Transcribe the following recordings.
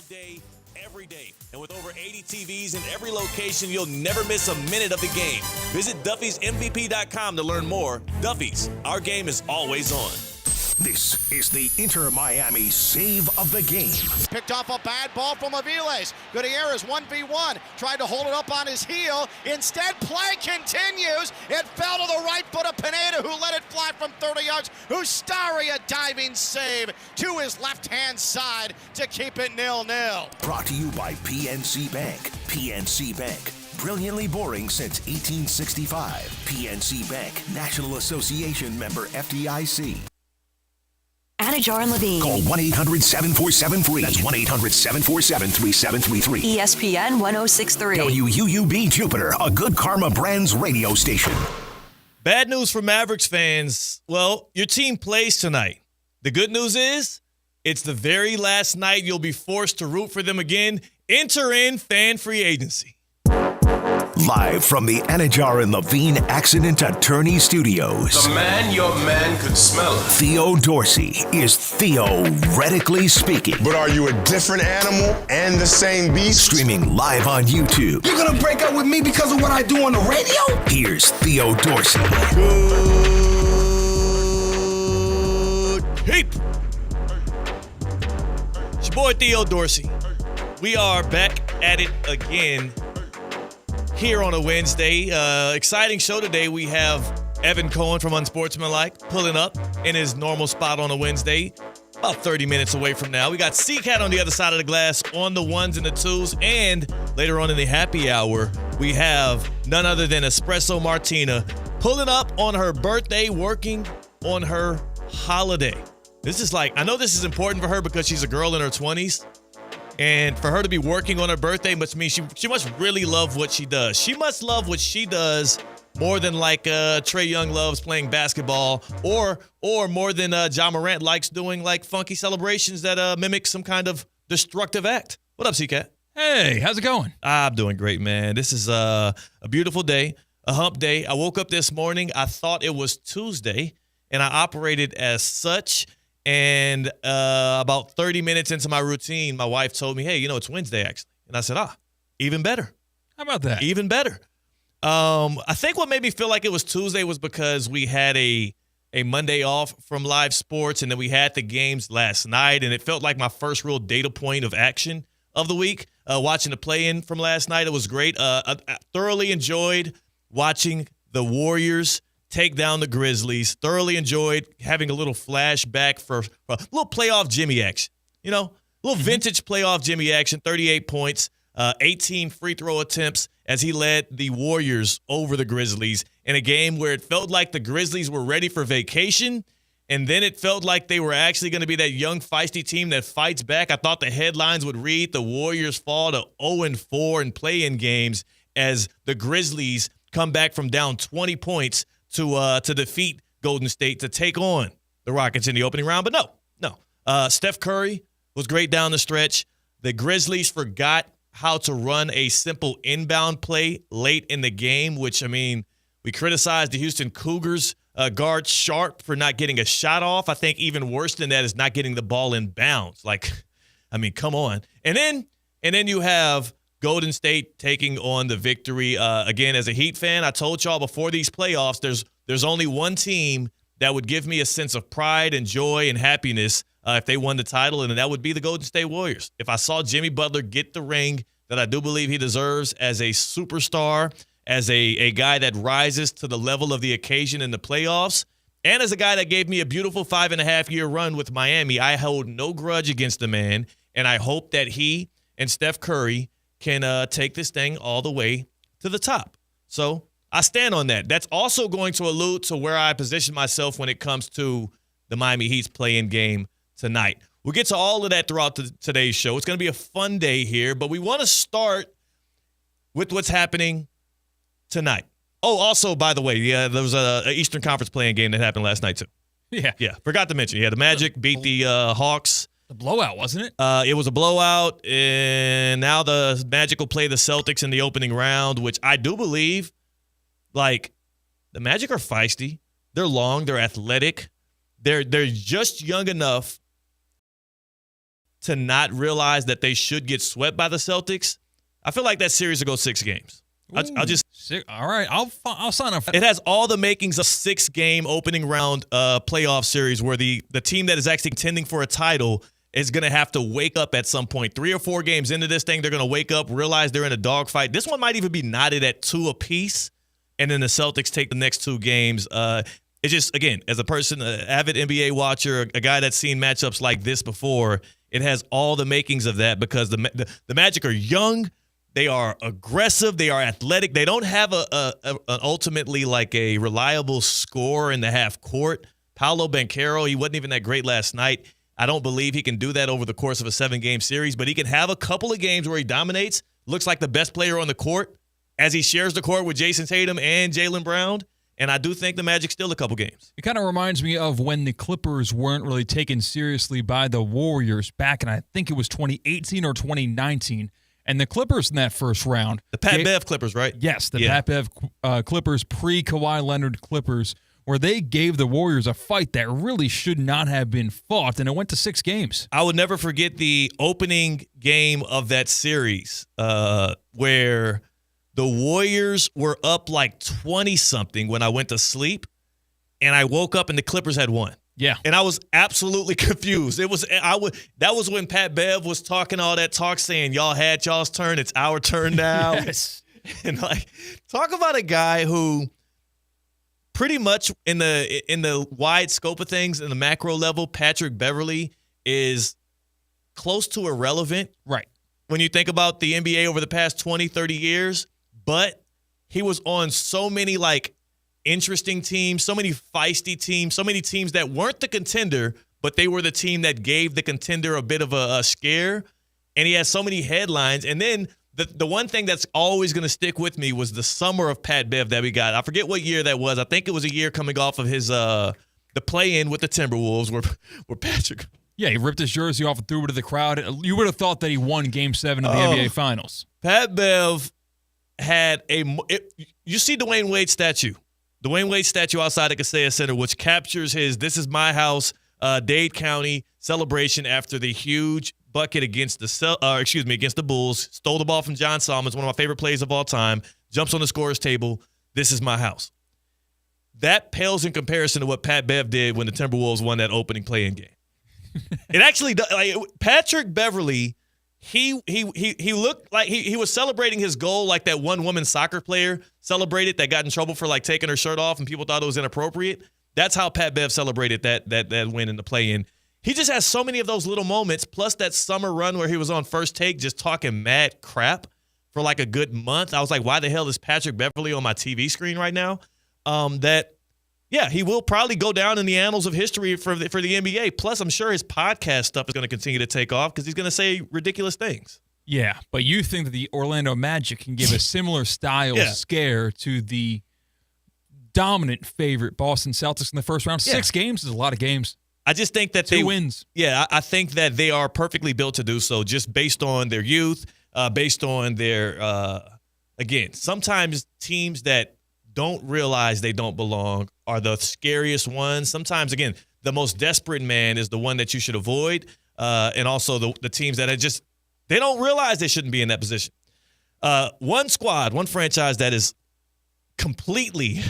day, every day. And with over 80 TVs in every location, you'll never miss a minute of the game. Visit Duffy'sMVP.com to learn more. Duffy's, our game is always on. This is the Inter Miami save of the game. Picked off a bad ball from Aviles. Gutierrez 1v1. Tried to hold it up on his heel. Instead, play continues. It fell to the right foot of Pineda, who let it fly from 30 yards. Ustari, a diving save to his left-hand side to keep it 0-0. Brought to you by PNC Bank. PNC Bank. Brilliantly boring since 1865. PNC Bank. National Association member FDIC. Anajar and Levine. Call 1-800-747-FREE. That's 1-800-747-3733. ESPN 1063. WUUB Jupiter, a Good Karma Brands radio station. Bad news for Mavericks fans. Well, your team plays tonight. The good news is it's the very last night you'll be forced to root for them again. Enter in fan free agency. Live from the Anajar and Levine Accident Attorney Studios. The man your man could smell it. Theo Dorsey is theoretically speaking. But are you a different animal and the same beast? Streaming live on YouTube. You're gonna break up with me because of what I do on the radio? Here's Theo Dorsey. Good heap. It's your boy Theo Dorsey. We are back at it again here on a Wednesday. Exciting show today. We have Evan Cohen from Unsportsmanlike pulling up in his normal spot on a Wednesday, about 30 minutes away from now. We got C-Cat on the other side of the glass on the ones and the twos. And later on in the happy hour, we have none other than Espresso Martina pulling up on her birthday, working on her holiday. This is like, I know this is important for her because she's a girl in her 20s. And for her to be working on her birthday must mean she must really love what she does. She must love what she does more than like Trae Young loves playing basketball, or more than Ja Morant likes doing like funky celebrations that mimic some kind of destructive act. What up, C-Cat? Hey, how's it going? I'm doing great, man. This is a beautiful day, a hump day. I woke up this morning. I thought it was Tuesday, and I operated as such. And about 30 minutes into my routine, my wife told me, hey, it's Wednesday, actually. And I said, even better. How about that? Even better. I think what made me feel like it was Tuesday was because we had a Monday off from live sports, and then we had the games last night, and it felt like my first real data point of action of the week. Watching the play-in from last night, it was great. I thoroughly enjoyed watching the Warriors take down the Grizzlies. Thoroughly enjoyed having a little flashback for a little playoff Jimmy action. A little vintage playoff Jimmy action, 38 points, 18 free throw attempts as he led the Warriors over the Grizzlies in a game where it felt like the Grizzlies were ready for vacation, and then it felt like they were actually going to be that young, feisty team that fights back. I thought the headlines would read, the Warriors fall to 0-4 in play-in games as the Grizzlies come back from down 20 points to defeat Golden State to take on the Rockets in the opening round. But no. Steph Curry was great down the stretch. The Grizzlies forgot how to run a simple inbound play late in the game, which, we criticized the Houston Cougars guard Sharp for not getting a shot off. I think even worse than that is not getting the ball in bounds. Come on. And then you have Golden State taking on the victory. Again, as a Heat fan, I told y'all before these playoffs, there's only one team that would give me a sense of pride and joy and happiness if they won the title, and that would be the Golden State Warriors. If I saw Jimmy Butler get the ring that I do believe he deserves as a superstar, as a guy that rises to the level of the occasion in the playoffs, and as a guy that gave me a beautiful 5.5-year run with Miami, I hold no grudge against the man, and I hope that he and Steph Curry can take this thing all the way to the top. So I stand on that. That's also going to allude to where I position myself when it comes to the Miami Heat's play-in game tonight. We'll get to all of that throughout today's show. It's going to be a fun day here, but we want to start with what's happening tonight. Oh, also, by the way, there was a Eastern Conference play-in game that happened last night, too. Yeah. Forgot to mention. Yeah, the Magic beat the Hawks. The blowout, wasn't it? It was a blowout, and now the Magic will play the Celtics in the opening round, which I do believe, the Magic are feisty. They're long. They're athletic. They're just young enough to not realize that they should get swept by the Celtics, I feel like that series will go 6 games. I'll just all right. I'll sign up. It has all the makings of 6-game opening round playoff series where the team that is actually contending for a title is going to have to wake up at some point. 3 or 4 games into this thing, they're going to wake up, realize they're in a dogfight. This one might even be knotted at 2 apiece, and then the Celtics take the next 2 games. It's just, again, as a person, an avid NBA watcher, a guy that's seen matchups like this before, it has all the makings of that because the Magic are young. They are aggressive. They are athletic. They don't have an ultimately like a reliable scorer in the half court. Paolo Banchero, he wasn't even that great last night. I don't believe he can do that over the course of a 7-game series, but he can have a couple of games where he dominates, looks like the best player on the court as he shares the court with Jason Tatum and Jaylen Brown. And I do think the Magic still a couple games. It kind of reminds me of when the Clippers weren't really taken seriously by the Warriors back in, I think it was 2018 or 2019. And the Clippers in that first round. The Pat Bev Clippers, right? Yes, the Pat Bev Clippers, pre-Kawhi Leonard Clippers, where they gave the Warriors a fight that really should not have been fought, and it went to 6 games. I would never forget the opening game of that series where the Warriors were up like 20-something when I went to sleep, and I woke up and the Clippers had won. Yeah. And I was absolutely confused. That was when Pat Bev was talking all that talk saying, y'all had y'all's turn, it's our turn now. Yes. And like, talk about a guy who pretty much in the wide scope of things, in the macro level, Patrick Beverley is close to irrelevant. Right. When you think about the NBA over the past 20, 30 years, but he was on so many like interesting teams, so many feisty teams, so many teams that weren't the contender, but they were the team that gave the contender a bit of a scare. And he has so many headlines. And then the one thing that's always going to stick with me was the summer of Pat Bev that we got. I forget what year that was. I think it was a year coming off of his the play-in with the Timberwolves where Patrick. Yeah, he ripped his jersey off and threw it to the crowd. You would have thought that he won Game 7 of the NBA Finals. Pat Bev had you see Dwayne Wade's statue. Dwayne Wade statue outside the Kaseya Center, which captures his "This is my house" Dade County celebration after the huge bucket against the Bulls. Stole the ball from John Solomon, one of my favorite plays of all time. Jumps on the scorer's table. "This is my house." That pales in comparison to what Pat Bev did when the Timberwolves won that opening play-in game. It actually does. Like, Patrick Beverley, he looked like he was celebrating his goal like that one woman soccer player celebrated that got in trouble for like taking her shirt off and people thought it was inappropriate. That's how Pat Bev celebrated that win in the play-in. He just has so many of those little moments, plus that summer run where he was on First Take just talking mad crap for like a good month. I was like, why the hell is Patrick Beverley on my TV screen right now? He will probably go down in the annals of history for the NBA. Plus, I'm sure his podcast stuff is going to continue to take off because he's going to say ridiculous things. Yeah, but you think that the Orlando Magic can give a similar style scare to the dominant favorite Boston Celtics in the first round? 6 games is a lot of games. I just think that 2 wins. Yeah, I think that they are perfectly built to do so just based on their youth, based on their, again, sometimes teams that don't realize they don't belong are the scariest ones. Sometimes, again, the most desperate man is the one that you should avoid, and also the teams that are just – they don't realize they shouldn't be in that position. One franchise that is completely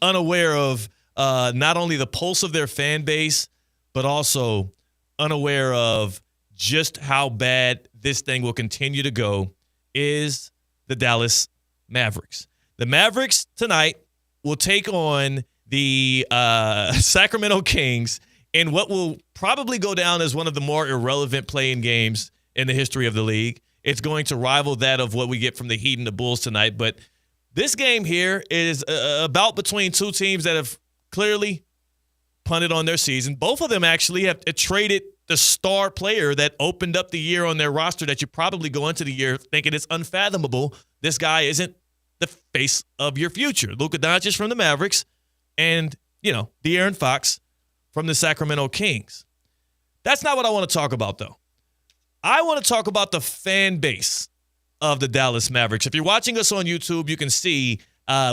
unaware of not only the pulse of their fan base, but also unaware of just how bad this thing will continue to go is the Dallas Mavericks. The Mavericks tonight will take on the Sacramento Kings in what will probably go down as one of the more irrelevant play-in games in the history of the league. It's going to rival that of what we get from the Heat and the Bulls tonight. But this game here is about between two teams that have clearly punted on their season. Both of them actually have traded the star player that opened up the year on their roster that you probably go into the year thinking it's unfathomable. This guy isn't the face of your future. Luka Doncic from the Mavericks and, De'Aaron Fox from the Sacramento Kings. That's not what I want to talk about, though. I want to talk about the fan base of the Dallas Mavericks. If you're watching us on YouTube, you can see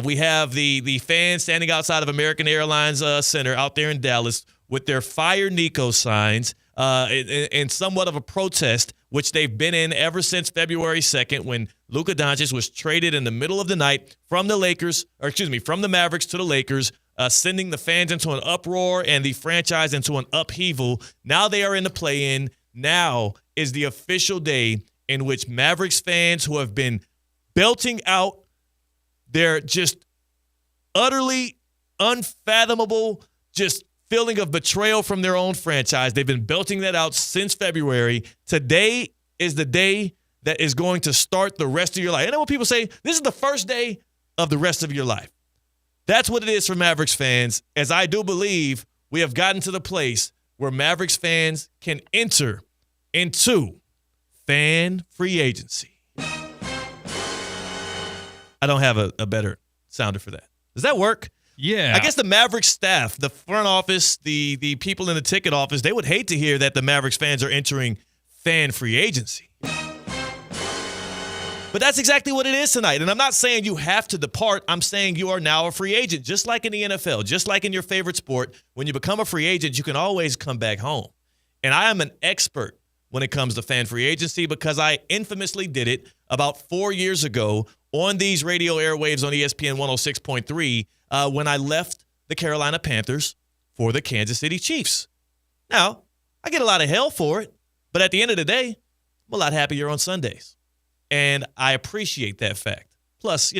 we have the fans standing outside of American Airlines Center out there in Dallas with their Fire Nico signs. in somewhat of a protest, which they've been in ever since February 2nd when Luka Doncic was traded in the middle of the night from the Mavericks to the Lakers, sending the fans into an uproar and the franchise into an upheaval. Now they are in the play-in. Now is the official day in which Mavericks fans who have been belting out their just utterly unfathomable just feeling of betrayal from their own franchise. They've been belting that out since February. Today is the day that is going to start the rest of your life. I know what people say, this is the first day of the rest of your life. That's what it is for Mavericks fans, as I do believe we have gotten to the place where Mavericks fans can enter into fan free agency. I don't have a better sounder for that. Does that work? Yeah. I guess the Mavericks staff, the front office, the people in the ticket office, they would hate to hear that the Mavericks fans are entering fan free agency. But that's exactly what it is tonight. And I'm not saying you have to depart. I'm saying you are now a free agent, just like in the NFL, just like in your favorite sport. When you become a free agent, you can always come back home. And I am an expert when it comes to fan free agency because I infamously did it about 4 years ago on these radio airwaves on ESPN 106.3 when I left the Carolina Panthers for the Kansas City Chiefs. Now, I get a lot of hell for it, but at the end of the day, I'm a lot happier on Sundays. And I appreciate that fact. Plus,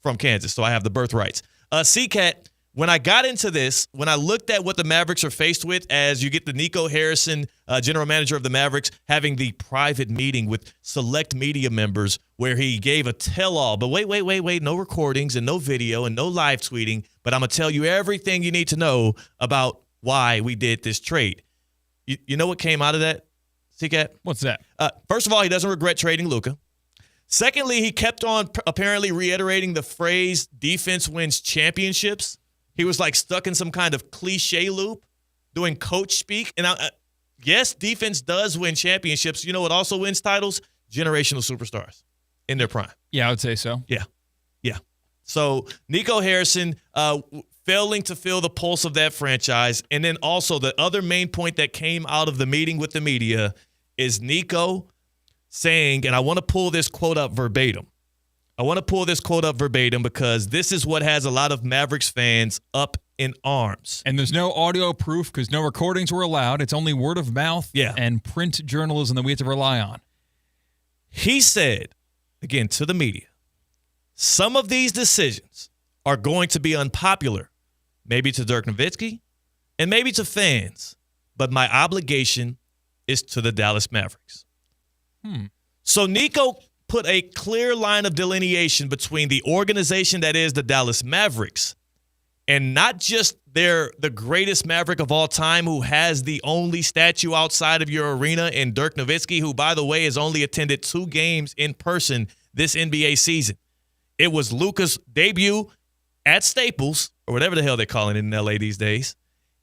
from Kansas, so I have the birthrights. C-Cat, when I got into this, when I looked at what the Mavericks are faced with, as you get the Nico Harrison, general manager of the Mavericks, having the private meeting with select media members where he gave a tell-all. But wait, no recordings and no video and no live tweeting. But I'm going to tell you everything you need to know about why we did this trade. You know what came out of that, C-Cat? What's that? First of all, he doesn't regret trading Luka. Secondly, he kept on apparently reiterating the phrase defense wins championships. He was like stuck in some kind of cliche loop doing coach speak. And yes, defense does win championships. You know what also wins titles? Generational superstars in their prime. Yeah, I would say so. Yeah. So Nico Harrison failing to feel the pulse of that franchise. And then also the other main point that came out of the meeting with the media is Nico saying, and I want to pull this quote up verbatim. Because this is what has a lot of Mavericks fans up in arms. And there's no audio proof because no recordings were allowed. It's only word of mouth and print journalism that we have to rely on. He said, again, to the media, some of these decisions are going to be unpopular, maybe to Dirk Nowitzki and maybe to fans, but my obligation is to the Dallas Mavericks. So Nico put a clear line of delineation between the organization that is the Dallas Mavericks and not just the greatest Maverick of all time who has the only statue outside of your arena in Dirk Nowitzki, who, by the way, has only attended 2 games in person this NBA season. It was Luka's debut at Staples, or whatever the hell they're calling it in LA these days,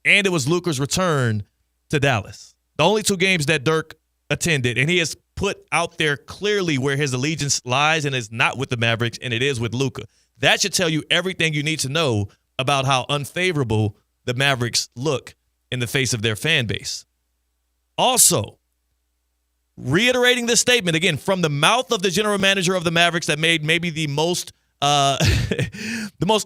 and it was Luka's return to Dallas. The only 2 games that Dirk attended, and he has put out there clearly where his allegiance lies, and it's not with the Mavericks, and it is with Luka. That should tell you everything you need to know about how unfavorable the Mavericks look in the face of their fan base. Also, reiterating this statement, again, from the mouth of the general manager of the Mavericks that made maybe the most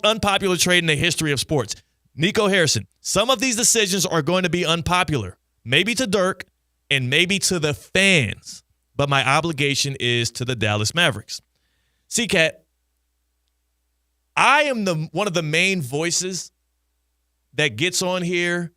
unpopular trade in the history of sports, Nico Harrison. Some of these decisions are going to be unpopular, maybe to Dirk and maybe to the fans, but my obligation is to the Dallas Mavericks. C-Cat, I am one of the main voices that gets on here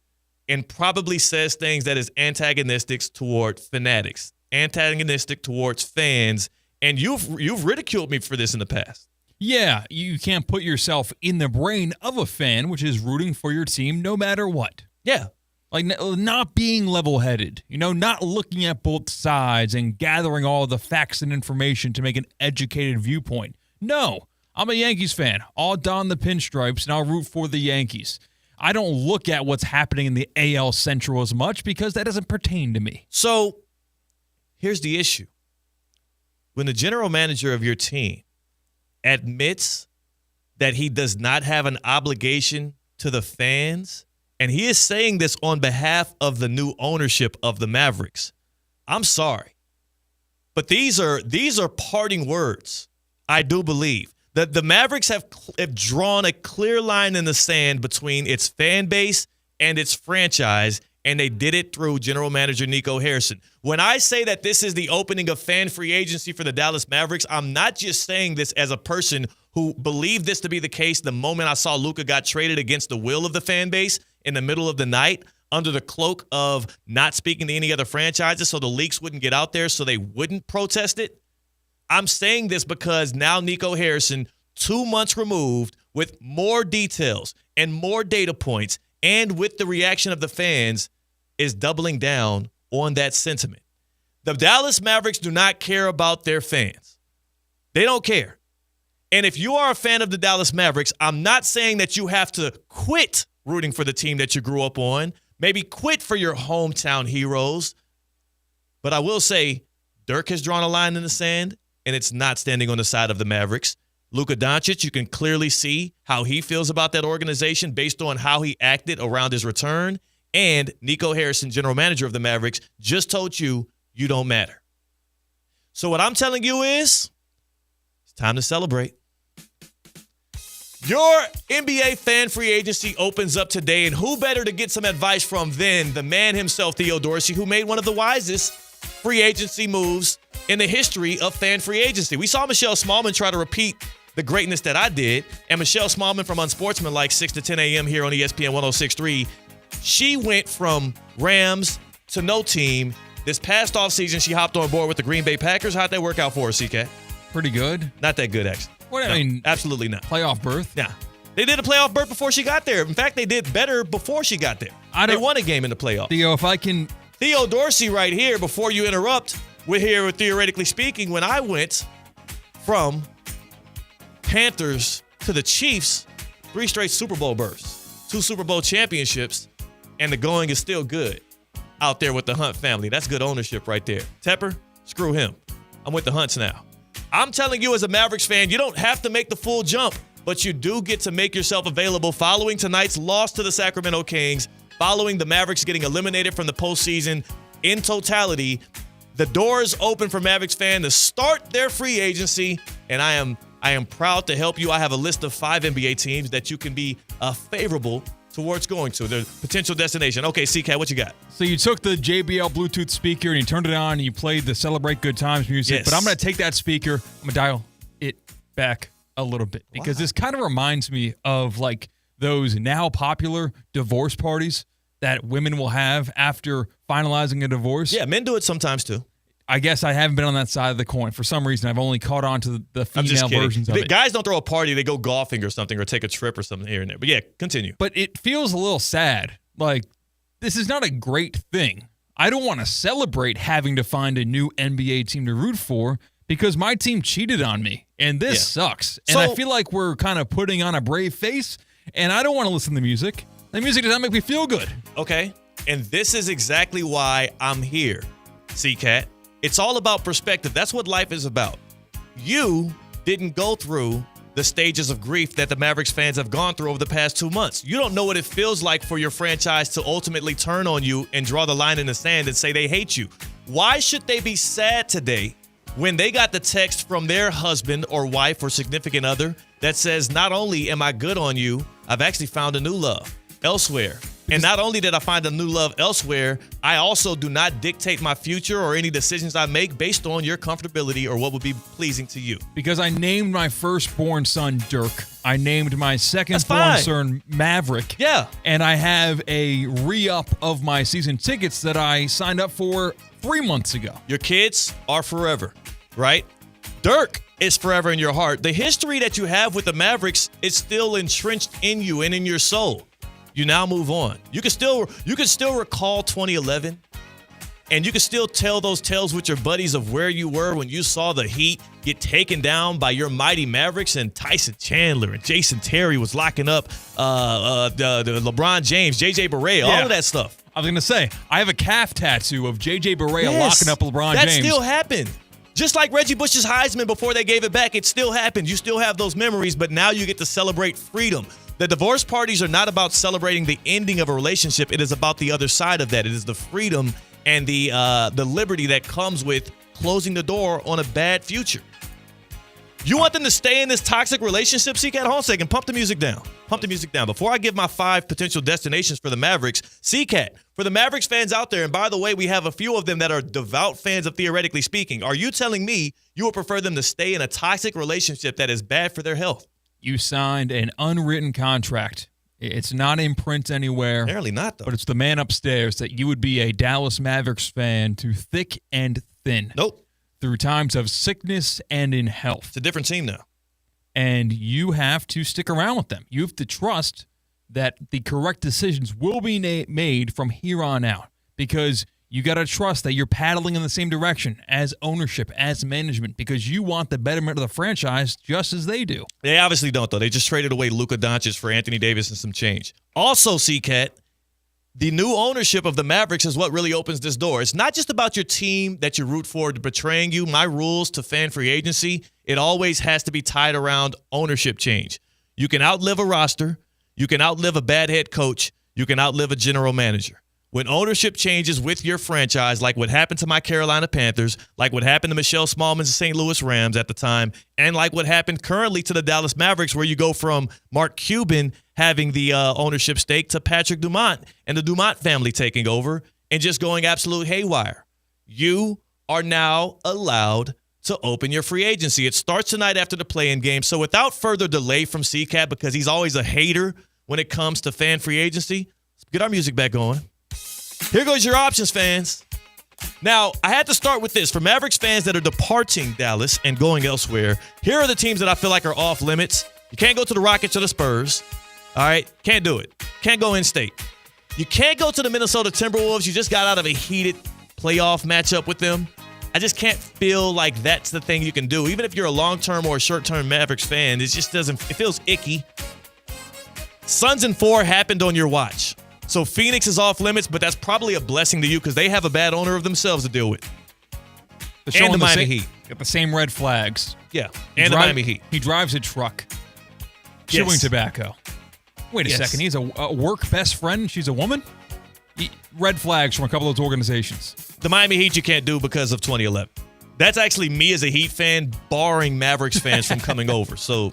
and probably says things that is antagonistic toward fanatics, antagonistic towards fans, and you've ridiculed me for this in the past. Yeah, you can't put yourself in the brain of a fan, which is rooting for your team no matter what. Yeah. Like not being level-headed, not looking at both sides and gathering all the facts and information to make an educated viewpoint. No, I'm a Yankees fan. I'll don the pinstripes and I'll root for the Yankees. I don't look at what's happening in the AL Central as much because that doesn't pertain to me. So here's the issue. When the general manager of your team admits that he does not have an obligation to the fans And he is saying this on behalf of the new ownership of the Mavericks. I'm sorry, but these are parting words. I do believe that the Mavericks have drawn a clear line in the sand between its fan base and its franchise, and they did it through general manager Nico Harrison. When I say that this is the opening of fan free agency for the Dallas Mavericks, I'm not just saying this as a person who believed this to be the case the moment I saw Luka got traded against the will of the fan base in the middle of the night under the cloak of not speaking to any other franchises so the leaks wouldn't get out there so they wouldn't protest it. I'm saying this because now Nico Harrison, 2 months removed, with more details and more data points and with the reaction of the fans, is doubling down on that sentiment. The Dallas Mavericks do not care about their fans. They don't care. And if you are a fan of the Dallas Mavericks, I'm not saying that you have to quit rooting for the team that you grew up on, maybe quit for your hometown heroes. But I will say Dirk has drawn a line in the sand, and it's not standing on the side of the Mavericks. Luka Doncic, you can clearly see how he feels about that organization based on how he acted around his return. And Nico Harrison, general manager of the Mavericks, just told you don't matter. So what I'm telling you is it's time to celebrate. Your NBA fan free agency opens up today, and who better to get some advice from than the man himself, Theo Dorsey, who made one of the wisest free agency moves in the history of fan free agency. We saw Michelle Smallman try to repeat the greatness that I did, and Michelle Smallman from Unsportsmanlike 6 to 10 a.m. here on ESPN 106.3, she went from Rams to no team. This past offseason, she hopped on board with the Green Bay Packers. How'd that work out for her, CK? Pretty good. Not that good, actually. What I mean, absolutely not. Playoff berth? Yeah. They did a playoff berth before she got there. In fact, they did better before she got there. They won a game in the playoffs. Theo, if I can... Theo Dorsey right here, before you interrupt, we're here with Theoretically Speaking. When I went from Panthers to the Chiefs, 3 straight Super Bowl berths, 2 Super Bowl championships, and the going is still good out there with the Hunt family. That's good ownership right there. Tepper, screw him. I'm with the Hunts now. I'm telling you as a Mavericks fan, you don't have to make the full jump, but you do get to make yourself available following tonight's loss to the Sacramento Kings, following the Mavericks getting eliminated from the postseason in totality. The door is open for Mavericks fans to start their free agency, and I am proud to help you. I have a list of 5 NBA teams that you can be favorable towards going to, the potential destination. Okay, CK, what you got? So you took the JBL Bluetooth speaker and you turned it on and you played the Celebrate Good Times music. Yes. But I'm going to take that speaker, I'm going to dial it back a little bit because this kind of reminds me of like those now popular divorce parties that women will have after finalizing a divorce. Yeah, men do it sometimes too. I guess I haven't been on that side of the coin. For some reason, I've only caught on to the female versions of it. Guys don't throw a party. They go golfing or something or take a trip or something here and there. But yeah, continue. But it feels a little sad. Like, this is not a great thing. I don't want to celebrate having to find a new NBA team to root for because my team cheated on me. And this sucks. And I feel like we're kind of putting on a brave face. And I don't want to listen to music. The music does not make me feel good. Okay. And this is exactly why I'm here, C-Cat. It's all about perspective. That's what life is about. You didn't go through the stages of grief that the Mavericks fans have gone through over the past 2 months. You don't know what it feels like for your franchise to ultimately turn on you and draw the line in the sand and say they hate you. Why should they be sad today when they got the text from their husband or wife or significant other that says, not only am I good on you, I've actually found a new love elsewhere. And not only did I find a new love elsewhere, I also do not dictate my future or any decisions I make based on your comfortability or what would be pleasing to you. Because I named my firstborn son Dirk. I named my secondborn son Maverick. Yeah. And I have a re-up of my season tickets that I signed up for 3 months ago. Your kids are forever, right? Dirk is forever in your heart. The history that you have with the Mavericks is still entrenched in you and in your soul. You now move on. You can still recall 2011, and you can still tell those tales with your buddies of where you were when you saw the Heat get taken down by your mighty Mavericks, and Tyson Chandler and Jason Terry was locking up the LeBron James, JJ Barea, all of that stuff. I was going to say, I have a calf tattoo of JJ Barea locking up LeBron James. That still happened. Just like Reggie Bush's Heisman before they gave it back, it still happened. You still have those memories, but now you get to celebrate freedom. The divorce parties are not about celebrating the ending of a relationship. It is about the other side of that. It is the freedom and the liberty that comes with closing the door on a bad future. You want them to stay in this toxic relationship? CCAT, hold on a second. Pump the music down. Pump the music down. Before I give my 5 potential destinations for the Mavericks, CCAT, for the Mavericks fans out there, and by the way, we have a few of them that are devout fans of Theoretically Speaking. Are you telling me you would prefer them to stay in a toxic relationship that is bad for their health? You signed an unwritten contract. It's not in print anywhere. Apparently not, though. But it's the man upstairs that you would be a Dallas Mavericks fan to thick and thin. Nope. Through times of sickness and in health. It's a different team now. And you have to stick around with them. You have to trust that the correct decisions will be made from here on out, because you got to trust that you're paddling in the same direction as ownership, as management, because you want the betterment of the franchise just as they do. They obviously don't, though. They just traded away Luka Doncic for Anthony Davis and some change. Also, CCAT, the new ownership of the Mavericks is what really opens this door. It's not just about your team that you root for betraying you. My rules to fan free agency, it always has to be tied around ownership change. You can outlive a roster. You can outlive a bad head coach. You can outlive a general manager. When ownership changes with your franchise, like what happened to my Carolina Panthers, like what happened to Michelle Smallman's St. Louis Rams at the time, and like what happened currently to the Dallas Mavericks, where you go from Mark Cuban having the ownership stake to Patrick Dumont and the Dumont family taking over and just going absolute haywire. You are now allowed to open your free agency. It starts tonight after the play-in game. So without further delay from CCAT, because he's always a hater when it comes to fan free agency, let's get our music back going. Here goes your options, fans. Now, I had to start with this. For Mavericks fans that are departing Dallas and going elsewhere, here are the teams that I feel like are off limits. You can't go to the Rockets or the Spurs. All right? Can't do it. Can't go in-state. You can't go to the Minnesota Timberwolves. You just got out of a heated playoff matchup with them. I just can't feel like that's the thing you can do. Even if you're a long-term or a short-term Mavericks fan, it just doesn't – it feels icky. Suns in 4 happened on your watch. So Phoenix is off limits, but that's probably a blessing to you because they have a bad owner of themselves to deal with. And the Miami Heat. Got the same red flags. Yeah, and the Miami Heat. He drives a truck. Chewing tobacco. Wait a second. He's a work best friend. She's a woman? Red flags from a couple of those organizations. The Miami Heat you can't do because of 2011. That's actually me as a Heat fan barring Mavericks fans from coming over. So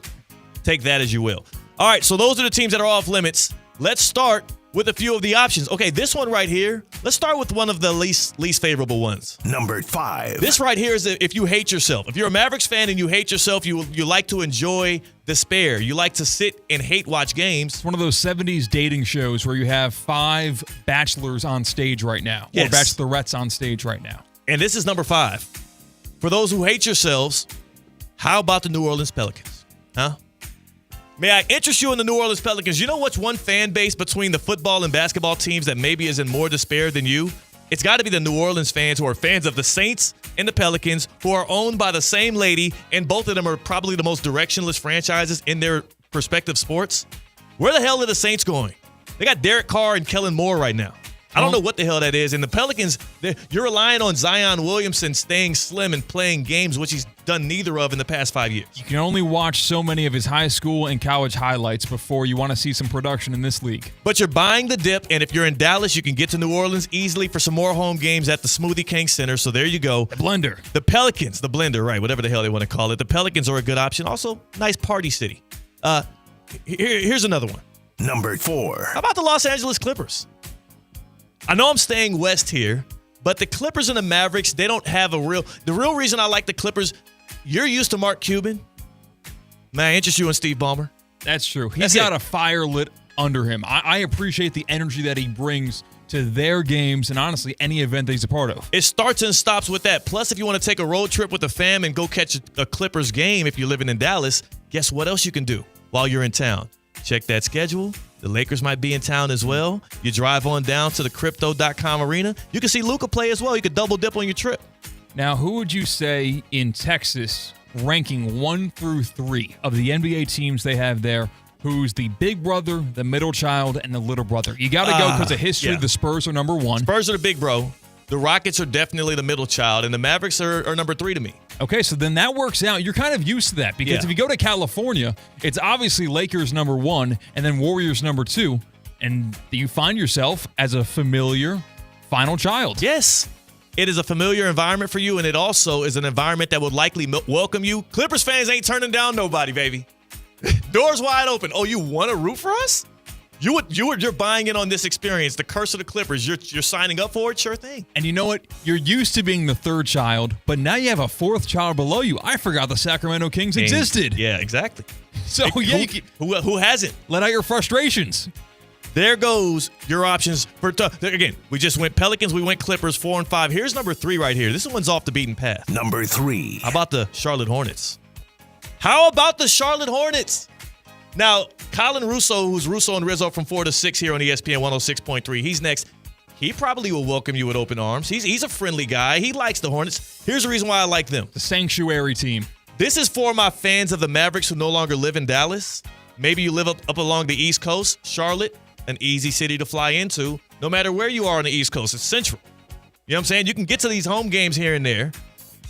take that as you will. All right, so those are the teams that are off limits. Let's start with a few of the options. Okay, this one right here, let's start with one of the least favorable ones. Number 5. This right here is if you hate yourself. If you're a Mavericks fan and you hate yourself, you like to enjoy despair. You like to sit and hate watch games. It's one of those 70s dating shows where you have 5 bachelors on stage right now. Yes. Or bachelorettes on stage right now. And this is number 5. For those who hate yourselves, how about the New Orleans Pelicans? Huh? May I interest you in the New Orleans Pelicans? You know what's one fan base between the football and basketball teams that maybe is in more despair than you? It's got to be the New Orleans fans who are fans of the Saints and the Pelicans, who are owned by the same lady, and both of them are probably the most directionless franchises in their respective sports. Where the hell are the Saints going? They got Derek Carr and Kellen Moore right now. I don't know what the hell that is. And the Pelicans, you're relying on Zion Williamson staying slim and playing games, which he's done neither of in the past 5 years. You can only watch so many of his high school and college highlights before you want to see some production in this league. But you're buying the dip, and if you're in Dallas, you can get to New Orleans easily for some more home games at the Smoothie King Center. So there you go. The blender. The Pelicans, the blender, right, whatever the hell they want to call it. The Pelicans are a good option. Also, nice party city. Here's another one. Number 4. How about the Los Angeles Clippers? I know I'm staying west here, but the Clippers and the Mavericks, they don't have the real reason I like the Clippers, you're used to Mark Cuban. May I interest you in Steve Ballmer? That's true. He's got a fire lit under him. I appreciate the energy that he brings to their games and honestly any event that he's a part of. It starts and stops with that. Plus, if you want to take a road trip with the fam and go catch a Clippers game if you're living in Dallas, guess what else you can do while you're in town? Check that schedule. The Lakers might be in town as well. You drive on down to the Crypto.com arena. You can see Luka play as well. You could double dip on your trip. Now, who would you say in Texas, ranking 1 through 3 of the NBA teams they have there, who's the big brother, the middle child, and the little brother? You got to go because of history. Yeah. The Spurs are number 1. Spurs are the big bro. The Rockets are definitely the middle child, and the Mavericks are number 3 to me. Okay, so then that works out. You're kind of used to that because if you go to California, it's obviously Lakers number 1 and then Warriors number 2, and you find yourself as a familiar final child. Yes. It is a familiar environment for you, and it also is an environment that would likely welcome you. Clippers fans ain't turning down nobody, baby. Doors wide open. Oh, you want to root for us? You're buying in on this experience. The curse of the Clippers. You're signing up for it. Sure thing. And you know what? You're used to being the 3rd child, but now you have a 4th child below you. I forgot the Sacramento Kings existed. Yeah, exactly. So who hasn't? Let out your frustrations. There goes your options for again. We just went Pelicans. We went Clippers. 4 and 5. Here's number 3 right here. This one's off the beaten path. Number 3. How about the Charlotte Hornets? How about the Charlotte Hornets? Now, Colin Russo, who's Russo and Rizzo from 4 to 6 here on ESPN 106.3. He's next. He probably will welcome you with open arms. He's a friendly guy. He likes the Hornets. Here's the reason why I like them. The sanctuary team. This is for my fans of the Mavericks who no longer live in Dallas. Maybe you live up along the East Coast. Charlotte, an easy city to fly into. No matter where you are on the East Coast, it's central. You know what I'm saying? You can get to these home games here and there.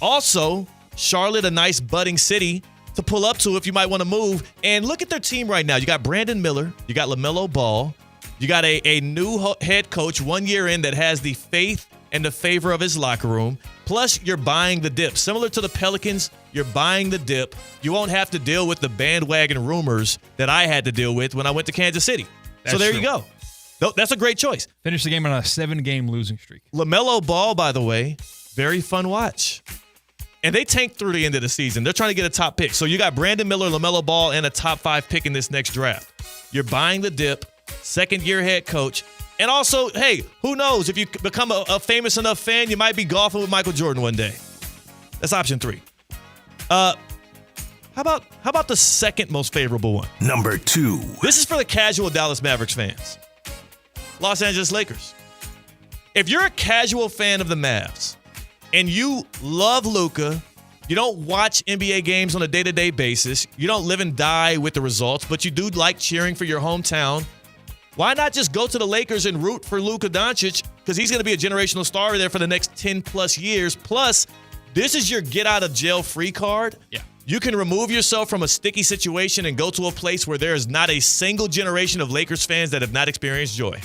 Also, Charlotte, a nice budding city to pull up to if you might want to move. And look at their team right now. You got Brandon Miller. You got LaMelo Ball. You got a new head coach 1 year in that has the faith and the favor of his locker room. Plus, you're buying the dip. Similar to the Pelicans, you're buying the dip. You won't have to deal with the bandwagon rumors that I had to deal with when I went to Kansas City. So there you go. That's a great choice. Finish the game on a 7-game losing streak. LaMelo Ball, by the way, very fun watch. And they tanked through the end of the season. They're trying to get a top pick. So you got Brandon Miller, LaMelo Ball, and a top 5 pick in this next draft. You're buying the dip, second-year head coach. And also, hey, who knows? If you become a famous enough fan, you might be golfing with Michael Jordan one day. That's option 3. How about the second most favorable one? Number 2. This is for the casual Dallas Mavericks fans. Los Angeles Lakers. If you're a casual fan of the Mavs and you love Luka, you don't watch NBA games on a day-to-day basis, you don't live and die with the results, but you do like cheering for your hometown, why not just go to the Lakers and root for Luka Doncic? Because he's going to be a generational star there for the next 10-plus years. Plus, this is your get-out-of-jail-free card. Yeah. You can remove yourself from a sticky situation and go to a place where there is not a single generation of Lakers fans that have not experienced joy.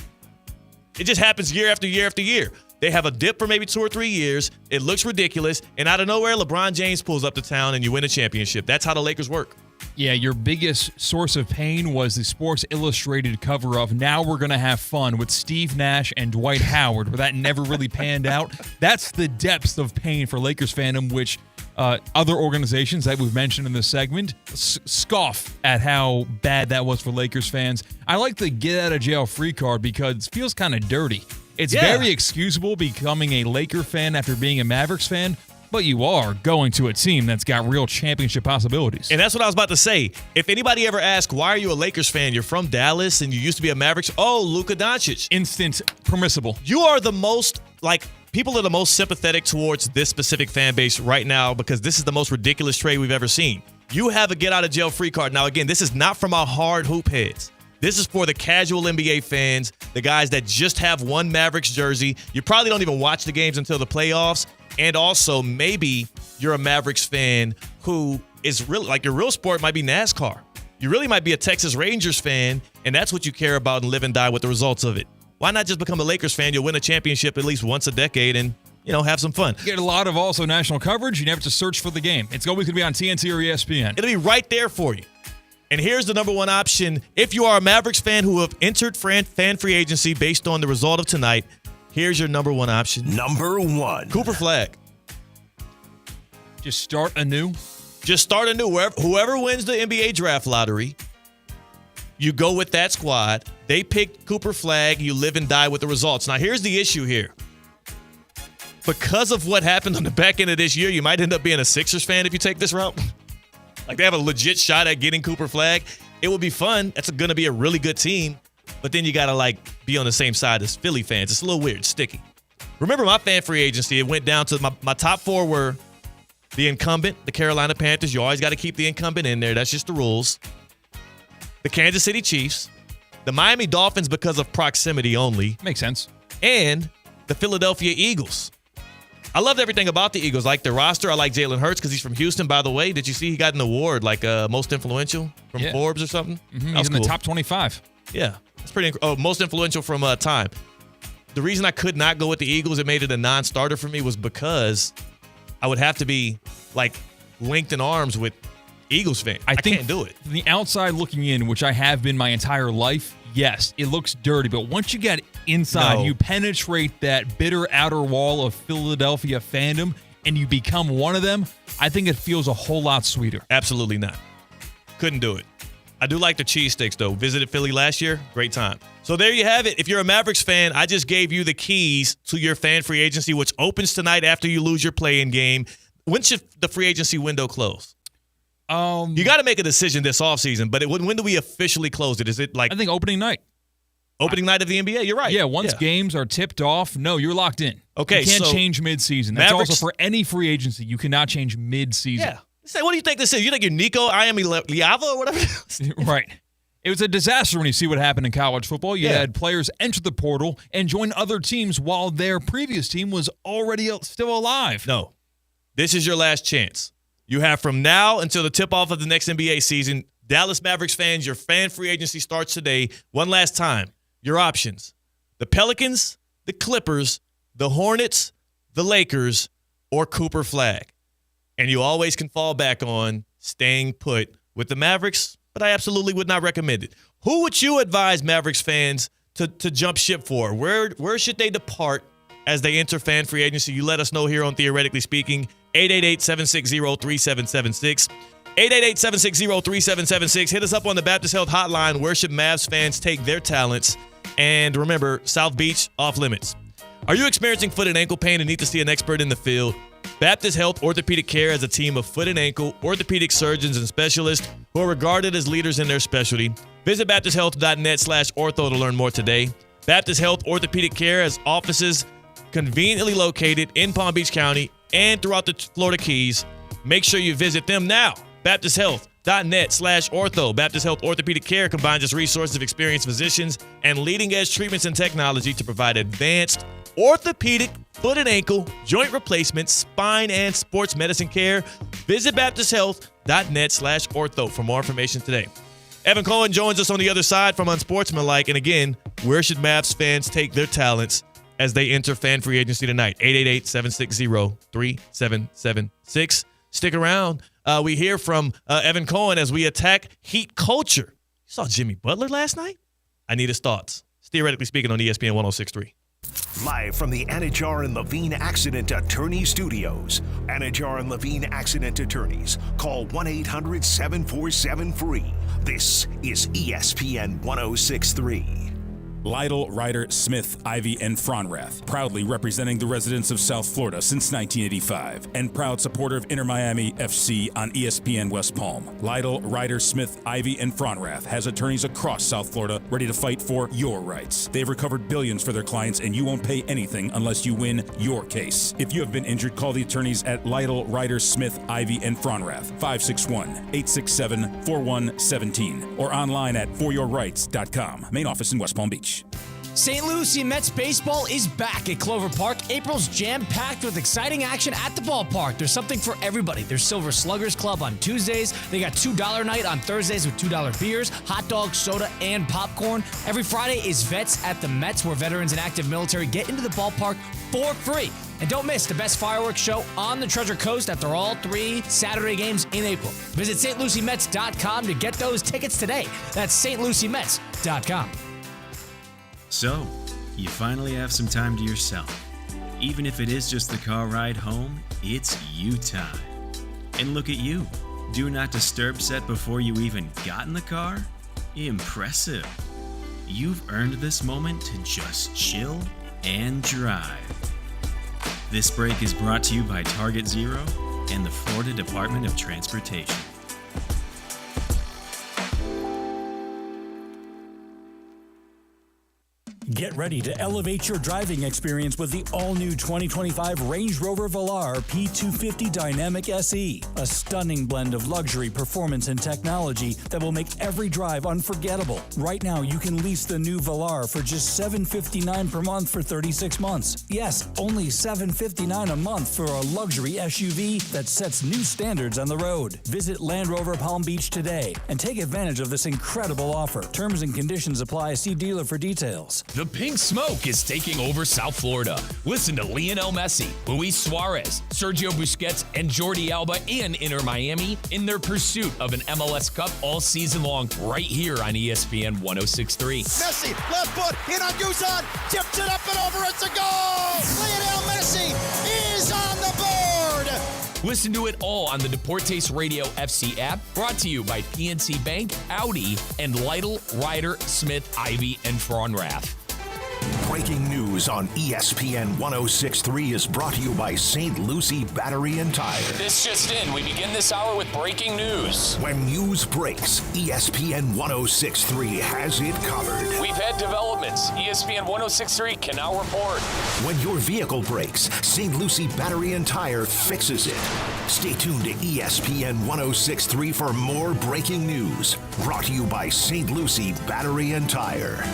It just happens year after year after year. They have a dip for maybe 2 or 3 years. It looks ridiculous. And out of nowhere, LeBron James pulls up to town and you win a championship. That's how the Lakers work. Yeah, your biggest source of pain was the Sports Illustrated cover of Now We're Gonna Have Fun with Steve Nash and Dwight Howard, where that never really panned out. That's the depths of pain for Lakers fandom, which other organizations that we've mentioned in this segment scoff at how bad that was for Lakers fans. I like the get-out-of-jail-free card because it feels kind of dirty. It's very excusable becoming a Laker fan after being a Mavericks fan, but you are going to a team that's got real championship possibilities. And that's what I was about to say. If anybody ever asks, why are you a Lakers fan? You're from Dallas and you used to be a Mavericks. Oh, Luka Doncic. Instant permissible. You are the most, people are the most sympathetic towards this specific fan base right now because this is the most ridiculous trade we've ever seen. You have a get-out-of-jail-free card. Now, again, this is not from our hard hoop heads. This is for the casual NBA fans, the guys that just have one Mavericks jersey. You probably don't even watch the games until the playoffs. And also, maybe you're a Mavericks fan who is really, your real sport might be NASCAR. You really might be a Texas Rangers fan, and that's what you care about and live and die with the results of it. Why not just become a Lakers fan? You'll win a championship at least once a decade and, have some fun. You get a lot of also national coverage. You never have to search for the game. It's always going to be on TNT or ESPN. It'll be right there for you. And here's the number one option. If you are a Mavericks fan who have entered fan free agency based on the result of tonight, here's your number one option. Number 1. Cooper Flagg. Just start anew? Just start anew. Whoever wins the NBA draft lottery, you go with that squad. They picked Cooper Flagg. You live and die with the results. Now, here's the issue here. Because of what happened on the back end of this year, you might end up being a Sixers fan if you take this route. They have a legit shot at getting Cooper Flagg. It will be fun. That's going to be a really good team. But then you got to, be on the same side as Philly fans. It's a little weird, sticky. Remember my fan free agency, it went down to my top 4 were the incumbent, the Carolina Panthers. You always got to keep the incumbent in there. That's just the rules. The Kansas City Chiefs. The Miami Dolphins because of proximity only. Makes sense. And the Philadelphia Eagles. I loved everything about the Eagles. I like their roster. I like Jalen Hurts because he's from Houston, by the way. Did you see he got an award like most influential from Forbes or something? Mm-hmm. He's in the top 25. Yeah, it's pretty most influential from Time. The reason I could not go with the Eagles, it made it a non-starter for me, was because I would have to be like linked in arms with Eagles fans. I can't do it. From the outside looking in, which I have been my entire life, yes, it looks dirty. But once you get inside, you penetrate that bitter outer wall of Philadelphia fandom, and you become one of them, I think it feels a whole lot sweeter. Absolutely not. Couldn't do it. I do like the cheesesteaks, though. Visited Philly last year. Great time. So there you have it. If you're a Mavericks fan, I just gave you the keys to your fan free agency, which opens tonight after you lose your play-in game. When should the free agency window close? You got to make a decision this offseason, but when do we officially close it? Is it like... I think opening night. Opening night of the NBA? You're right. Yeah, once games are tipped off, no, you're locked in. Okay, you can't change mid-season. That's Mavericks, also for any free agency. You cannot change mid-season. Yeah. Say, what do you think this is? You think you're Nico Liava or whatever? Right. It was a disaster when you see what happened in college football. You had players enter the portal and join other teams while their previous team was already still alive. No. This is your last chance. You have from now until the tip-off of the next NBA season. Dallas Mavericks fans, your fan free agency starts today. One last time. Your options: the Pelicans, the Clippers, the Hornets, the Lakers, or Cooper Flag. And you always can fall back on staying put with the Mavericks, but I absolutely would not recommend it. Who would you advise Mavericks fans to jump ship for? Where should they depart as they enter fan free agency? You let us know here on Theoretically Speaking. 888-760-3776. 888-760-3776. Hit us up on the Baptist Health Hotline. Where should Mavs fans take their talents? And remember, South Beach, off limits. Are you experiencing foot and ankle pain and need to see an expert in the field? Baptist Health Orthopedic Care has a team of foot and ankle orthopedic surgeons and specialists who are regarded as leaders in their specialty. Visit baptisthealth.net/ortho to learn more today. Baptist Health Orthopedic Care has offices conveniently located in Palm Beach County and throughout the Florida Keys. Make sure you visit them now. baptisthealth.net/ortho. Baptist Health Orthopedic Care combines its resources of experienced physicians and leading-edge treatments and technology to provide advanced orthopedic, foot and ankle, joint replacement, spine, and sports medicine care. Visit baptisthealth.net/ortho for more information today. Evan Cohen joins us on the other side from Unsportsmanlike. And again, where should Mavs fans take their talents as they enter fan free agency tonight? 888-760-3776. Stick around. We hear from Evan Cohen as we attack Heat culture. You saw Jimmy Butler last night? I need his thoughts. It's Theoretically Speaking on ESPN 106.3. Live from the Anajar and Levine Accident Attorney Studios. Anajar and Levine Accident Attorneys. Call 1-800-747-FREE. This is ESPN 106.3. Lytle, Ryder, Smith, Ivy, and Fronrath, proudly representing the residents of South Florida since 1985, and proud supporter of Inter Miami FC on ESPN West Palm. Lytle, Ryder, Smith, Ivy, and Fronrath has attorneys across South Florida ready to fight for your rights. They've recovered billions for their clients, and you won't pay anything unless you win your case. If you have been injured, call the attorneys at Lytle, Ryder, Smith, Ivy, and Fronrath, 561-867-4117, or online at foryourrights.com. Main office in West Palm Beach. St. Lucie Mets baseball is back at Clover Park. April's jam-packed with exciting action at the ballpark. There's something for everybody. There's Silver Sluggers Club on Tuesdays. They got $2 night on Thursdays with $2 beers, hot dogs, soda, and popcorn. Every Friday is Vets at the Mets, where veterans and active military get into the ballpark for free. And don't miss the best fireworks show on the Treasure Coast after all 3 Saturday games in April. Visit stluciemets.com to get those tickets today. That's stluciemets.com. So, you finally have some time to yourself. Even if it is just the car ride home, it's you time. And look at you. Do not disturb set before you even got in the car? Impressive. You've earned this moment to just chill and drive. This break is brought to you by Target Zero and the Florida Department of Transportation. Get ready to elevate your driving experience with the all-new 2025 Range Rover Velar P250 Dynamic SE, a stunning blend of luxury, performance, and technology that will make every drive unforgettable. Right now, you can lease the new Velar for just $759 per month for 36 months. Yes, only $759 a month for a luxury SUV that sets new standards on the road. Visit Land Rover Palm Beach today and take advantage of this incredible offer. Terms and conditions apply. See dealer for details. The pink smoke is taking over South Florida. Listen to Lionel Messi, Luis Suarez, Sergio Busquets, and Jordi Alba and Inter Miami in their pursuit of an MLS Cup all season long right here on ESPN 106.3. Messi, left foot, in on Guzan, tips it up and over, it's a goal! Lionel Messi is on the board! Listen to it all on the Deportes Radio FC app, brought to you by PNC Bank, Audi, and Lytle, Ryder, Smith, Ivy, and Fraunrath. Breaking news on ESPN 106.3 is brought to you by St. Lucie Battery and Tire. This just in, we begin this hour with breaking news. When news breaks, ESPN 106.3 has it covered. We've had developments. ESPN 106.3 can now report. When your vehicle breaks, St. Lucie Battery and Tire fixes it. Stay tuned to ESPN 106.3 for more breaking news. Brought to you by St. Lucie Battery and Tire.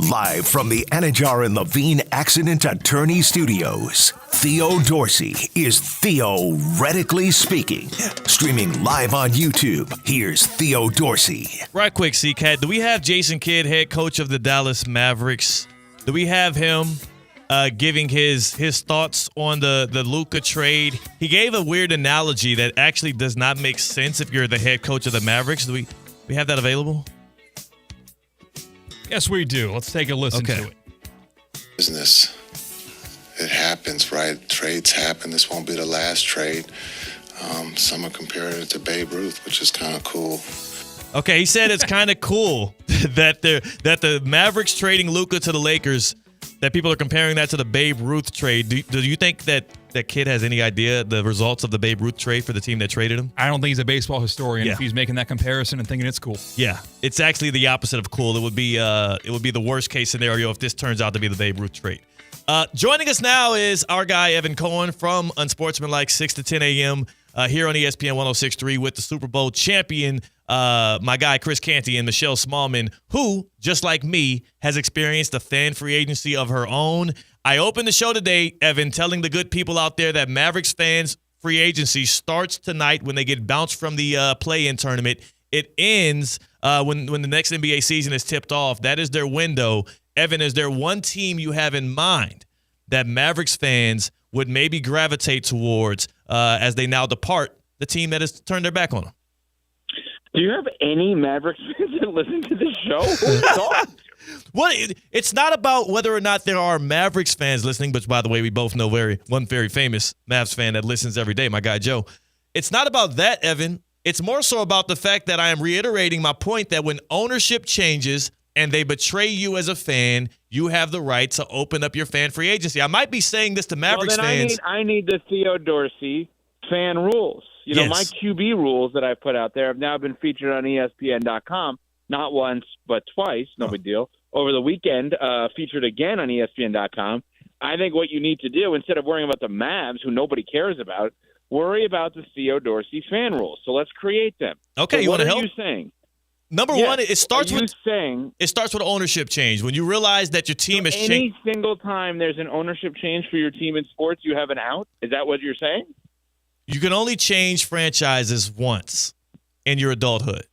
Live from the Anajar and Levine Accident Attorney Studios, Theo Dorsey is theoretically speaking. Streaming live on YouTube, here's Theo Dorsey. Right quick, C-Cat, do we have Jason Kidd, head coach of the Dallas Mavericks? Do we have him giving his thoughts on the Luka trade? He gave a weird analogy that actually does not make sense if you're the head coach of the Mavericks. Do we have that available? Yes, we do. Let's take a listen to it. Business. It happens, right? Trades happen. This won't be the last trade. Some are comparing it to Babe Ruth, which is kind of cool. Okay, he said it's kind of cool that the Mavericks trading Luka to the Lakers, that people are comparing that to the Babe Ruth trade. Do you think that kid has any idea the results of the Babe Ruth trade for the team that traded him? I don't think he's a baseball historian if he's making that comparison and thinking it's cool. Yeah, it's actually the opposite of cool. It would be the worst case scenario if this turns out to be the Babe Ruth trade. Joining us now is our guy Evan Cohen from Unsportsmanlike, 6 to 10 a.m. Here on ESPN 106.3 with the Super Bowl champion, my guy Chris Canty and Michelle Smallman, who, just like me, has experienced a fan free agency of her own. I opened the show today, Evan, telling the good people out there that Mavericks fans free agency starts tonight when they get bounced from the play-in tournament. It ends when the next NBA season is tipped off. That is their window. Evan, is there one team you have in mind that Mavericks fans would maybe gravitate towards as they now depart the team that has turned their back on them? Do you have any Mavericks fans that listen to this show? Who are you talking to? Well, it's not about whether or not there are Mavericks fans listening, which, by the way, we both know one very famous Mavs fan that listens every day, my guy Joe. It's not about that, Evan. It's more so about the fact that I am reiterating my point that when ownership changes and they betray you as a fan, you have the right to open up your fan free agency. I might be saying this to Mavericks fans. I need the Theo Dorsey fan rules. You know, my QB rules that I've put out there have now been featured on ESPN.com, not once, but twice. No big deal. Over the weekend, featured again on ESPN.com. I think what you need to do, instead of worrying about the Mavs, who nobody cares about, worry about the Theo Dorsey fan rules. So let's create them. Okay, so you want to help? What are you saying? Number one, it starts with ownership change. When you realize that your team has changed. Any single time there's an ownership change for your team in sports, you have an out? Is that what you're saying? You can only change franchises once in your adulthood.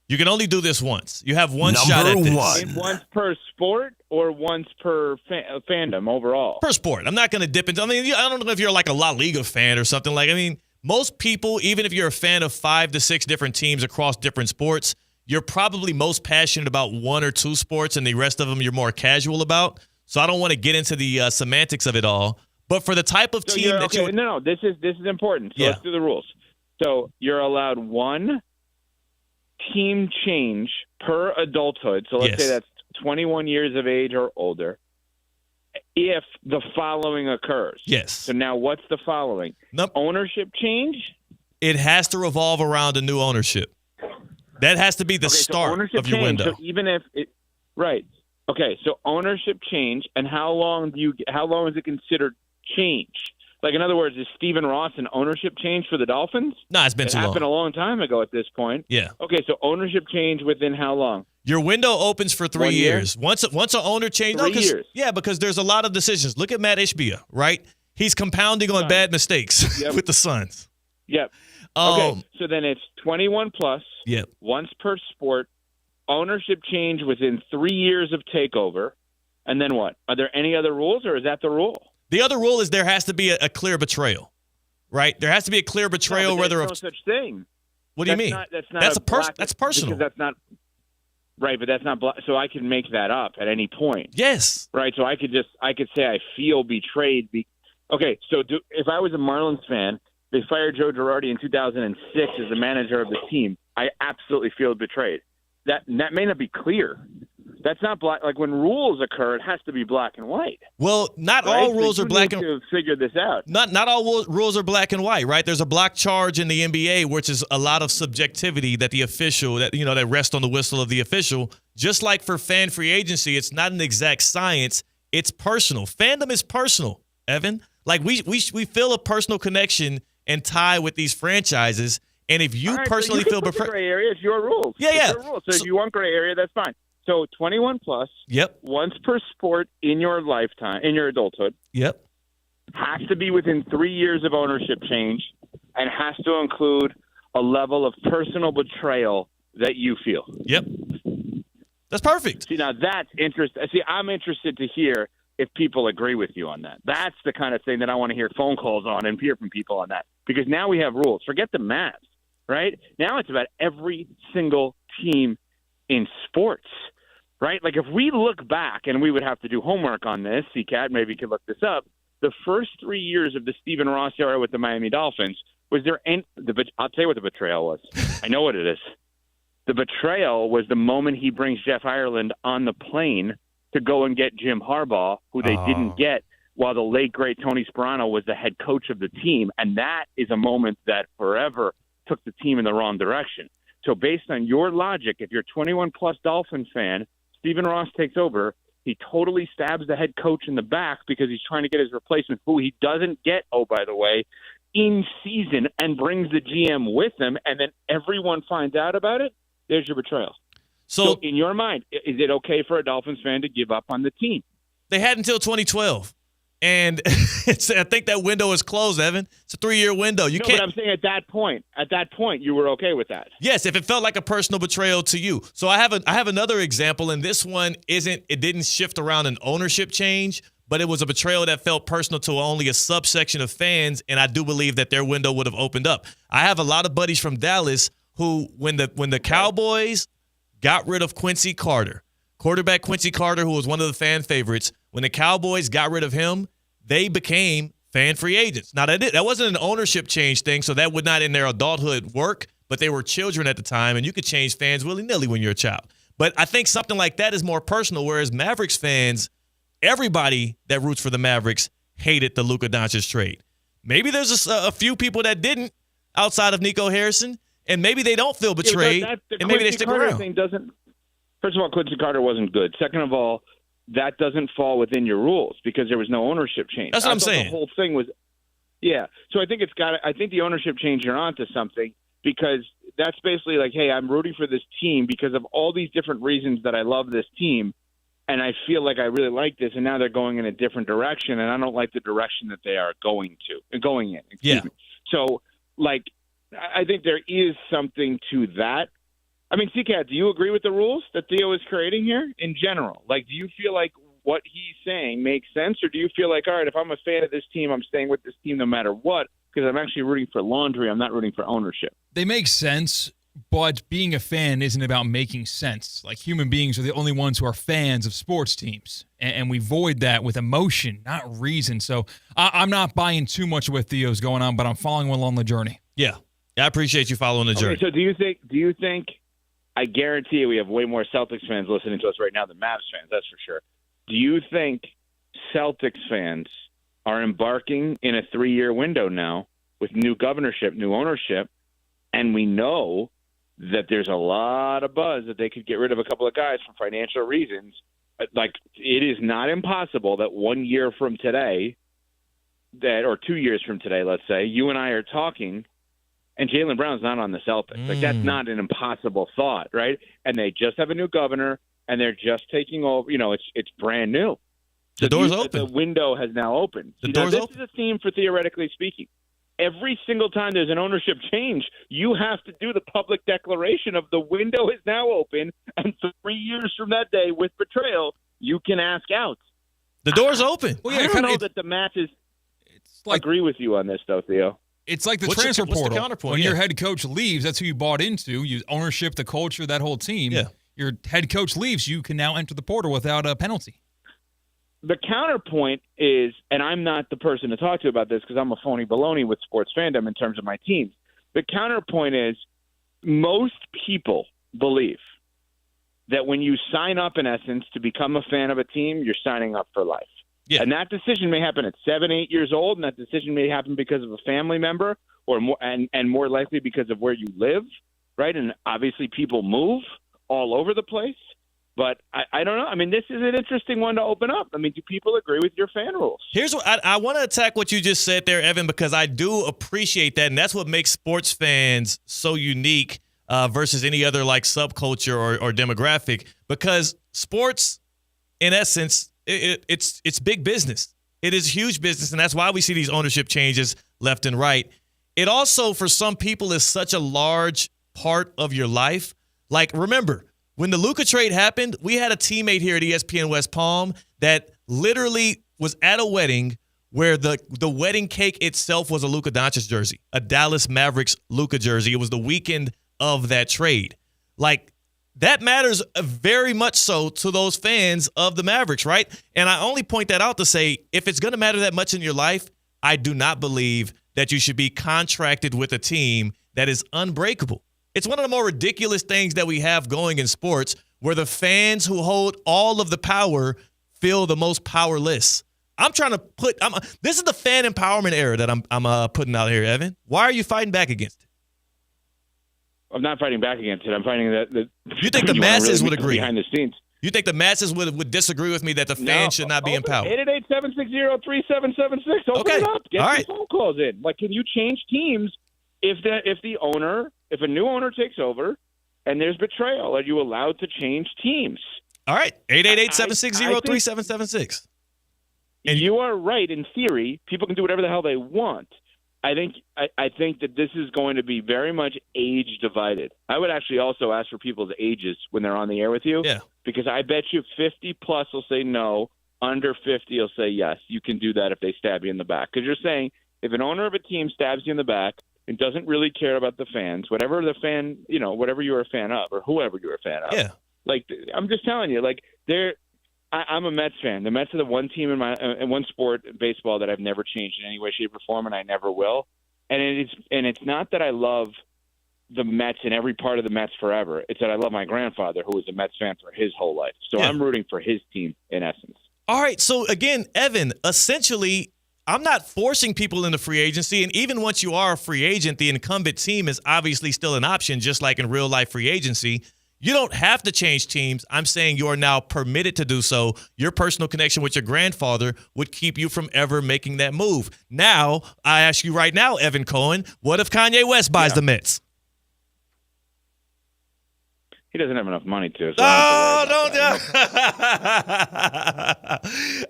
You can only do this once. You have one shot at this. Once per sport or once per fandom overall? Per sport. I'm not going to dip into. I mean, I don't know if you're like a La Liga fan or something like. I mean, most people, even if you're a fan of 5 to 6 different teams across different sports, you're probably most passionate about 1 or 2 sports, and the rest of them you're more casual about. So I don't want to get into the semantics of it all. But for the type of team that you this is important. So let's do the rules. So you're allowed one team change per adulthood. So let's say that's 21 years of age or older. if the following occurs. Yes. So now what's the following? Nope. Ownership change? It has to revolve around a new ownership. That has to be the start of your window. So even if it right. Okay, so ownership change, and how long is it considered change? Like, in other words, is Stephen Ross an ownership change for the Dolphins? No, it's been too long. It happened a long time ago at this point. Yeah. Okay, so ownership change within how long? Your window opens for 3 years. Once an owner changes, 3 years. Yeah, because there's a lot of decisions. Look at Matt Ishbia, right? He's compounding on bad mistakes with the Suns. Yep. Okay, so then it's 21 plus. Yep. Once per sport. Ownership change within 3 years of takeover. And then what? Are there any other rules, or is that the rule? The other rule is there has to be a clear betrayal, right? There has to be a clear betrayal. No, there's no such thing. What do you mean? That's personal. That's not right, but that's not. So I can make that up at any point. Yes. Right. So I could say I feel betrayed. Okay. So if I was a Marlins fan, they fired Joe Girardi in 2006 as the manager of the team. I absolutely feel betrayed. That may not be clear. That's not black. Like, when rules occur, it has to be black and white. Well, not all rules are black and white. Figure this out. Not all rules are black and white, right? There's a block charge in the NBA, which is a lot of subjectivity that the official that rests on the whistle of the official. Just like for fan free agency, it's not an exact science. It's personal. Fandom is personal, Evan. Like, we feel a personal connection and tie with these franchises. And if you personally feel gray area, it's your rules. Yeah, yeah. It's your rules. So if you want gray area, that's fine. So 21 plus. Yep. Once per sport in your lifetime, in your adulthood. Yep. Has to be within 3 years of ownership change, and has to include a level of personal betrayal that you feel. Yep. That's perfect. See, now that's interesting. See, I'm interested to hear if people agree with you on that. That's the kind of thing that I want to hear phone calls on and hear from people on that. Because now we have rules. Forget the MAVS, right? Now it's about every single team in sports, right? Like, if we look back, and we would have to do homework on this, CCAT, maybe you could look this up, the first 3 years of the Stephen Ross era with the Miami Dolphins, was there any – I'll tell you what the betrayal was. I know what it is. The betrayal was the moment he brings Jeff Ireland on the plane to go and get Jim Harbaugh, who they didn't get, while the late, great Tony Sparano was the head coach of the team. And that is a moment that forever took the team in the wrong direction. So based on your logic, if you're a 21-plus Dolphin fan, Stephen Ross takes over. He totally stabs the head coach in the back because he's trying to get his replacement, who he doesn't get, oh, by the way, in season, and brings the GM with him, and then everyone finds out about it. There's your betrayal. So in your mind, is it okay for a Dolphins fan to give up on the team? They had until 2012. And I think that window is closed, Evan. It's a 3-year window. You can't. But I'm saying at that point, you were okay with that. Yes, if it felt like a personal betrayal to you. So I have another example, and this one didn't shift around an ownership change, but it was a betrayal that felt personal to only a subsection of fans, and I do believe that their window would have opened up. I have a lot of buddies from Dallas who, when the Cowboys got rid of Quincy Carter, quarterback Quincy Carter, who was one of the fan favorites, when the Cowboys got rid of him, they became fan free agents. Now, that wasn't an ownership change thing, so that would not in their adulthood work, but they were children at the time, and you could change fans willy-nilly when you're a child. But I think something like that is more personal, whereas Mavericks fans, everybody that roots for the Mavericks hated the Luka Doncic trade. Maybe there's a few people that didn't outside of Nico Harrison, and maybe they don't feel betrayed, and maybe they stick around. Thing doesn't, first of all, Quincy Carter wasn't good. Second of all, that doesn't fall within your rules because there was no ownership change. That's what I'm saying. The whole thing was, yeah. So I think I think the ownership change, you're onto something, because that's basically like, hey, I'm rooting for this team because of all these different reasons that I love this team, and I feel like I really like this, and now they're going in a different direction, and I don't like the direction that they are going in. Excuse me. So, like, I think there is something to that. I mean, CCAT, do you agree with the rules that Theo is creating here in general? Like, do you feel like what he's saying makes sense, or do you feel like, all right, if I'm a fan of this team, I'm staying with this team no matter what, because I'm actually rooting for laundry, I'm not rooting for ownership? They make sense, but being a fan isn't about making sense. Like, human beings are the only ones who are fans of sports teams, and we void that with emotion, not reason. So I'm not buying too much with Theo's going on, but I'm following him along the journey. Yeah, I appreciate you following the journey. So do you think? I guarantee you we have way more Celtics fans listening to us right now than Mavs fans, that's for sure. Do you think Celtics fans are embarking in a 3-year window now with new governorship, new ownership, and we know that there's a lot of buzz that they could get rid of a couple of guys for financial reasons. Like, it is not impossible that 1 year from today, or 2 years from today, let's say, you and I are talking, and Jaylen Brown's not on the Celtics. Like, that's not an impossible thought, right? And they just have a new governor, and they're just taking over. You know, it's brand new. The door's open. The window has now opened. This is a theme for theoretically speaking. Every single time there's an ownership change, you have to do the public declaration of the window is now open, and 3 years from that day, with betrayal, you can ask out. The door's open. Well, yeah, I don't know that the matches agree with you on this, though, Theo. It's like the transfer portal. The counterpoint? When your head coach leaves, that's who you bought into. You ownership, the culture, that whole team. Yeah. Your head coach leaves, you can now enter the portal without a penalty. The counterpoint is, and I'm not the person to talk to about this because I'm a phony baloney with sports fandom in terms of my teams. The counterpoint is most people believe that when you sign up, in essence, to become a fan of a team, you're signing up for life. Yeah. And that decision may happen at 7, 8 years old, and that decision may happen because of a family member or more, and more likely because of where you live, right? And obviously people move all over the place. But I don't know. I mean, this is an interesting one to open up. I mean, do people agree with your fan rules? Here's what I want to attack what you just said there, Evan, because I do appreciate that, and that's what makes sports fans so unique versus any other like subculture or demographic. Because sports, in essence, it's big business. It is huge business, and that's why we see these ownership changes left and right. It also, for some people, is such a large part of your life. Like, remember, when the Luka trade happened, we had a teammate here at ESPN West Palm that literally was at a wedding where the wedding cake itself was a Luka Doncic jersey, a Dallas Mavericks Luka jersey. It was the weekend of that trade. Like, that matters very much so to those fans of the Mavericks, right? And I only point that out to say, if it's going to matter that much in your life, I do not believe that you should be contracted with a team that is unbreakable. It's one of the more ridiculous things that we have going in sports, where the fans who hold all of the power feel the most powerless. I'm trying to put this is the fan empowerment era that I'm putting out here, Evan. Why are you fighting back against it? I'm not fighting back against it. I'm fighting that you think the masses would agree behind the scenes. You think the masses would disagree with me that the fans should not be empowered? 888-760-3776. Open it up. Get some phone calls in. Like, can you change teams if a new owner takes over and there's betrayal? Are you allowed to change teams? All right. 888-760-3776. And you are right in theory. People can do whatever the hell they want. I think that this is going to be very much age divided. I would actually also ask for people's ages when they're on the air with you. Yeah. Because I bet you 50 plus will say no. Under 50 will say yes. You can do that if they stab you in the back. Because you're saying if an owner of a team stabs you in the back and doesn't really care about the fans, whatever the fan, whatever you're a fan of or whoever you're a fan of. Yeah. Like, I'm just telling you, like, I'm a Mets fan. The Mets are the one team in one sport, baseball, that I've never changed in any way, shape, or form, and I never will. And it's not that I love the Mets and every part of the Mets forever. It's that I love my grandfather, who was a Mets fan for his whole life. So I'm rooting for his team, in essence. All right. So, again, Evan, essentially, I'm not forcing people into free agency. And even once you are a free agent, the incumbent team is obviously still an option, just like in real-life free agency. You don't have to change teams. I'm saying you are now permitted to do so. Your personal connection with your grandfather would keep you from ever making that move. Now, I ask you right now, Evan Cohen, what if Kanye West buys the Mets? He doesn't have enough money to. So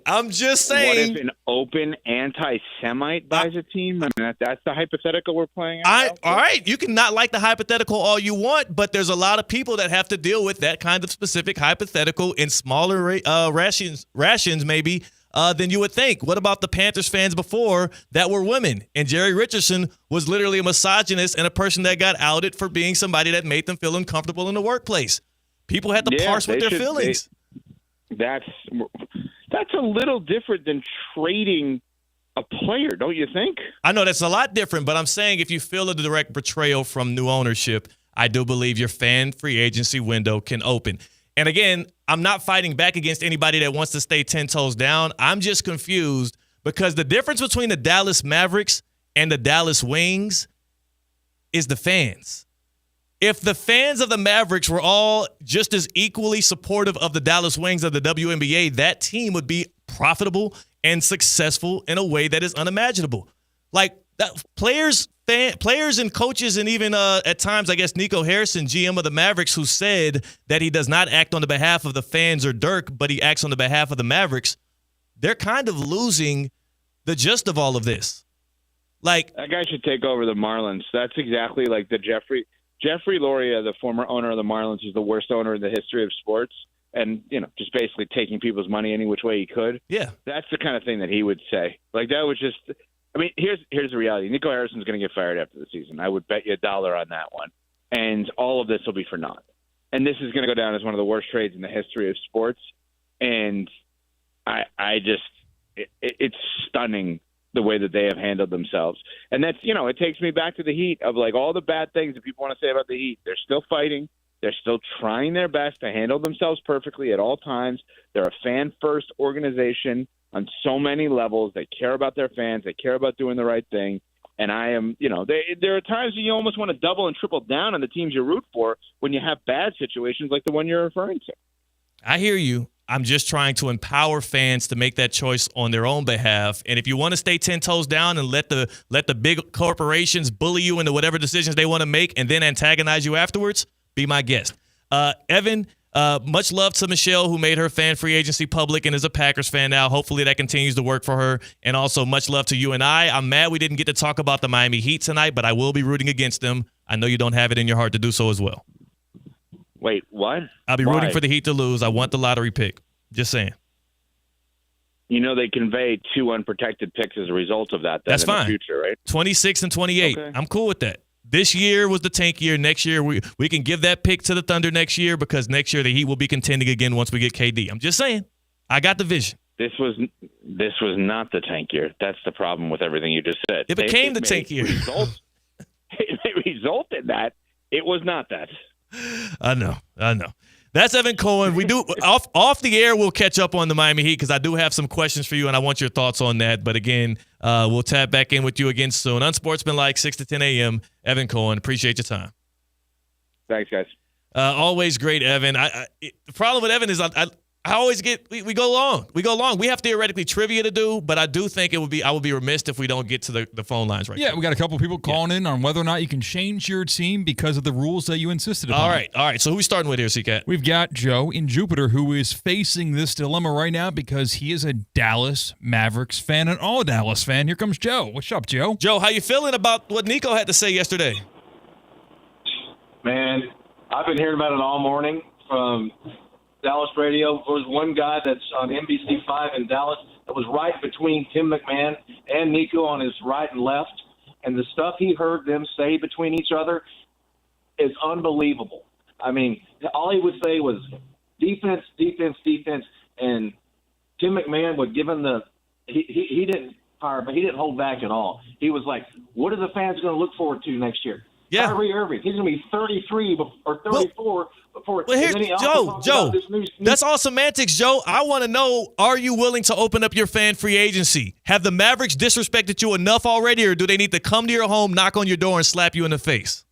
I'm just saying. What if an open anti-Semite buys a team? I mean, that's the hypothetical we're playing out. All right. You can not like the hypothetical all you want, but there's a lot of people that have to deal with that kind of specific hypothetical in smaller rations maybe than you would think. What about the Panthers fans before that were women? And Jerry Richardson was literally a misogynist and a person that got outed for being somebody that made them feel uncomfortable in the workplace. People had to parse with their feelings. That's a little different than trading a player, don't you think? I know that's a lot different, but I'm saying if you feel a direct betrayal from new ownership, I do believe your fan free agency window can open. And again, I'm not fighting back against anybody that wants to stay 10 toes down. I'm just confused because the difference between the Dallas Mavericks and the Dallas Wings is the fans. If the fans of the Mavericks were all just as equally supportive of the Dallas Wings of the WNBA, that team would be profitable and successful in a way that is unimaginable. Like players and coaches, and even at times, I guess, Nico Harrison, GM of the Mavericks, who said that he does not act on the behalf of the fans or Dirk, but he acts on the behalf of the Mavericks. They're kind of losing the gist of all of this. Like, that guy should take over the Marlins. That's exactly like the Jeffrey Loria, the former owner of the Marlins, is the worst owner in the history of sports. And, just basically taking people's money any which way he could. Yeah. That's the kind of thing that he would say. Like, that was just – I mean, here's the reality. Nico Harrison's going to get fired after the season. I would bet you $1 on that one. And all of this will be for naught. And this is going to go down as one of the worst trades in the history of sports. And it's stunning the way that they have handled themselves. And that's, it takes me back to the Heat of like all the bad things that people want to say about the Heat. They're still fighting. They're still trying their best to handle themselves perfectly at all times. They're a fan-first organization on so many levels. They care about their fans. They care about doing the right thing. And I am, there are times you almost want to double and triple down on the teams you root for when you have bad situations like the one you're referring to. I hear you. I'm just trying to empower fans to make that choice on their own behalf. And if you want to stay 10 toes down and let the big corporations bully you into whatever decisions they want to make and then antagonize you afterwards, be my guest. Evan, much love to Michelle, who made her fan free agency public and is a Packers fan now. Hopefully that continues to work for her. And also much love to you and I. I'm mad we didn't get to talk about the Miami Heat tonight, but I will be rooting against them. I know you don't have it in your heart to do so as well. Wait, what? I'll be rooting for the Heat to lose. I want the lottery pick. Just saying. They convey 2 unprotected picks as a result of that. That's fine. In the future, right? 26 and 28. Okay. I'm cool with that. This year was the tank year. Next year, we can give that pick to the Thunder next year because next year the Heat will be contending again once we get KD. I'm just saying. I got the vision. This was not the tank year. That's the problem with everything you just said. It became the tank year. It may result in that. It was not that. I know. That's Evan Cohen. We do off the air. We'll catch up on the Miami Heat because I do have some questions for you, and I want your thoughts on that. But again, we'll tap back in with you again soon. Unsportsmanlike, 6 to 10 a.m. Evan Cohen. Appreciate your time. Thanks, guys. Always great, Evan. The problem with Evan is I always get we go long. We have theoretically trivia to do, but I do think I would be remiss if we don't get to the phone lines right now. Yeah, we got a couple people calling in on whether or not you can change your team because of the rules that you insisted upon. All right. So who are we starting with here, C-Cat? We've got Joe in Jupiter who is facing this dilemma right now because he is a Dallas Mavericks fan, an all Dallas fan. Here comes Joe. What's up, Joe? Joe, how you feeling about what Nico had to say yesterday? Man, I've been hearing about it all morning from Dallas radio. There was one guy that's on NBC5 in Dallas that was right between Tim McMahon and Nico on his right and left, and the stuff he heard them say between each other is unbelievable. I mean, all he would say was defense, defense, defense, and Tim McMahon would give him he didn't fire, but he didn't hold back at all. He was like, what are the fans going to look forward to next year? Yeah. Kyrie Irving, he's going to be 33 or 34 before. Well, here, Joe, that's all semantics, Joe. I want to know, are you willing to open up your fan free agency? Have the Mavericks disrespected you enough already, or do they need to come to your home, knock on your door, and slap you in the face?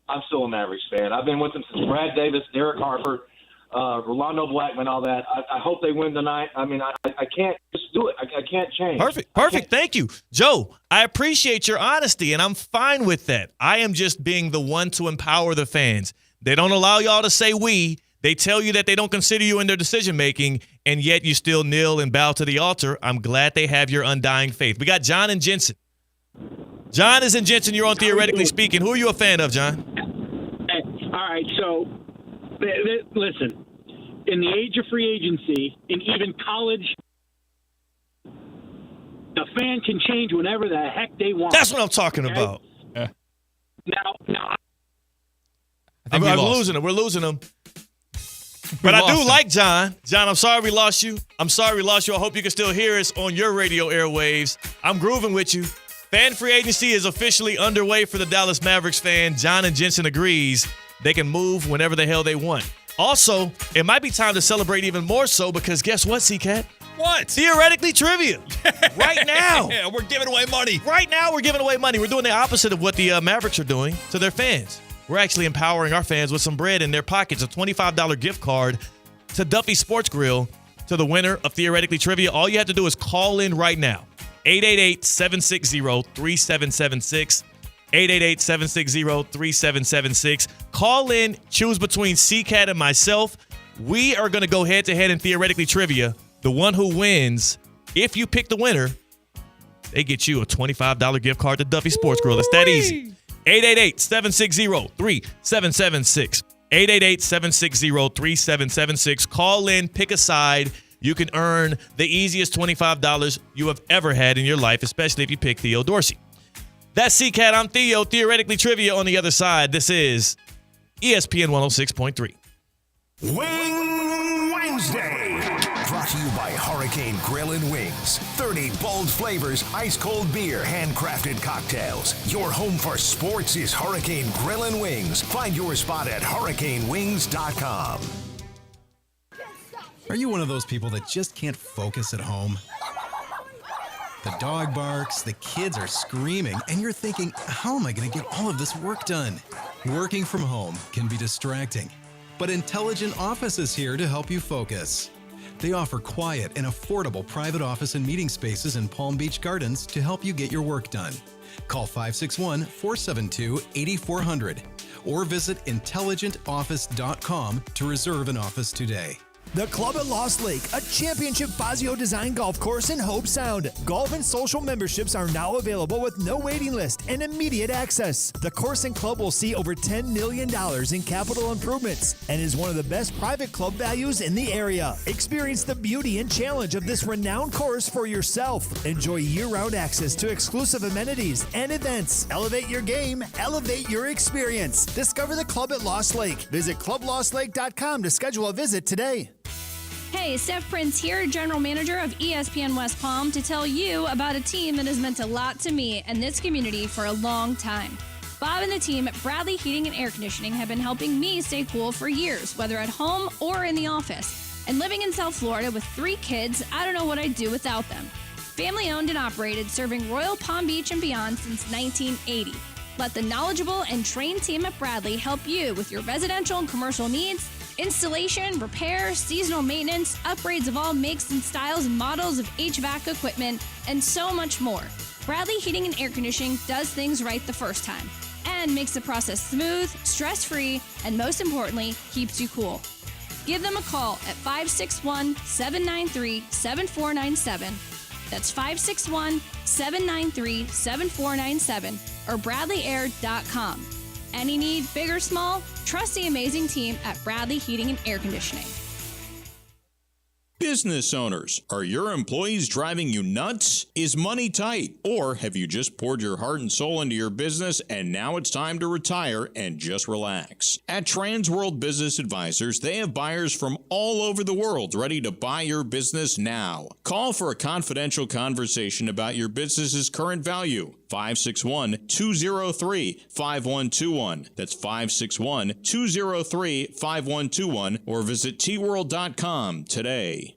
I'm still a Mavericks fan. I've been with them since Brad Davis, Derek Harper, Rolando Blackman, all that. I hope they win tonight. I mean, I can't just do it. I can't change. Perfect. Thank you. Joe, I appreciate your honesty, and I'm fine with that. I am just being the one to empower the fans. They don't allow y'all to say we. They tell you that they don't consider you in their decision-making, and yet you still kneel and bow to the altar. I'm glad they have your undying faith. We got John and Jensen. John is in Jensen. You're on Theoretically Speaking. Who are you a fan of, John? All right, so listen. In the age of free agency, in even college, the fan can change whenever the heck they want. That's what I'm talking about. Yeah. Now, we're losing him. But I do like John. John, I'm sorry we lost you. I hope you can still hear us on your radio airwaves. I'm grooving with you. Fan free agency is officially underway for the Dallas Mavericks fan. John and Jensen agrees they can move whenever the hell they want. Also, it might be time to celebrate even more so because guess what, C-Cat? What? Theoretically Trivia. Right now. Yeah, we're giving away money. Right now, we're giving away money. We're doing the opposite of what the Mavericks are doing to their fans. We're actually empowering our fans with some bread in their pockets, a $25 gift card to Duffy Sports Grill to the winner of Theoretically Trivia. All you have to do is call in right now. 888-760-3776. 888-760-3776. Call in, choose between C-Cat and myself. We are going to go head-to-head in Theoretically Trivia. The one who wins, if you pick the winner, they get you a $25 gift card to Duffy Sports Grill. It's that easy. 888-760-3776. 888-760-3776. Call in, pick a side. You can earn the easiest $25 you have ever had in your life, especially if you pick Theo Dorsey. That's C-Cat. I'm Theo. Theoretically Trivia on the other side. This is ESPN 106.3. Wing Wednesday. Brought to you by Hurricane Grill and Wings. 30 bold flavors, ice-cold beer, handcrafted cocktails. Your home for sports is Hurricane Grill and Wings. Find your spot at hurricanewings.com. Are you one of those people that just can't focus at home? The dog barks, the kids are screaming, and you're thinking, how am I going to get all of this work done? Working from home can be distracting, but Intelligent Office is here to help you focus. They offer quiet and affordable private office and meeting spaces in Palm Beach Gardens to help you get your work done. Call 561-472-8400 or visit intelligentoffice.com to reserve an office today. The Club at Lost Lake, a championship Fazio design golf course in Hope Sound. Golf and social memberships are now available with no waiting list and immediate access. The course and club will see over $10 million in capital improvements and is one of the best private club values in the area. Experience the beauty and challenge of this renowned course for yourself. Enjoy year-round access to exclusive amenities and events. Elevate your game, elevate your experience. Discover the Club at Lost Lake. Visit clublostlake.com to schedule a visit today. Hey, Steph Prince here, General Manager of ESPN West Palm, to tell you about a team that has meant a lot to me and this community for a long time. Bob and the team at Bradley Heating and Air Conditioning have been helping me stay cool for years, whether at home or in the office. And living in South Florida with 3 kids, I don't know what I'd do without them. Family owned and operated, serving Royal Palm Beach and beyond since 1980. Let the knowledgeable and trained team at Bradley help you with your residential and commercial needs, installation, repair, seasonal maintenance, upgrades of all makes and styles and models of HVAC equipment, and so much more. Bradley Heating and Air Conditioning does things right the first time and makes the process smooth, stress-free, and most importantly, keeps you cool. Give them a call at 561-793-7497. That's 561-793-7497 or bradleyair.com. Any need, big or small, trust the amazing team at Bradley Heating and Air Conditioning. Business owners, are your employees driving you nuts? Is money tight? Or have you just poured your heart and soul into your business and now it's time to retire and just relax? At Transworld Business Advisors, they have buyers from all over the world ready to buy your business now. Call for a confidential conversation about your business's current value. 561-203-5121. That's 561-203-5121 or visit tworld.com today.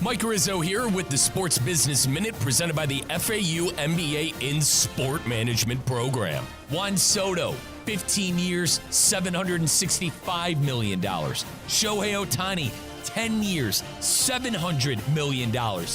Mike Rizzo here with the Sports Business Minute presented by the FAU MBA in Sport Management Program. Juan Soto, 15 years, $765 million. Shohei Ohtani, 10 years, $700 million.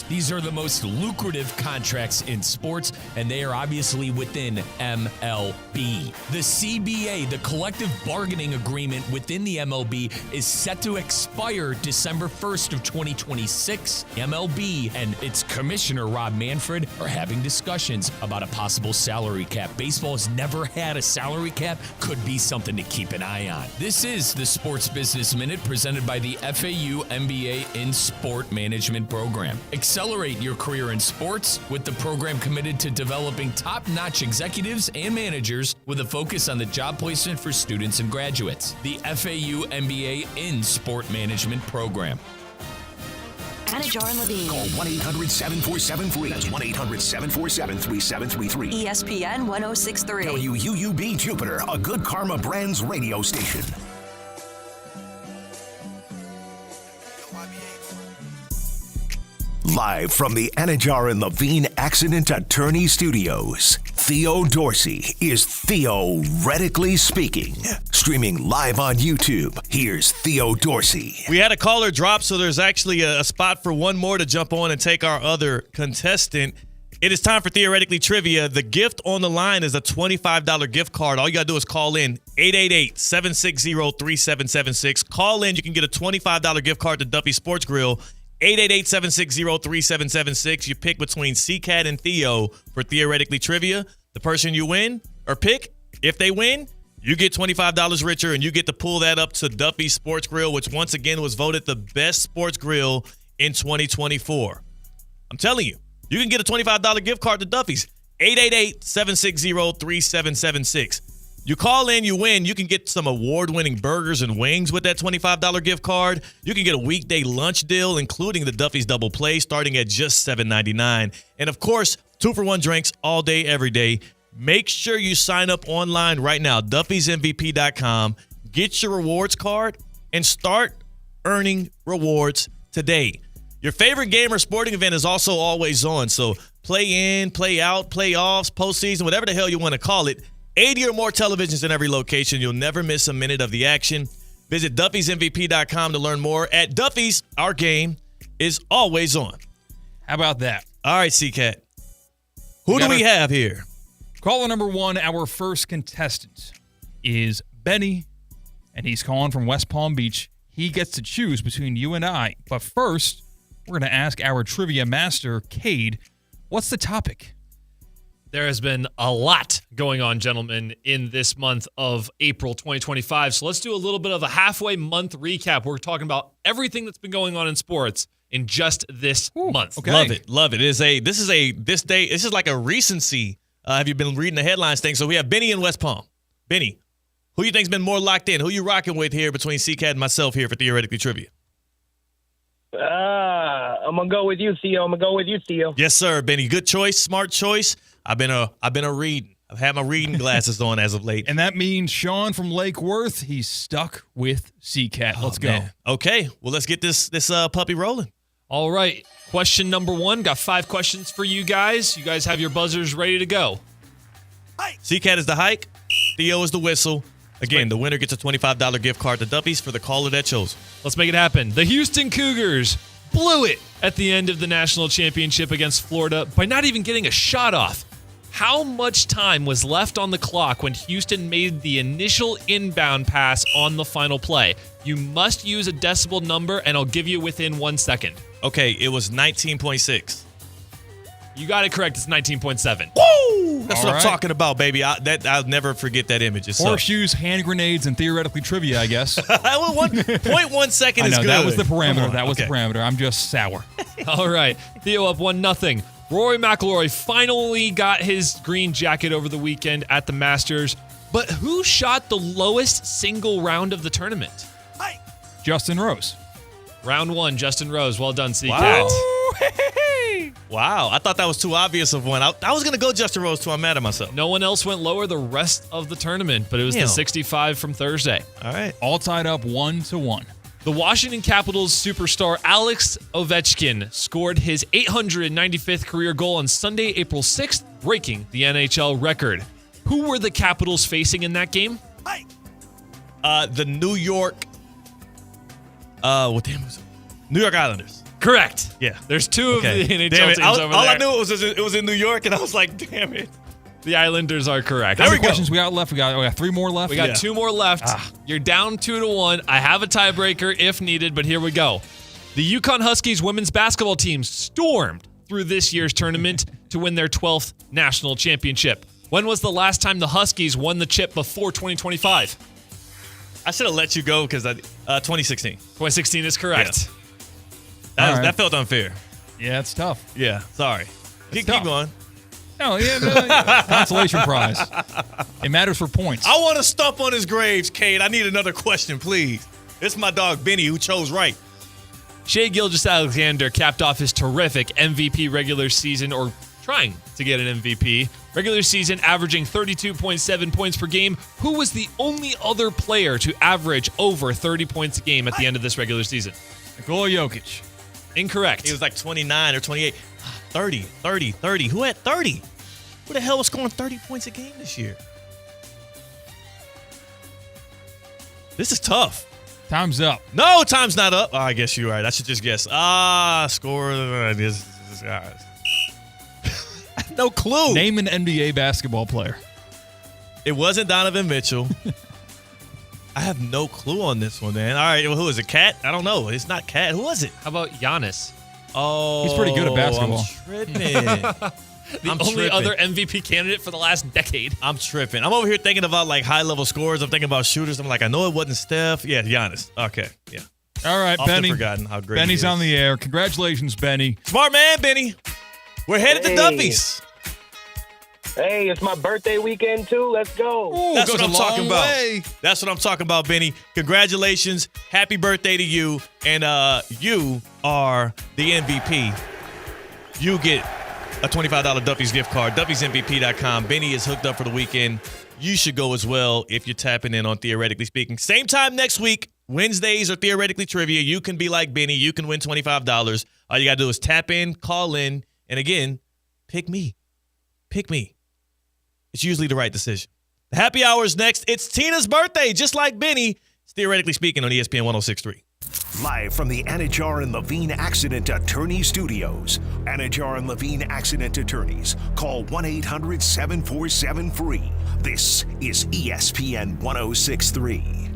These are the most lucrative contracts in sports, and they are obviously within MLB. The CBA, the collective bargaining agreement within the MLB, is set to expire December 1st of 2026. MLB and its commissioner, Rob Manfred, are having discussions about a possible salary cap. Baseball has never had a salary cap. Could be something to keep an eye on. This is the Sports Business Minute presented by the FAU MBA in Sport Management Program. Accelerate your career in sports with the program committed to developing top-notch executives and managers with a focus on the job placement for students and graduates. The FAU MBA in Sport Management Program. Anajar and Levine. Call 1-800-747-FREE. That's 1-800-747-3733. ESPN 106.3. WUUB Jupiter, a Good Karma Brands radio station. Live from the Anajar and Levine Accident Attorney Studios, Theo Dorsey is theoretically speaking. Streaming live on YouTube, here's Theo Dorsey. We had a caller drop, so there's actually a spot for one more to jump on and take our other contestant. It is time for Theoretically Trivia. The gift on the line is a $25 gift card. All you got to do is call in 888-760-3776. Call in. You can get a $25 gift card to Duffy Sports Grill. 888-760-3776. You pick between C-Cat and Theo for Theoretically Trivia. The person you win or pick, if they win, you get $25 richer, and you get to pull that up to Duffy Sports Grill, which once again was voted the best sports grill in 2024. I'm telling you, you can get a $25 gift card to Duffy's. 888-760-3776. You call in, you win. You can get some award-winning burgers and wings with that $25 gift card. You can get a weekday lunch deal, including the Duffy's Double Play, starting at just $7.99. And, of course, 2-for-1 drinks all day, every day. Make sure you sign up online right now, Duffy'sMVP.com. Get your rewards card and start earning rewards today. Your favorite game or sporting event is also always on, so play in, play out, playoffs, postseason, whatever the hell you want to call it. 80 or more televisions in every location. You'll never miss a minute of the action. Visit Duffy'sMVP.com to learn more. At Duffy's, our game is always on. How about that? All right, C-Cat. Who do we have here? Caller number one, our first contestant, is Benny, and he's calling from West Palm Beach. He gets to choose between you and I. But first, we're going to ask our trivia master, Cade, what's the topic? There has been a lot going on, gentlemen, in this month of April 2025. So let's do a little bit of a halfway month recap. We're talking about everything that's been going on in sports in just this month. Okay. Love it. This is like a recency. Have you been reading the headlines thing? So we have Benny in West Palm. Benny, who you think's been more locked in? Who you rocking with here between C-Cat and myself here for Theoretically Trivia? I'm gonna go with you, Theo. Yes, sir, Benny. Good choice, smart choice. I've been a reading. I've had my reading glasses on as of late. And that means Sean from Lake Worth, he's stuck with C-Cat. Let's go. Man. Okay, well, let's get this puppy rolling. All right. Question number one. Got 5 questions for you guys. You guys have your buzzers ready to go. C-Cat is the hike. Theo is the whistle. Again, the winner gets a $25 gift card to Duffy's for the caller that chose. Let's make it happen. The Houston Cougars blew it at the end of the national championship against Florida by not even getting a shot off. How much time was left on the clock when Houston made the initial inbound pass on the final play? You must use a decibel number, and I'll give you within 1 second. Okay, it was 19.6. You got it correct. It's 19.7. Woo! That's what I'm talking about, baby. I'll never forget that image. Horseshoes, hand grenades, and Theoretically Trivia, I guess. 0.1 second is good. That was the parameter. That was the parameter. I'm just sour. All right. Theo up 1-0. Rory McIlroy finally got his green jacket over the weekend at the Masters. But who shot the lowest single round of the tournament? Justin Rose. Round 1, Justin Rose. Well done, C-Cat. Wow. I thought that was too obvious of one. I was going to go Justin Rose too. I'm mad at myself. No one else went lower the rest of the tournament, but it was the 65 from Thursday. All right. All tied up 1-1. The Washington Capitals superstar Alex Ovechkin scored his 895th career goal on Sunday, April 6th, breaking the NHL record. Who were the Capitals facing in that game? The New York... New York Islanders. Correct. Yeah. There's 2 of the NHL teams over there. All I knew it was in New York, and I was like, damn it. The Islanders are correct. How many questions we got left? We got 3 more left? We got 2 more left. You're down 2-1. I have a tiebreaker if needed, but here we go. The Yukon Huskies women's basketball team stormed through this year's tournament to win their 12th national championship. When was the last time the Huskies won the chip before 2025? I should have let you go because 2016. 2016 is correct. Yeah. That felt unfair. Yeah, it's tough. Yeah, sorry. Keep going. No, consolation prize. It matters for points. I want to stomp on his graves, Cade. I need another question, please. It's my dog, Benny, who chose right. Shai Gilgeous-Alexander capped off his terrific MVP regular season, or trying to get an MVP. Regular season averaging 32.7 points per game. Who was the only other player to average over 30 points a game at the end of this regular season? Nikola Jokic. Incorrect. He was like 29 or 28. 30. Who had 30? Who the hell was scoring 30 points a game this year? This is tough. Time's up. No, time's not up. Oh, I guess you're right. I should just guess. Score. This guy. No clue. Name an NBA basketball player. It wasn't Donovan Mitchell. I have no clue on this one, man. All right, well, who is it? Cat? I don't know. It's not Cat. Who was it? How about Giannis? Oh, he's pretty good at basketball. I'm tripping. The only other MVP candidate for the last decade. I'm tripping. I'm over here thinking about like high-level scores. I'm thinking about shooters. I'm like, I know it wasn't Steph. Yeah, Giannis. Okay, yeah. All right, Often Benny. Forgotten how great Benny's he is. on the air. Congratulations, Benny. Smart man, Benny. We're headed to Duffy's. Hey, it's my birthday weekend too. Let's go. Ooh, That's goes what I'm a long talking about. way. That's what I'm talking about, Benny. Congratulations. Happy birthday to you. And you are the MVP. You get a $25 Duffy's gift card. Duffy'sMVP.com. Benny is hooked up for the weekend. You should go as well if you're tapping in on Theoretically Speaking. Same time next week. Wednesdays are Theoretically Trivia. You can be like Benny. You can win $25. All you got to do is tap in, call in, and again, pick me. Pick me. It's usually the right decision. The happy hour is next. It's Tina's birthday, just like Benny. It's Theoretically Speaking on ESPN 106.3. Live from the Anajar and Levine Accident Attorney Studios. Anajar and Levine Accident Attorneys. Call 1-800-747-FREE. This is ESPN 106.3.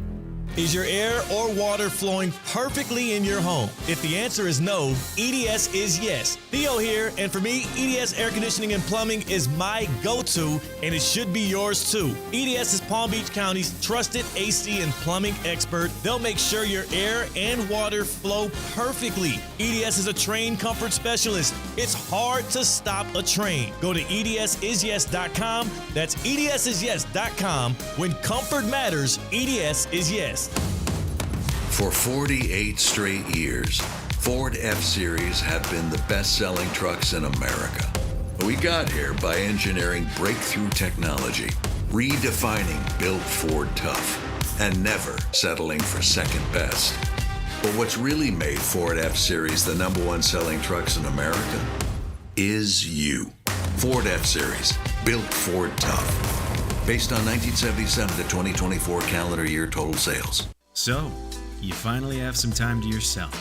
Is your air or water flowing perfectly in your home? If the answer is no, EDS is yes. Theo here, and for me, EDS Air Conditioning and Plumbing is my go-to, and it should be yours too. EDS is Palm Beach County's trusted AC and plumbing expert. They'll make sure your air and water flow perfectly. EDS is a train comfort specialist. It's hard to stop a train. Go to edsisyes.com. That's edsisyes.com. When comfort matters, EDS is yes. For 48 straight years, Ford F-Series have been the best-selling trucks in America. We got here by engineering breakthrough technology, redefining Built Ford Tough, and never settling for second best. But what's really made Ford F-Series the #1 selling trucks in America is you. Ford F-Series, Built Ford Tough. Based on 1977 to 2024 calendar year total sales. So, you finally have some time to yourself.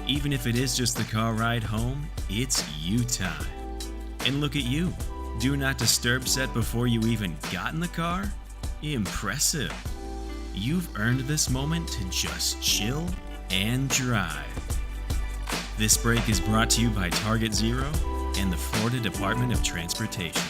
Even if it is just the car ride home, it's you time. And look at you. Do not disturb set before you even got in the car? Impressive. You've earned this moment to just chill and drive. This break is brought to you by Target Zero and the Florida Department of Transportation.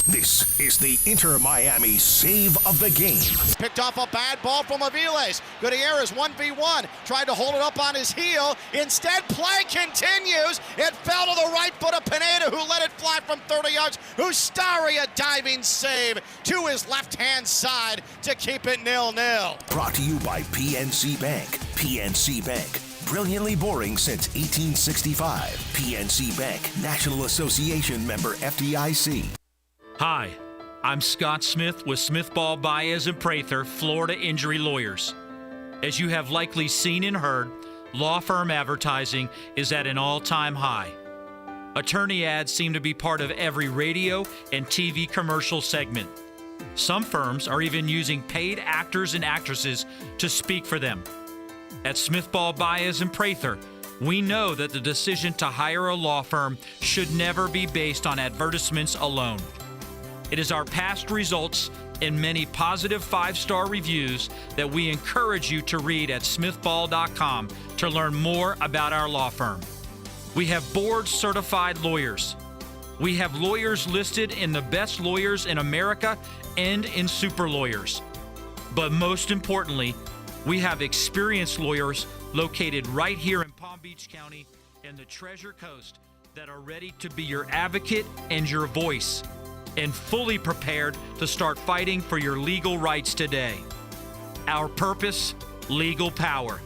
This is the Inter Miami save of the game. Picked off a bad ball from Aviles. Gutierrez 1v1. Tried to hold it up on his heel. Instead, play continues. It fell to the right foot of Pineda, who let it fly from 30 yards. Ustari, a diving save to his left-hand side to keep it 0-0. Brought to you by PNC Bank. PNC Bank. Brilliantly boring since 1865. PNC Bank. National Association member FDIC. Hi, I'm Scott Smith with Smith Ball Baez and Prather, Florida Injury Lawyers. As you have likely seen and heard, law firm advertising is at an all-time high. Attorney ads seem to be part of every radio and TV commercial segment. Some firms are even using paid actors and actresses to speak for them. At Smith Ball Baez and Prather, we know that the decision to hire a law firm should never be based on advertisements alone. It is our past results and many positive 5-star reviews that we encourage you to read at smithball.com to learn more about our law firm. We have board-certified lawyers. We have lawyers listed in the best lawyers in America and in super lawyers. But most importantly, we have experienced lawyers located right here in Palm Beach County and the Treasure Coast that are ready to be your advocate and your voice, and fully prepared to start fighting for your legal rights today. Our purpose, legal power.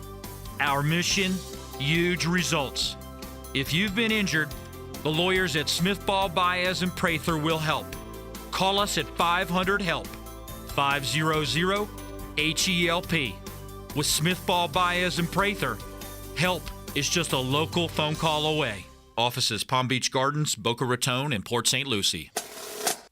Our mission, huge results. If you've been injured, the lawyers at Smith Ball Baez and Prather will help. Call us at 500-HELP, HELP. With Smithball, Baez, and Prather, help is just a local phone call away. Offices Palm Beach Gardens, Boca Raton, and Port St. Lucie.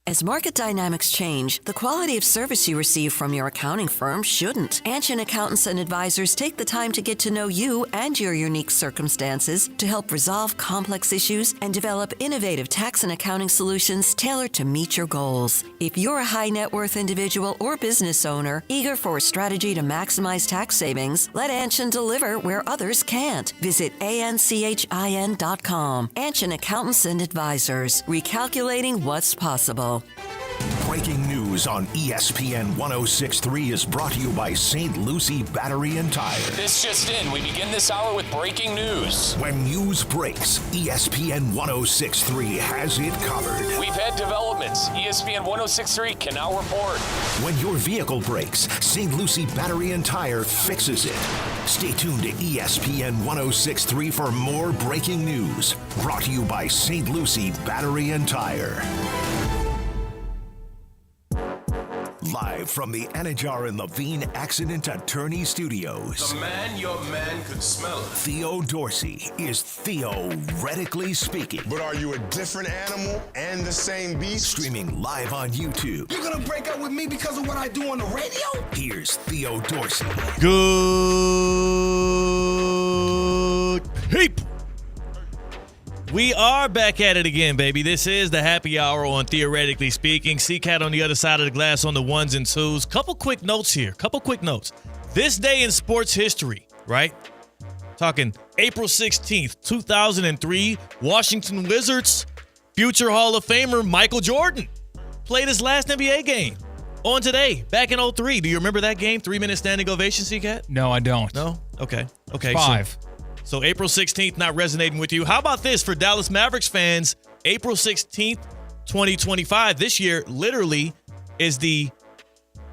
As market dynamics change, the quality of service you receive from your accounting firm shouldn't. Anshin Accountants and Advisors take the time to get to know you and your unique circumstances to help resolve complex issues and develop innovative tax and accounting solutions tailored to meet your goals. If you're a high net worth individual or business owner eager for a strategy to maximize tax savings, let Anshin deliver where others can't. Visit anchin.com. Anshin Accountants and Advisors, recalculating what's possible. Breaking news on ESPN 106.3 is brought to you by St. Lucie Battery and Tire. This just in, we begin this hour with breaking news. When news breaks, ESPN 106.3 has it covered. We've had developments. ESPN 106.3 can now report. When your vehicle breaks, St. Lucie Battery and Tire fixes it. Stay tuned to ESPN 106.3 for more breaking news. Brought to you by St. Lucie Battery and Tire. Live from the Anajar and Levine Accident Attorney Studios. The man, your man could smell it. Theo Dorsey is theoretically speaking. But are you a different animal and the same beast? Streaming live on YouTube. You're gonna break up with me because of what I do on the radio? Here's Theo Dorsey. Good people. We are back at it again, baby. This is the happy hour on Theoretically Speaking. C-Cat on the other side of the glass on the ones and twos. Couple quick notes here. This day in sports history, right? Talking April 16th, 2003, Washington Wizards, future Hall of Famer Michael Jordan played his last NBA game on today, back in 03. Do you remember that game? 3-minute standing ovation, C-Cat? No, I don't. No? Okay. 5. So April 16th not resonating with you. How about this for Dallas Mavericks fans? April 16th, 2025, this year literally is the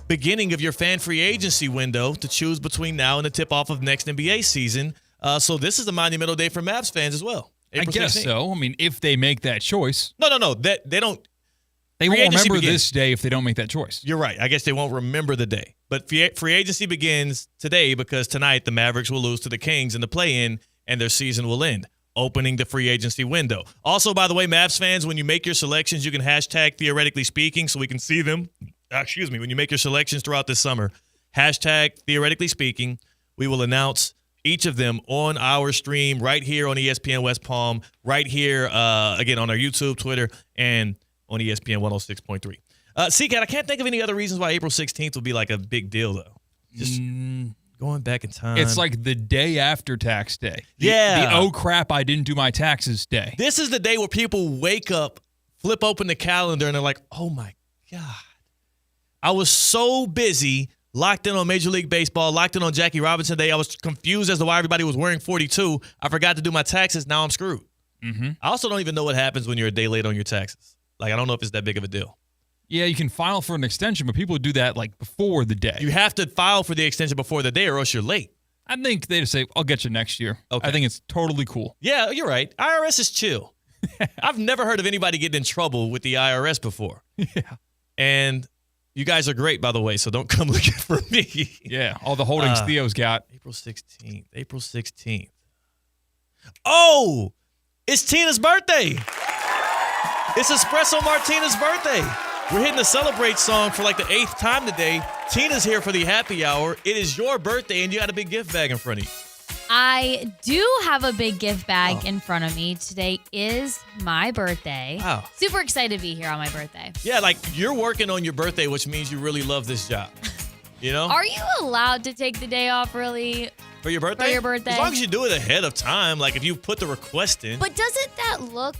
beginning of your fan free agency window to choose between now and the tip-off of next NBA season. So this is a monumental day for Mavs fans as well. April I guess 16th. so. I mean, if they make that choice. No. They don't. They won't remember this day if they don't make that choice. You're right. I guess they won't remember the day. But free agency begins today because tonight the Mavericks will lose to the Kings in the play-in and their season will end, opening the free agency window. Also, by the way, Mavs fans, when you make your selections, you can hashtag Theoretically Speaking so we can see them. When you make your selections throughout this summer, hashtag Theoretically Speaking. We will announce each of them on our stream right here on ESPN West Palm, right here, again, on our YouTube, Twitter, and on ESPN 106.3. C-Cat, I can't think of any other reasons why April 16th would be like a big deal, though. Just going back in time. It's like the day after tax day. The oh crap, I didn't do my taxes day. This is the day where people wake up, flip open the calendar, and they're like, oh my God. I was so busy, locked in on Major League Baseball, locked in on Jackie Robinson Day. I was confused as to why everybody was wearing 42. I forgot to do my taxes. Now I'm screwed. Mm-hmm. I also don't even know what happens when you're a day late on your taxes. Like, I don't know if it's that big of a deal. Yeah, you can file for an extension, but people do that like before the day. You have to file for the extension before the day or else you're late. I think they just say, I'll get you next year. Okay. I think it's totally cool. Yeah, you're right. IRS is chill. I've never heard of anybody getting in trouble with the IRS before. Yeah. And you guys are great, by the way, so don't come looking for me. Yeah, all the holdings Theo's got. April 16th. Oh, it's Tina's birthday. It's Espresso Martina's birthday. We're hitting the Celebrate song for like the 8th time today. Tina's here for the happy hour. It is your birthday, and you got a big gift bag in front of you. I do have a big gift bag in front of me. Today is my birthday. Wow. Super excited to be here on my birthday. Yeah, like you're working on your birthday, which means you really love this job. You know? Are you allowed to take the day off, really? For your birthday? For your birthday. As long as you do it ahead of time, like if you put the request in. But doesn't that look...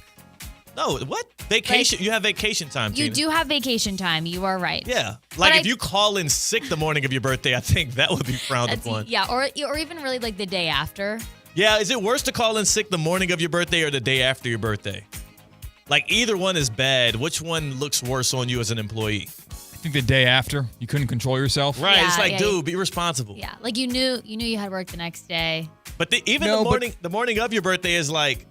No, what? Vacation. You have vacation time, Tina. You do have vacation time. You are right. Yeah. Like if you call in sick the morning of your birthday, I think that would be frowned upon. Yeah, or even really like the day after. Yeah, is it worse to call in sick the morning of your birthday or the day after your birthday? Like either one is bad. Which one looks worse on you as an employee? I think the day after, you couldn't control yourself. Right. Yeah, it's like, dude, be responsible. Yeah. Like you knew you had work the next day. But the morning of your birthday is like,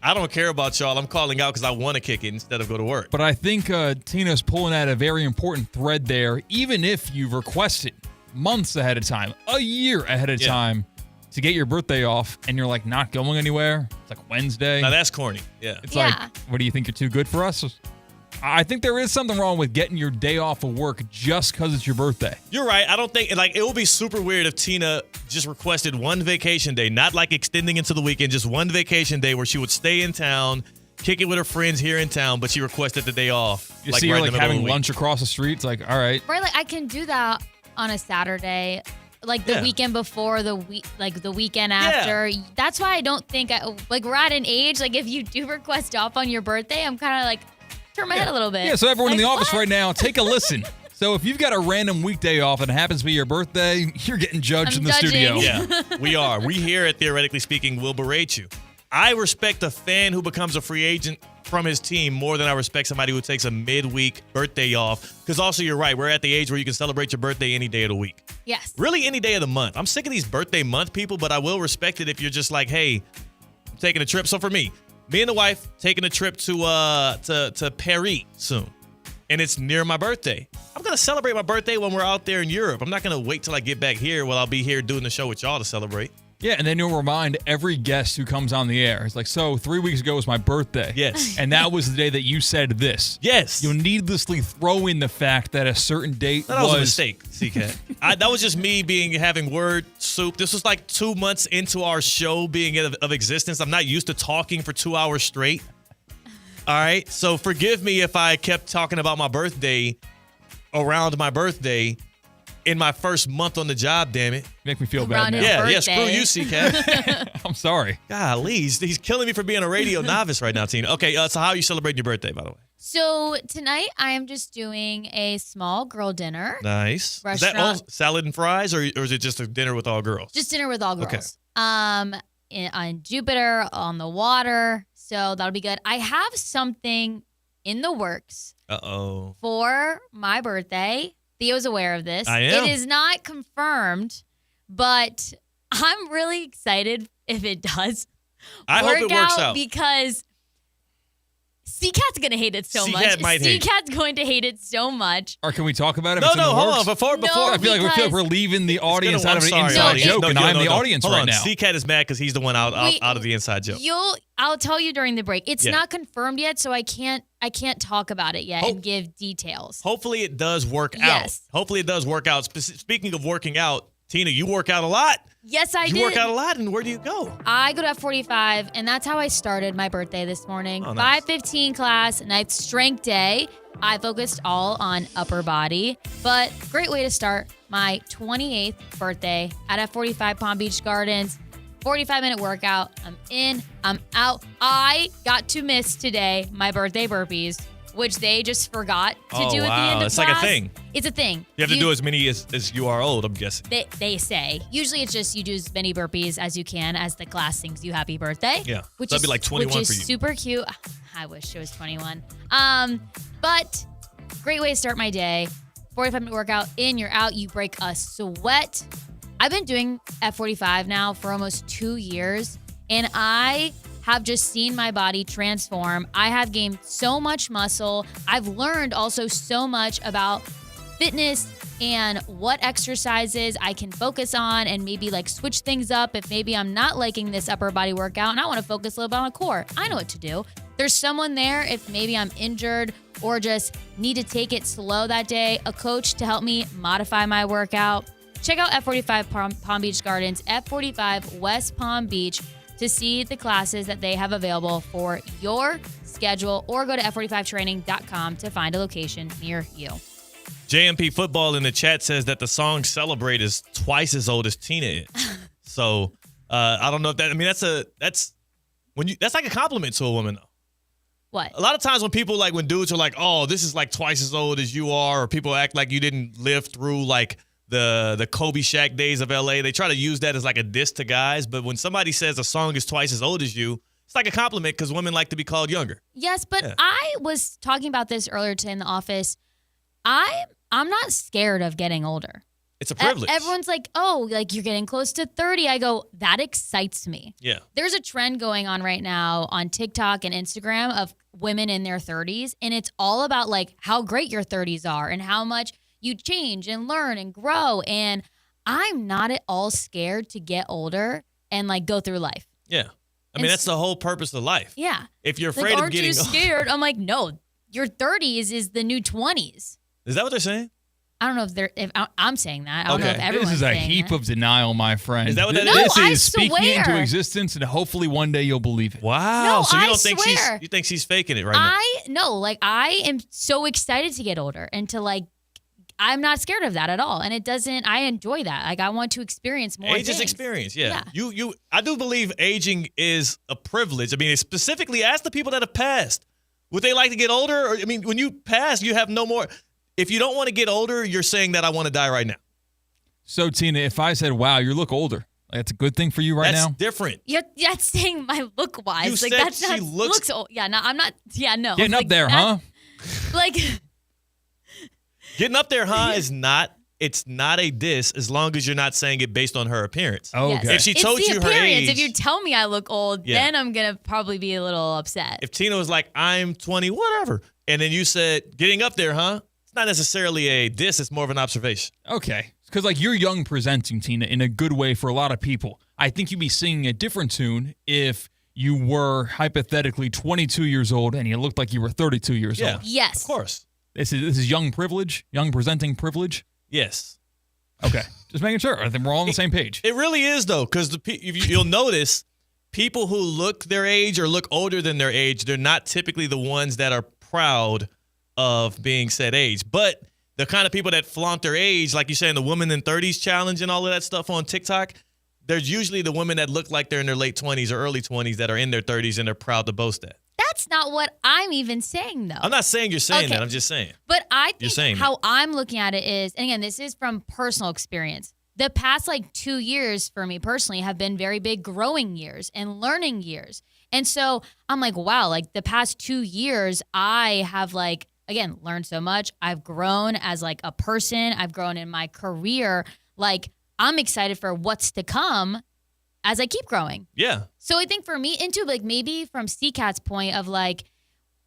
I don't care about y'all. I'm calling out because I want to kick it instead of go to work. But I think Tina's pulling at a very important thread there. Even if you've requested months ahead of time, a year ahead of time to get your birthday off, and you're like not going anywhere. It's like Wednesday. Now that's corny. Yeah. It's like, what do you think? You're too good for us? I think there is something wrong with getting your day off of work just because it's your birthday. You're right. I don't think, like, it would be super weird if Tina just requested one vacation day, not like extending into the weekend, just one vacation day where she would stay in town, kick it with her friends here in town, but she requested the day off. You see her like having lunch across the street. It's like, all right. Right, like I can do that on a Saturday, like the weekend before, the weekend after. That's why I don't think, we're at an age, like if you do request off on your birthday, I'm kind of like, turn my head a little bit. Yeah, so everyone in the office what? right now, take a listen. So if you've got a random weekday off and it happens to be your birthday, you're getting judged in the studio. Yeah, we are. We here at Theoretically Speaking will berate you. I respect a fan who becomes a free agent from his team more than I respect somebody who takes a midweek birthday off. Because also, you're right. We're at the age where you can celebrate your birthday any day of the week. Yes. Really, any day of the month. I'm sick of these birthday month people, but I will respect it if you're just like, hey, I'm taking a trip. So for me and the wife taking a trip to Paris soon, and it's near my birthday. I'm gonna celebrate my birthday when we're out there in Europe. I'm not gonna wait till I get back here while I'll be here doing the show with y'all to celebrate. Yeah, and then you'll remind every guest who comes on the air. It's like, so 3 weeks ago was my birthday. Yes. And that was the day that you said this. Yes. You'll needlessly throw in the fact that a certain date That was a mistake, CK. That was just me having word soup. This was like 2 months into our show being of existence. I'm not used to talking for 2 hours straight. All right? So forgive me if I kept talking about my birthday around my birthday in my first month on the job, damn it. Make me feel bad now. Yeah, screw you, CK. I'm sorry. Golly, he's killing me for being a radio novice right now, Tina. Okay, so how are you celebrating your birthday, by the way? So tonight I am just doing a small girl dinner. Nice. Is that all salad and fries, or is it just a dinner with all girls? Just dinner with all girls. Okay. On Jupiter, on the water. So that'll be good. I have something in the works for my birthday. Theo's aware of this. I am. It is not confirmed, but I'm really excited if it does. I hope it works out. Because C-Cat's going to hate it so much. C-Cat's going to hate it so much. Or can we talk about it? No, hold on. Before. I feel like we're leaving the audience out of an inside joke, and I'm the audience right now. C-Cat is mad because he's the one out of the inside joke. I'll tell you during the break. It's not confirmed yet, so I can't talk about it yet and give details. Hopefully it does work out. Yes. Hopefully it does work out. Speaking of working out, Tina, you work out a lot. Yes, I do. You work out a lot, and where do you go? I go to F45, and that's how I started my birthday this morning. Oh, nice. 5:15 class, night strength day. I focused all on upper body, but great way to start my 28th birthday at F45 Palm Beach Gardens. 45-minute workout. I'm in, I'm out. I got to miss today my birthday burpees, which they just forgot to do at the end of it's class. like a thing. It's a thing. You have to do as many as you are old, I'm guessing. They say. Usually it's just you do as many burpees as you can as the class sings you happy birthday. Yeah. So that'd be like 21 for you. Which is super cute. I wish it was 21. But great way to start my day. 45-minute workout, in, you're out, you break a sweat. I've been doing F45 now for almost 2 years, and I have just seen my body transform. I have gained so much muscle. I've learned also so much about fitness and what exercises I can focus on and maybe like switch things up if maybe I'm not liking this upper body workout and I want to focus a little bit on a core. I know what to do. There's someone there if maybe I'm injured or just need to take it slow that day, a coach to help me modify my workout. Check out F45 Palm Beach Gardens, F45 West Palm Beach to see the classes that they have available for your schedule, or go to f45training.com to find a location near you. JMP Football in the chat says that the song Celebrate is twice as old as Tina is. So I don't know if that, I mean, that's like a compliment to a woman though. What? A lot of times when people when dudes are like, oh, this is like twice as old as you are, or people act like you didn't live through like the Kobe Shaq days of LA, they try to use that as like a diss to guys. But when somebody says a song is twice as old as you, it's like a compliment because women like to be called younger. Yes, but yeah. I was talking about this earlier today in the office. I'm not scared of getting older. It's a privilege. Everyone's like, oh, like you're getting close to 30. I go, that excites me. Yeah. There's a trend going on right now on TikTok and Instagram of women in their 30s. And it's all about like how great your 30s are and how much you change and learn and grow. And I'm not at all scared to get older and like go through life. Yeah. I mean, that's the whole purpose of life. Yeah. If you're afraid of getting aren't you scared? I'm like, no, your 30s is the new 20s. Is that what they're saying? I don't know if I'm saying that. I don't know if everyone's This is a saying heap that. of denial, my friend. Is that what that is? This No, I is speaking it into swear. existence, and hopefully one day you'll believe it. Wow. No, So you I don't think swear. you think she's faking it right now? I am so excited to get older and to like, I'm not scared of that at all. And I enjoy that. Like I want to experience more Age things. is experience, yeah. I do believe aging is a privilege. I mean, specifically ask the people that have passed. Would they like to get older? Or, I mean, when you pass, you have no more. If you don't want to get older, you're saying that I want to die right now. So, Tina, if I said, wow, you look older, that's a good thing for you right now? That's different. That's saying my look wise. You Like said that's she not looks old. Yeah, no, I'm not. Yeah, no. Getting like, up there, that- huh? Like Getting up there, huh, is not. It's not a diss as long as you're not saying it based on her appearance. Okay. If she it's told the you her appearance. age, If you tell me I look old, Yeah. then I'm gonna probably be a little upset. if Tina was like, I'm 20, whatever, and then you said, getting up there, huh? It's not necessarily a diss. It's more of an observation. Okay. Because, like, you're young presenting, Tina, in a good way for a lot of people. I think you'd be singing a different tune if you were hypothetically 22 years old and you looked like you were 32 years old. Yes. Of course. This is young privilege, young presenting privilege. Yes. Okay. Just making sure. I think we're all on the same page. It really is, though, because you'll notice people who look their age or look older than their age, they're not typically the ones that are proud of being said age. But the kind of people that flaunt their age, like you said, in the women in 30s challenge and all of that stuff on TikTok, there's usually the women that look like they're in their late 20s or early 20s that are in their 30s and they're proud to boast that. That's not what I'm even saying, though. I'm not saying you're saying Okay. that. I'm just saying. But I You're think saying how I'm looking at it is, and again, this is from personal experience. The past 2 years for me personally have been very big growing years and learning years. And so I'm like, wow, the past 2 years, I have again, learned so much. I've grown as a person. I've grown in my career. I'm excited for what's to come as I keep growing. Yeah. So I think for me, into maybe from C-Cat's point of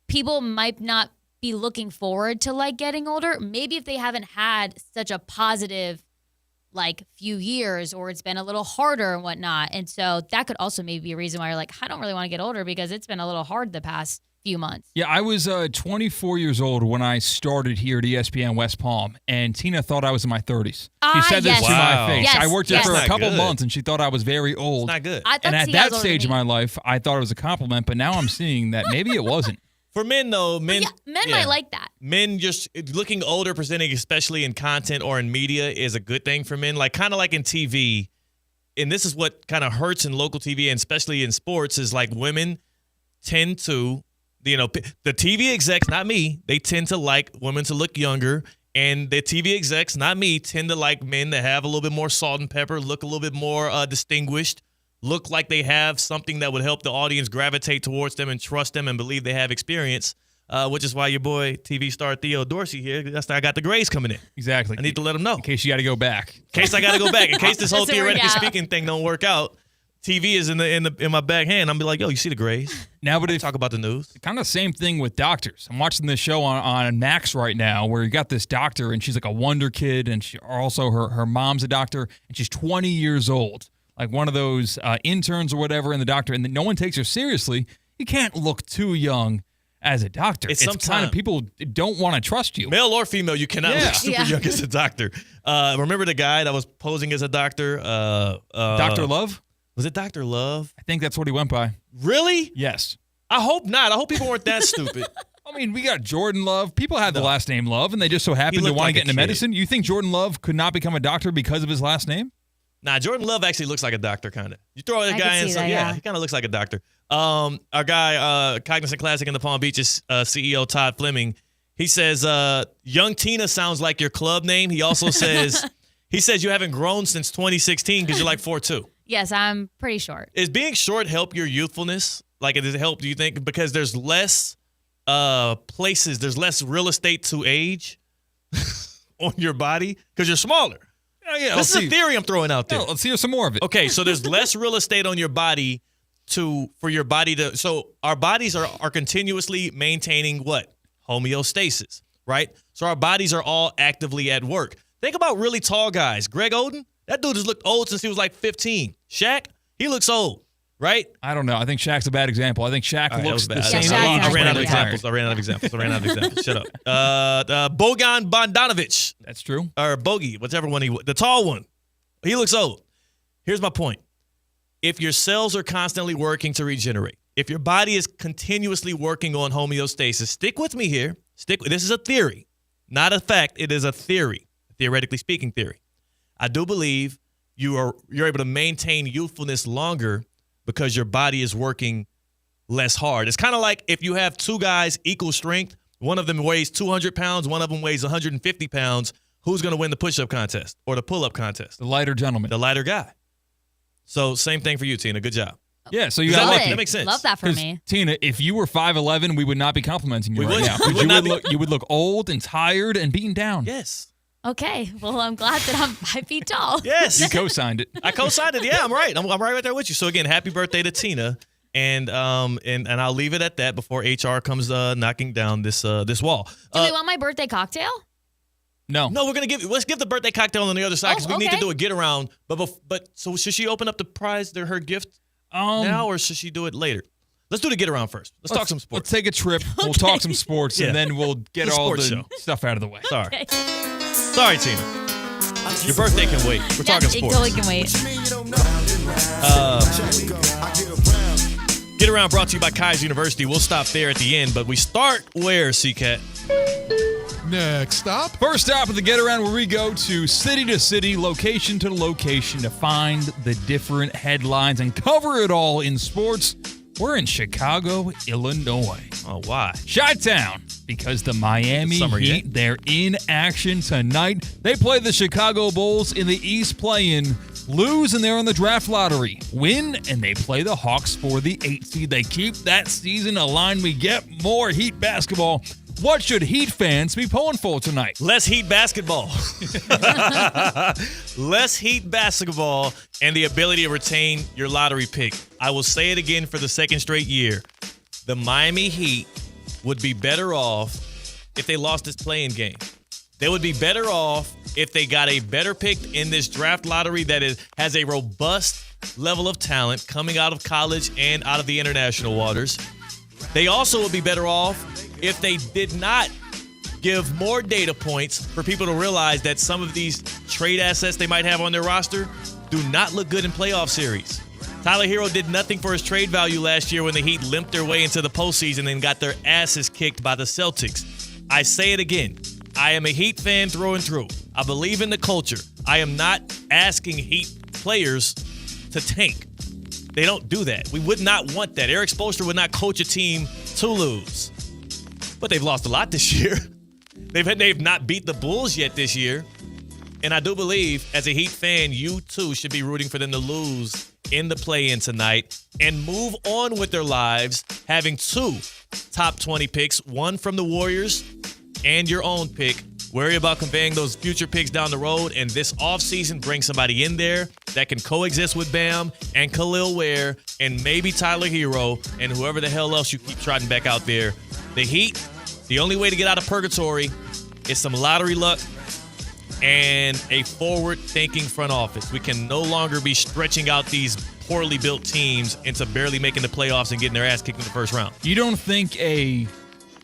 people might not be looking forward to getting older. Maybe if they haven't had such a positive few years or it's been a little harder and whatnot. And so that could also maybe be a reason why you're I don't really want to get older because it's been a little hard the past few months. Yeah, I was 24 years old when I started here at ESPN West Palm, and Tina thought I was in my 30s. She said this to my face. Yes, I worked there for a That's not couple good. months, and she thought I was very old. Not good. I thought And at C-Cat that was older stage of than my me. life, I thought it was a compliment, but now I'm seeing that maybe it wasn't. For men, though, men Might like that. Men just looking older, presenting, especially in content or in media, is a good thing for men. Kind of like in TV, and this is what kind of hurts in local TV and especially in sports is women tend to, the TV execs, not me, they tend to like women to look younger, and the TV execs, not me, tend to like men that have a little bit more salt and pepper, look a little bit more distinguished, look like they have something that would help the audience gravitate towards them and trust them and believe they have experience, which is why your boy TV star Theo Dorsey here, that's why I got the grays coming in. Exactly. I need to let him know. In case you got to go back. In case I got to go back. In case this whole Doesn't work theoretically out. speaking thing don't work out, TV is in my back hand. I'm be like, yo, you see the grays? Now, but if Talk about the news. kind of same thing with doctors. I'm watching this show on Max right now where you got this doctor and she's a wonder kid, and she also her mom's a doctor, and she's 20 years old, one of those interns or whatever in the doctor, and no one takes her seriously. You can't look too young as a doctor. It's kind of sometime- people don't want to trust you. Male or female, you cannot Yeah. look super young as a doctor. Remember the guy that was posing as a doctor? Dr. Love? Was it Dr. Love? I think that's what he went by. Really? Yes. I hope not. I hope people weren't that stupid. I mean, we got Jordan Love. People have the last name Love, and they just so happen to looked want like to a get into kid. medicine. You think Jordan Love could not become a doctor because of his last name? Nah, Jordan Love actually looks like a doctor, kind of. You throw a I guy can in, see so that, yeah, yeah. he kind of looks like a doctor. Our guy, Cognizant Classic in the Palm Beaches CEO Todd Fleming, he says, "Young Tina sounds like your club name." He also says, he says you haven't grown since 2016 because you're 4'2". Yes, I'm pretty short. Is being short help your youthfulness? Does it help? Do you think because there's less places, there's less real estate to age on your body because you're smaller? Yeah, This is a theory I'm throwing out there. No, let's hear some more of it. Okay, so there's less real estate on your body for your body to. So our bodies are continuously maintaining what? Homeostasis. right? So our bodies are all actively at work. Think about really tall guys. Greg Oden, that dude has looked old since he was like 15. Shaq, he looks old, right? I don't know. I think Shaq's a bad example. I think Shaq looks the same age. I ran out of examples. Shut up. Bojan Bogdanovic. That's true. Or Bogey, whichever one the tall one. He looks old. Here's my point. If your cells are constantly working to regenerate, if your body is continuously working on homeostasis, stick with me here. This is a theory, not a fact. It is a theory, theoretically speaking theory. I do believe you're able to maintain youthfulness longer because your body is working less hard. It's kind of like if you have two guys equal strength, one of them weighs 200 pounds, one of them weighs 150 pounds, who's going to win the push-up contest or the pull-up contest? The lighter gentleman. The lighter guy. So same thing for you, Tina. Good job. Yeah, so you got lucky. That makes sense. Love that for me. Tina, if you were 5'11", we would not be complimenting you right now. You would look old and tired and beaten down. Yes. Okay. Well, I'm glad that I'm 5 feet tall. Yes. You co-signed it. I co-signed it. Yeah, I'm right. I'm right there with you. So again, happy birthday to Tina. And I'll leave it at that before HR comes knocking down this wall. Do we want my birthday cocktail? No, let's give the birthday cocktail on the other side because we need to do a get around. But so should she open up the prize, her gift now, or should she do it later? Let's do the get around first. Let's talk some sports. Let's take a trip. We'll talk some sports, and then we'll get all the stuff out of the way. Sorry, Tina. Your birthday can wait. We're talking sports. It totally can wait. Get Around brought to you by Kaiser University. We'll stop there at the end, but we start where, C-Cat? Next stop. First stop of the Get Around, where we go to city, location to location to find the different headlines and cover it all in sports. We're in Chicago, Illinois. Oh, why? Chi-Town, because the Miami Heat, they're in action tonight. They play the Chicago Bulls in the East play-in. Lose, and they're in the draft lottery. Win, and they play the Hawks for the 8th seed. They keep that season aligned. We get more Heat basketball. What should Heat fans be pulling for tonight? Less Heat basketball. Less Heat basketball and the ability to retain your lottery pick. I will say it again for the second straight year. The Miami Heat would be better off if they lost this play-in game. They would be better off if they got a better pick in this draft lottery that has a robust level of talent coming out of college and out of the international waters. They also would be better off if they did not give more data points for people to realize that some of these trade assets they might have on their roster do not look good in playoff series. Tyler Hero did nothing for his trade value last year when the Heat limped their way into the postseason and got their asses kicked by the Celtics. I say it again. I am a Heat fan through and through. I believe in the culture. I am not asking Heat players to tank. They don't do that. We would not want that. Eric Spoelstra would not coach a team to lose. But they've lost a lot this year. They've not beat the Bulls yet this year. And I do believe, as a Heat fan, you too should be rooting for them to lose in the play-in tonight and move on with their lives, having 2 top 20 picks, one from the Warriors and your own pick. Worry about conveying those future picks down the road, and this offseason bring somebody in there that can coexist with Bam and Khalil Ware and maybe Tyler Hero and whoever the hell else you keep trotting back out there. The Heat, the only way to get out of purgatory is some lottery luck and a forward-thinking front office. We can no longer be stretching out these poorly built teams into barely making the playoffs and getting their ass kicked in the first round. You don't think a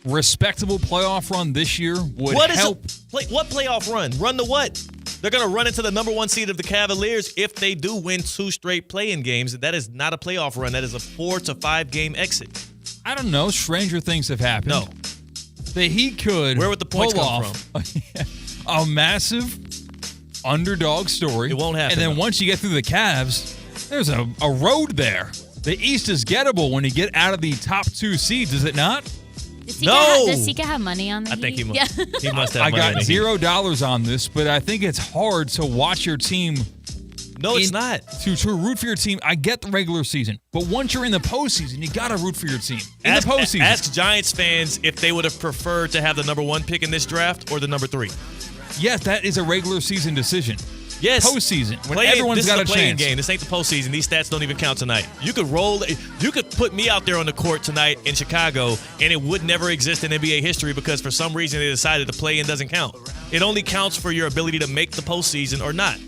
respectable playoff run this year would help? What playoff run? Run to what? They're going to run into the number 1 seed of the Cavaliers if they do win 2 straight play-in games. That is not a playoff run. That is a 4 to 5 game exit. I don't know. Stranger things have happened. No. The Heat could Where would the points pull come off a massive underdog story. It won't happen. And then once you get through the Cavs, there's a road there. The East is gettable when you get out of the top 2 seeds, is it not? Does Sika have money on the Heat? I think he must. Yeah. He must have money. I got on the Heat. $0 on this, but I think it's hard to watch your team. No, it's not. To root for your team. I get the regular season, but once you're in the postseason, you got to root for your team. The postseason. Ask Giants fans if they would have preferred to have the number 1 pick in this draft or the number 3. Yes, that is a regular season decision. Yes. Postseason, when Play-in, everyone's this got is a a play-in chance. game. This ain't the postseason. These stats don't even count tonight. You could put me out there on the court tonight in Chicago, and it would never exist in NBA history because for some reason they decided the play-in doesn't count. It only counts for your ability to make the postseason or not.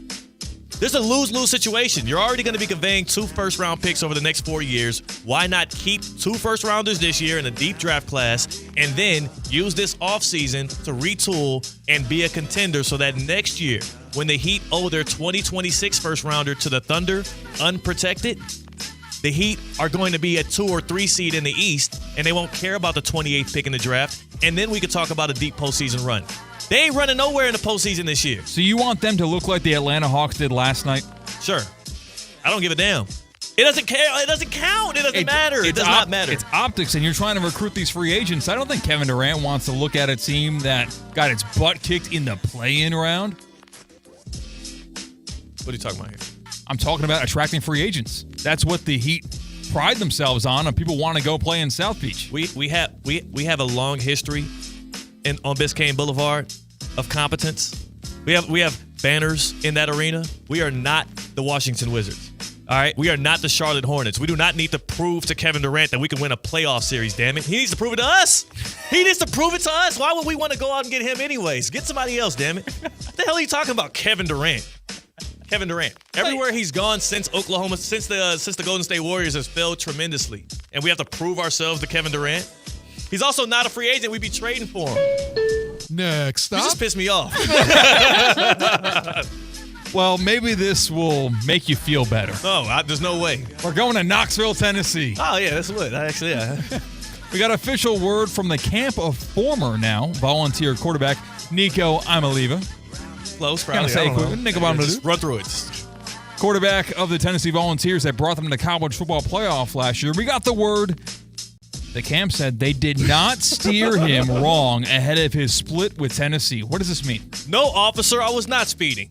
There's a lose-lose situation. You're already going to be conveying 2 first-round picks over the next 4 years. Why not keep 2 first-rounders this year in a deep draft class and then use this offseason to retool and be a contender so that next year, when the Heat owe their 2026 first-rounder to the Thunder unprotected, the Heat are going to be a 2 or 3 seed in the East, and they won't care about the 28th pick in the draft, and then we could talk about a deep postseason run. They ain't running nowhere in the postseason this year. So you want them to look like the Atlanta Hawks did last night? Sure. I don't give a damn. It doesn't care. It doesn't count. It doesn't matter. It does not matter. It's optics, and you're trying to recruit these free agents. I don't think Kevin Durant wants to look at a team that got its butt kicked in the play-in round. What are you talking about here? I'm talking about attracting free agents. That's what the Heat pride themselves on, and people want to go play in South Beach. We have a long history on Biscayne Boulevard of competence. We have banners in that arena. We are not the Washington Wizards. All right? We are not the Charlotte Hornets. We do not need to prove to Kevin Durant that we can win a playoff series, damn it. He needs to prove it to us. He needs to prove it to us. Why would we want to go out and get him anyways? Get somebody else, damn it. What the hell are you talking about, Kevin Durant? Kevin Durant. Everywhere he's gone since Oklahoma, since the Golden State Warriors has failed tremendously. And we have to prove ourselves to Kevin Durant. He's also not a free agent. We'd be trading for him. Next stop. You just pissed me off. Well, maybe this will make you feel better. Oh, there's no way. We're going to Knoxville, Tennessee. Oh, yeah, that's what. Actually, yeah. We got official word from the camp of former now volunteer quarterback Nico Imaliva. Close, probably. Just run through it. Quarterback of the Tennessee Volunteers that brought them to the college football playoff last year. We got the word. The camp said they did not steer him wrong ahead of his split with Tennessee. What does this mean? No, officer, I was not speeding.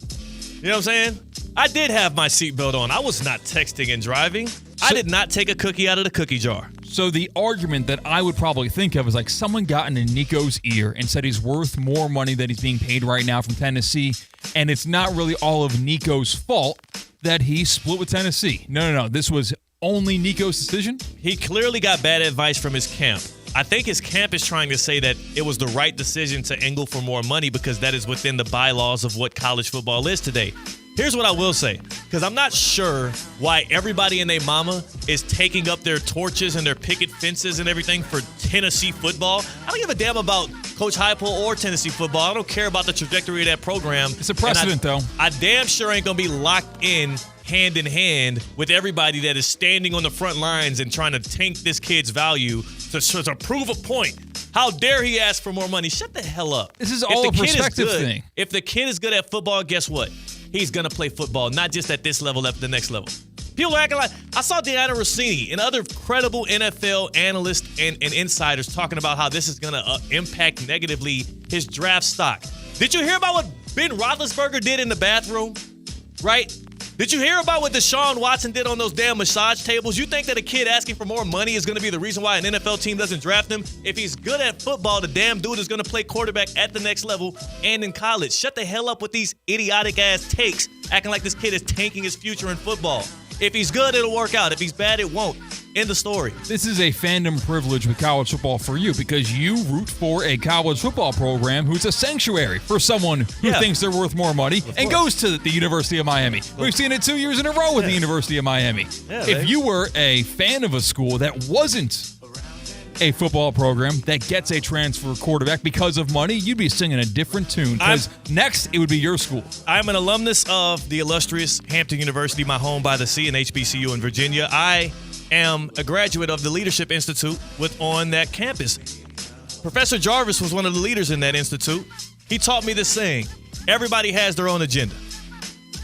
You know what I'm saying? I did have my seatbelt on. I was not texting and driving. I did not take a cookie out of the cookie jar. So the argument that I would probably think of is like someone got into Nico's ear and said he's worth more money than he's being paid right now from Tennessee, and it's not really all of Nico's fault that he split with Tennessee. No. This was only Nico's decision? He clearly got bad advice from his camp. I think his camp is trying to say that it was the right decision to angle for more money because that is within the bylaws of what college football is today. Here's what I will say, because I'm not sure why everybody and their mama is taking up their torches and their picket fences and everything for Tennessee football. I don't give a damn about Coach Heupel or Tennessee football. I don't care about the trajectory of that program. It's a precedent, though. I damn sure ain't going to be locked in hand with everybody that is standing on the front lines and trying to tank this kid's value to prove a point. How dare he ask for more money? Shut the hell up. This is all a perspective thing. If the kid is good at football, guess what? He's going to play football, not just at this level, at the next level. People are acting like I saw Deanna Rossini and other credible NFL analysts and insiders talking about how this is going to impact negatively his draft stock. Did you hear about what Ben Roethlisberger did in the bathroom? Right? Did you hear about what Deshaun Watson did on those damn massage tables? You think that a kid asking for more money is going to be the reason why an NFL team doesn't draft him? If he's good at football, the damn dude is going to play quarterback at the next level and in college. Shut the hell up with these idiotic-ass takes, acting like this kid is tanking his future in football. If he's good, it'll work out. If he's bad, it won't. End of story. This is a fandom privilege with college football for you because you root for a college football program who's a sanctuary for someone who thinks they're worth more money and goes to the University of Miami. We've seen it 2 years in a row with the University of Miami. If you were a fan of a school that wasn't a football program that gets a transfer quarterback because of money, you'd be singing a different tune because next it would be your school. I'm an alumnus of the illustrious Hampton University, my home by the sea, and HBCU in Virginia. I am a graduate of the Leadership Institute on that campus. Professor Jarvis was one of the leaders in that institute. He taught me this saying, everybody has their own agenda.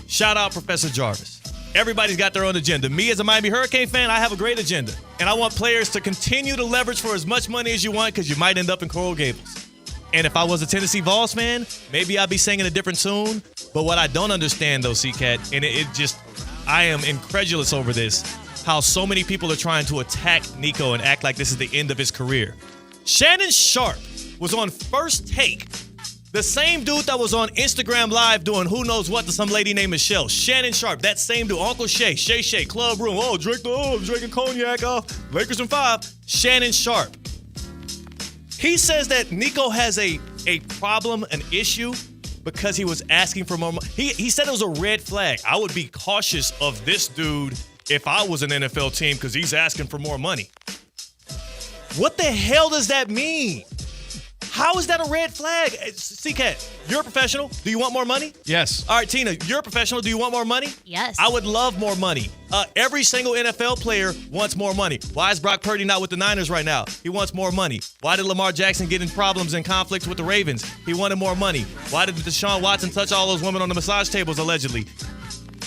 Shout out Professor Jarvis. Everybody's got their own agenda. Me as a Miami Hurricane fan, I have a great agenda. And I want players to continue to leverage for as much money as you want because you might end up in Coral Gables. And if I was a Tennessee Vols fan, maybe I'd be singing a different tune. But what I don't understand, though, C-Cat, and I am incredulous over this, how so many people are trying to attack Nico and act like this is the end of his career. Shannon Sharp was on First Take The same dude that was on Instagram Live doing who knows what to some lady named Michelle. Shannon Sharp, that same dude. Uncle Shay, Club Room. Oh, drinking cognac. Lakers in 5. Shannon Sharp. He says that Nico has a problem, an issue, because he was asking for more money. He said it was a red flag. I would be cautious of this dude if I was an NFL team because he's asking for more money. What the hell does that mean? How is that a red flag? C-Cat, you're a professional. Do you want more money? Yes. All right, Tina, you're a professional. Do you want more money? Yes. I would love more money. Every single NFL player wants more money. Why is Brock Purdy not with the Niners right now? He wants more money. Why did Lamar Jackson get in problems and conflicts with the Ravens? He wanted more money. Why did Deshaun Watson touch all those women on the massage tables, allegedly?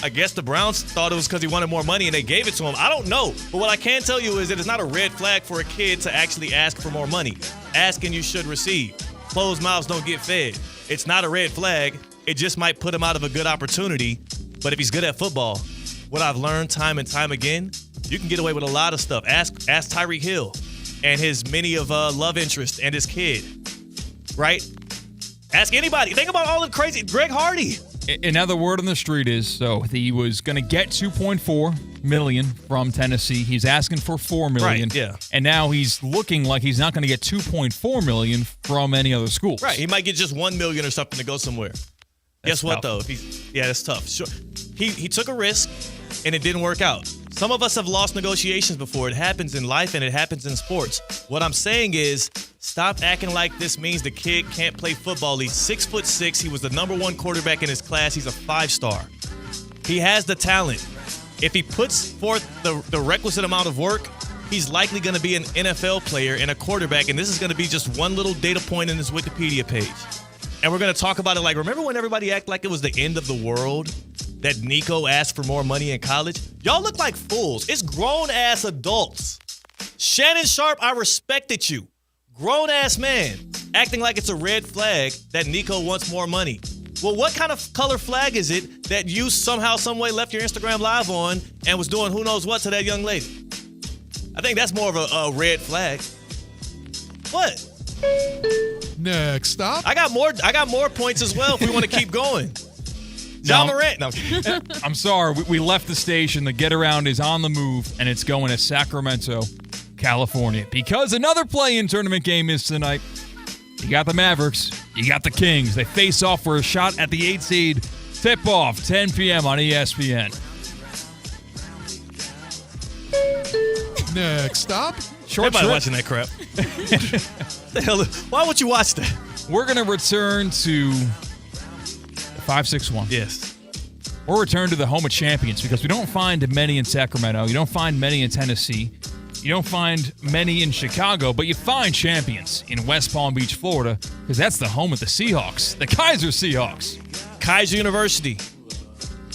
I guess the Browns thought it was because he wanted more money and they gave it to him. I don't know. But what I can tell you is that it's not a red flag for a kid to actually ask for more money. Ask and you should receive. Closed mouths don't get fed. It's not a red flag. It just might put him out of a good opportunity. But if he's good at football, what I've learned time and time again, you can get away with a lot of stuff. Ask Tyreek Hill and his many of love interest and his kid, right? Ask anybody. Think about all the crazy. Greg Hardy. Another word on the street is, so he was going to get $2.4 million from Tennessee. He's asking for $4 million. Right, yeah. And now he's looking like he's not going to get $2.4 million from any other schools. Right. He might get just $1 million or something to go somewhere. Guess what, though? That's tough. Sure. He took a risk, and it didn't work out. Some of us have lost negotiations before. It happens in life, and it happens in sports. What I'm saying is, stop acting like this means the kid can't play football. He's 6'6". He was the #1 quarterback in his class. He's a 5-star. He has the talent. If he puts forth the requisite amount of work, he's likely going to be an NFL player and a quarterback, and this is going to be just one little data point in his Wikipedia page. And we're going to talk about it like, remember when everybody acted like it was the end of the world that Nico asked for more money in college? Y'all look like fools. It's grown-ass adults. Shannon Sharp, I respected you. Grown-ass man acting like it's a red flag that Nico wants more money. Well, what kind of color flag is it that you somehow, some way left your Instagram Live on and was doing who knows what to that young lady? I think that's more of a red flag. What? Next stop. I got more points as well if we want to keep going. John Morant. No. I'm sorry. We left the station. The get around is on the move, and it's going to Sacramento, California, because another play-in tournament game is tonight. You got the Mavericks. You got the Kings. They face off for a shot at the 8th seed. Tip-off, 10 p.m. on ESPN. Next stop. Everybody watching that crap. The hell? Why would you watch that? We're going to return to 561. Yes. We'll return to the home of champions because we don't find many in Sacramento. You don't find many in Tennessee. You don't find many in Chicago, but you find champions in West Palm Beach, Florida, because that's the home of the Seahawks, the Kaiser Seahawks. Kaiser University.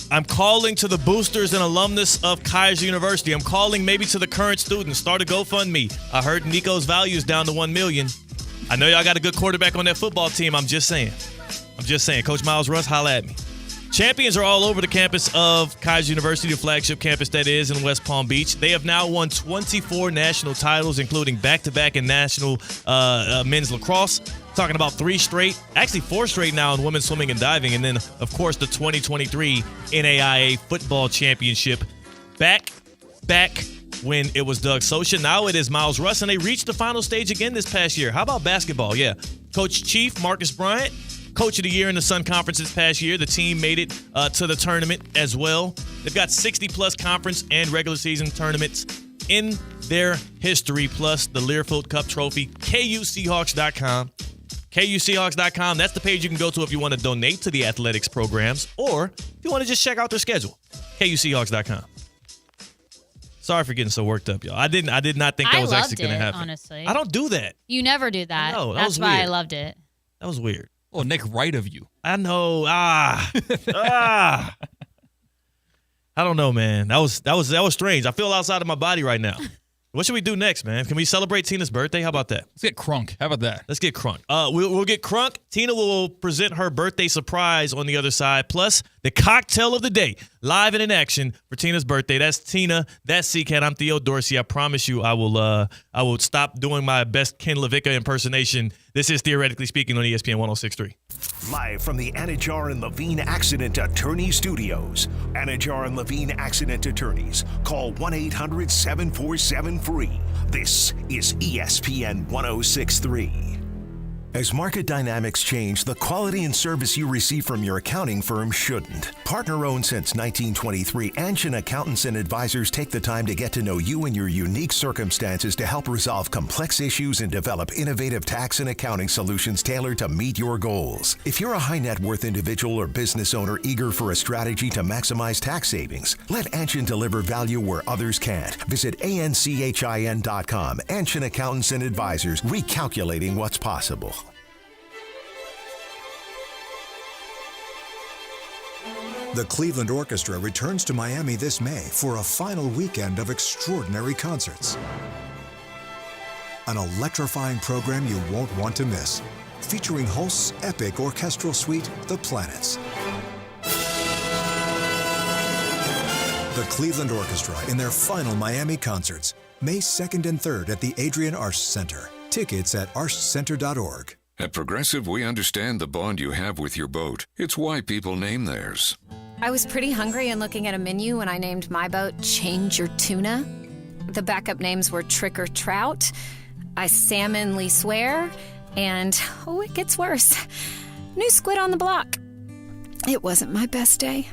I'm calling to the boosters and alumnus of Kaiser University. I'm calling maybe to the current students. Start a GoFundMe. I heard Nico's value is down to $1 million. I know y'all got a good quarterback on that football team. I'm just saying. Coach Miles Russ, holla at me. Champions are all over the campus of Kaiser University, the flagship campus that is in West Palm Beach. They have now won 24 national titles, including back-to-back in national men's lacrosse. Talking about 3 straight, actually 4 straight now in women's swimming and diving. And then, of course, the 2023 NAIA football championship. Back when it was Doug Socha. Now it is Miles Russ, and they reached the final stage again this past year. How about basketball? Yeah. Coach Chief Marcus Bryant, Coach of the Year in the Sun Conference this past year. The team made it to the tournament as well. They've got 60-plus conference and regular season tournaments in their history, plus the Learfield Cup trophy. KUSeahawks.com. KUSeahawks.com. That's the page you can go to if you want to donate to the athletics programs or if you want to just check out their schedule. KUSeahawks.com. Sorry for getting so worked up, y'all. I did not think that was actually going to happen. Honestly. I don't do that. You never do that. No, that's why I loved it. That was weird. Oh, Nick, right of you. I know. I don't know, man. That was strange. I feel outside of my body right now. What should we do next, man? Can we celebrate Tina's birthday? How about that? Let's get crunk. How about that? Let's get crunk. We'll get crunk. Tina will present her birthday surprise on the other side, plus the cocktail of the day, live and in action for Tina's birthday. That's Tina. That's C-Cat. I'm Theo Dorsey. I promise you I will stop doing my best Ken LaVicka impersonation. This is Theoretically Speaking on ESPN 106.3. Live from the Anajar and Levine Accident Attorney Studios. Anajar and Levine Accident Attorneys. Call 1-800-747-FREE. This is ESPN 1063. As market dynamics change, the quality and service you receive from your accounting firm shouldn't. Partner-owned since 1923, Anshin Accountants and Advisors take the time to get to know you and your unique circumstances to help resolve complex issues and develop innovative tax and accounting solutions tailored to meet your goals. If you're a high net worth individual or business owner eager for a strategy to maximize tax savings, let Anshin deliver value where others can't. Visit ANCHIN.com. Anshin Accountants and Advisors, recalculating what's possible. The Cleveland Orchestra returns to Miami this May for a final weekend of extraordinary concerts. An electrifying program you won't want to miss, featuring Holst's epic orchestral suite, The Planets. The Cleveland Orchestra in their final Miami concerts, May 2nd and 3rd at the Adrian Arsh Center. Tickets at arshcenter.org. At Progressive, we understand the bond you have with your boat. It's why people name theirs. I was pretty hungry and looking at a menu when I named my boat Change Your Tuna. The backup names were Trick or Trout, I Salmonly Swear, and, oh, it gets worse, New Squid on the Block. It wasn't my best day.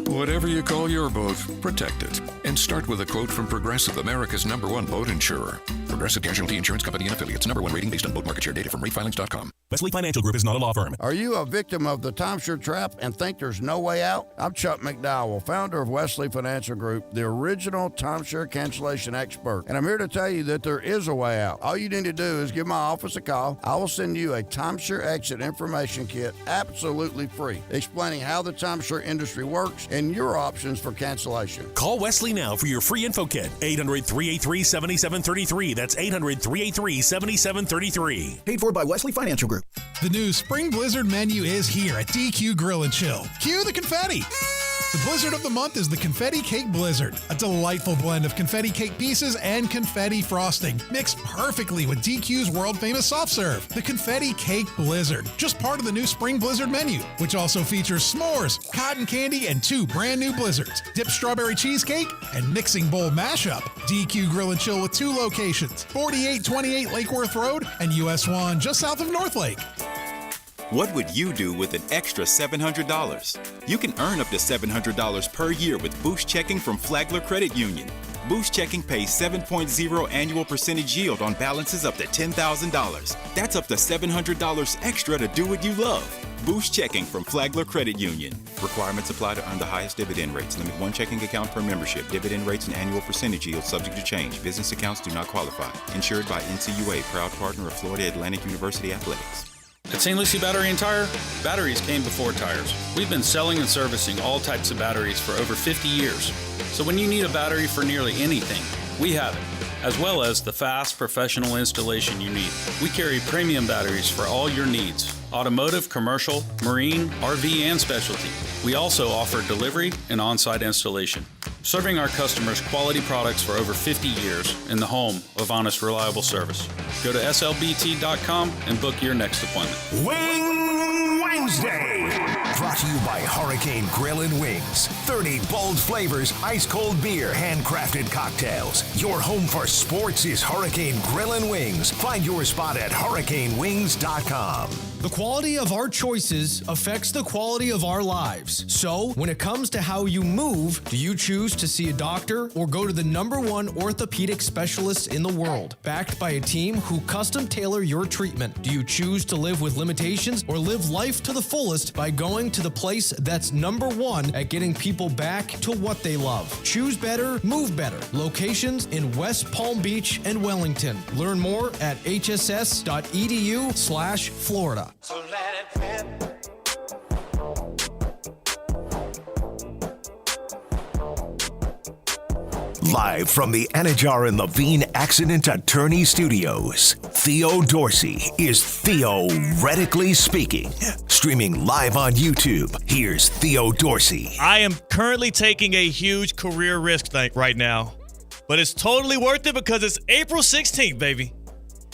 Whatever you call your boat, protect it. And start with a quote from Progressive, America's #1 boat insurer. Progressive Casualty Insurance Company and Affiliates. #1 rating based on boat market share data from ratefilings.com. Wesley Financial Group is not a law firm. Are you a victim of the timeshare trap and think there's no way out? I'm Chuck McDowell, founder of Wesley Financial Group, the original timeshare cancellation expert. And I'm here to tell you that there is a way out. All you need to do is give my office a call. I will send you a timeshare exit information kit absolutely free, explaining how the timeshare industry works and your options for cancellation. Call Wesley now for your free info kit. 800-383-7733. That's 800-383-7733. Paid for by Wesley Financial Group. The new Spring Blizzard menu is here at DQ Grill & Chill. Cue the confetti. The Blizzard of the month is the Confetti Cake Blizzard, a delightful blend of confetti cake pieces and confetti frosting, mixed perfectly with DQ's world-famous soft serve. The Confetti Cake Blizzard, just part of the new Spring Blizzard menu, which also features s'mores, cotton candy, and 2 brand new blizzards, dipped strawberry cheesecake, and mixing bowl mashup. DQ Grill & Chill with 2 locations, 4828 Lake Worth Road and US 1 just south of North Lake. What would you do with an extra $700? You can earn up to $700 per year with Boost Checking from Flagler Credit Union. Boost Checking pays 7.0 annual percentage yield on balances up to $10,000. That's up to $700 extra to do what you love. Boost Checking from Flagler Credit Union. Requirements apply to earn the highest dividend rates. Limit 1 checking account per membership. Dividend rates and annual percentage yield subject to change. Business accounts do not qualify. Insured by NCUA, proud partner of Florida Atlantic University Athletics. At St. Lucie Battery and Tire, batteries came before tires. We've been selling and servicing all types of batteries for over 50 years. So when you need a battery for nearly anything, we have it, as well as the fast, professional installation you need. We carry premium batteries for all your needs: automotive, commercial, marine, RV, and specialty. We also offer delivery and on-site installation, serving our customers quality products for over 50 years in the home of honest, reliable service. Go to slbt.com and book your next appointment. Wing Wednesday, brought to you by Hurricane Grill and Wings. 30 bold flavors, ice-cold beer, handcrafted cocktails. Your home for sports is Hurricane Grill and Wings. Find your spot at hurricanewings.com. The quality of our choices affects the quality of our lives. So, when it comes to how you move, do you choose to see a doctor or go to the #1 orthopedic specialist in the world, backed by a team who custom tailor your treatment? Do you choose to live with limitations or live life to the fullest by going to the place that's #1 at getting people back to what they love? Choose better, move better. Locations in West Palm Beach and Wellington. Learn more at hss.edu/Florida. So let it rip. Live from the Anajar and Levine Accident Attorney Studios, Theo Dorsey is theoretically speaking. Streaming live on YouTube, here's Theo Dorsey. I am currently taking a huge career risk right now, but it's totally worth it because it's April 16th, baby.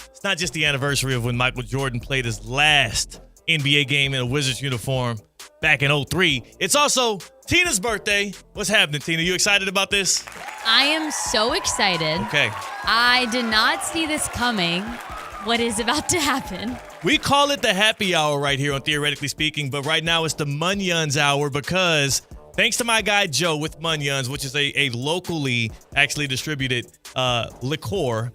It's not just the anniversary of when Michael Jordan played his last NBA game in a Wizards uniform back in 2003. It's also Tina's birthday. What's happening, Tina? You excited about this? I am so excited. Okay. I did not see this coming. What is about to happen? We call it the happy hour right here on Theoretically Speaking, but right now it's the Munyuns hour because thanks to my guy Joe with Munyuns, which is a locally actually distributed liqueur,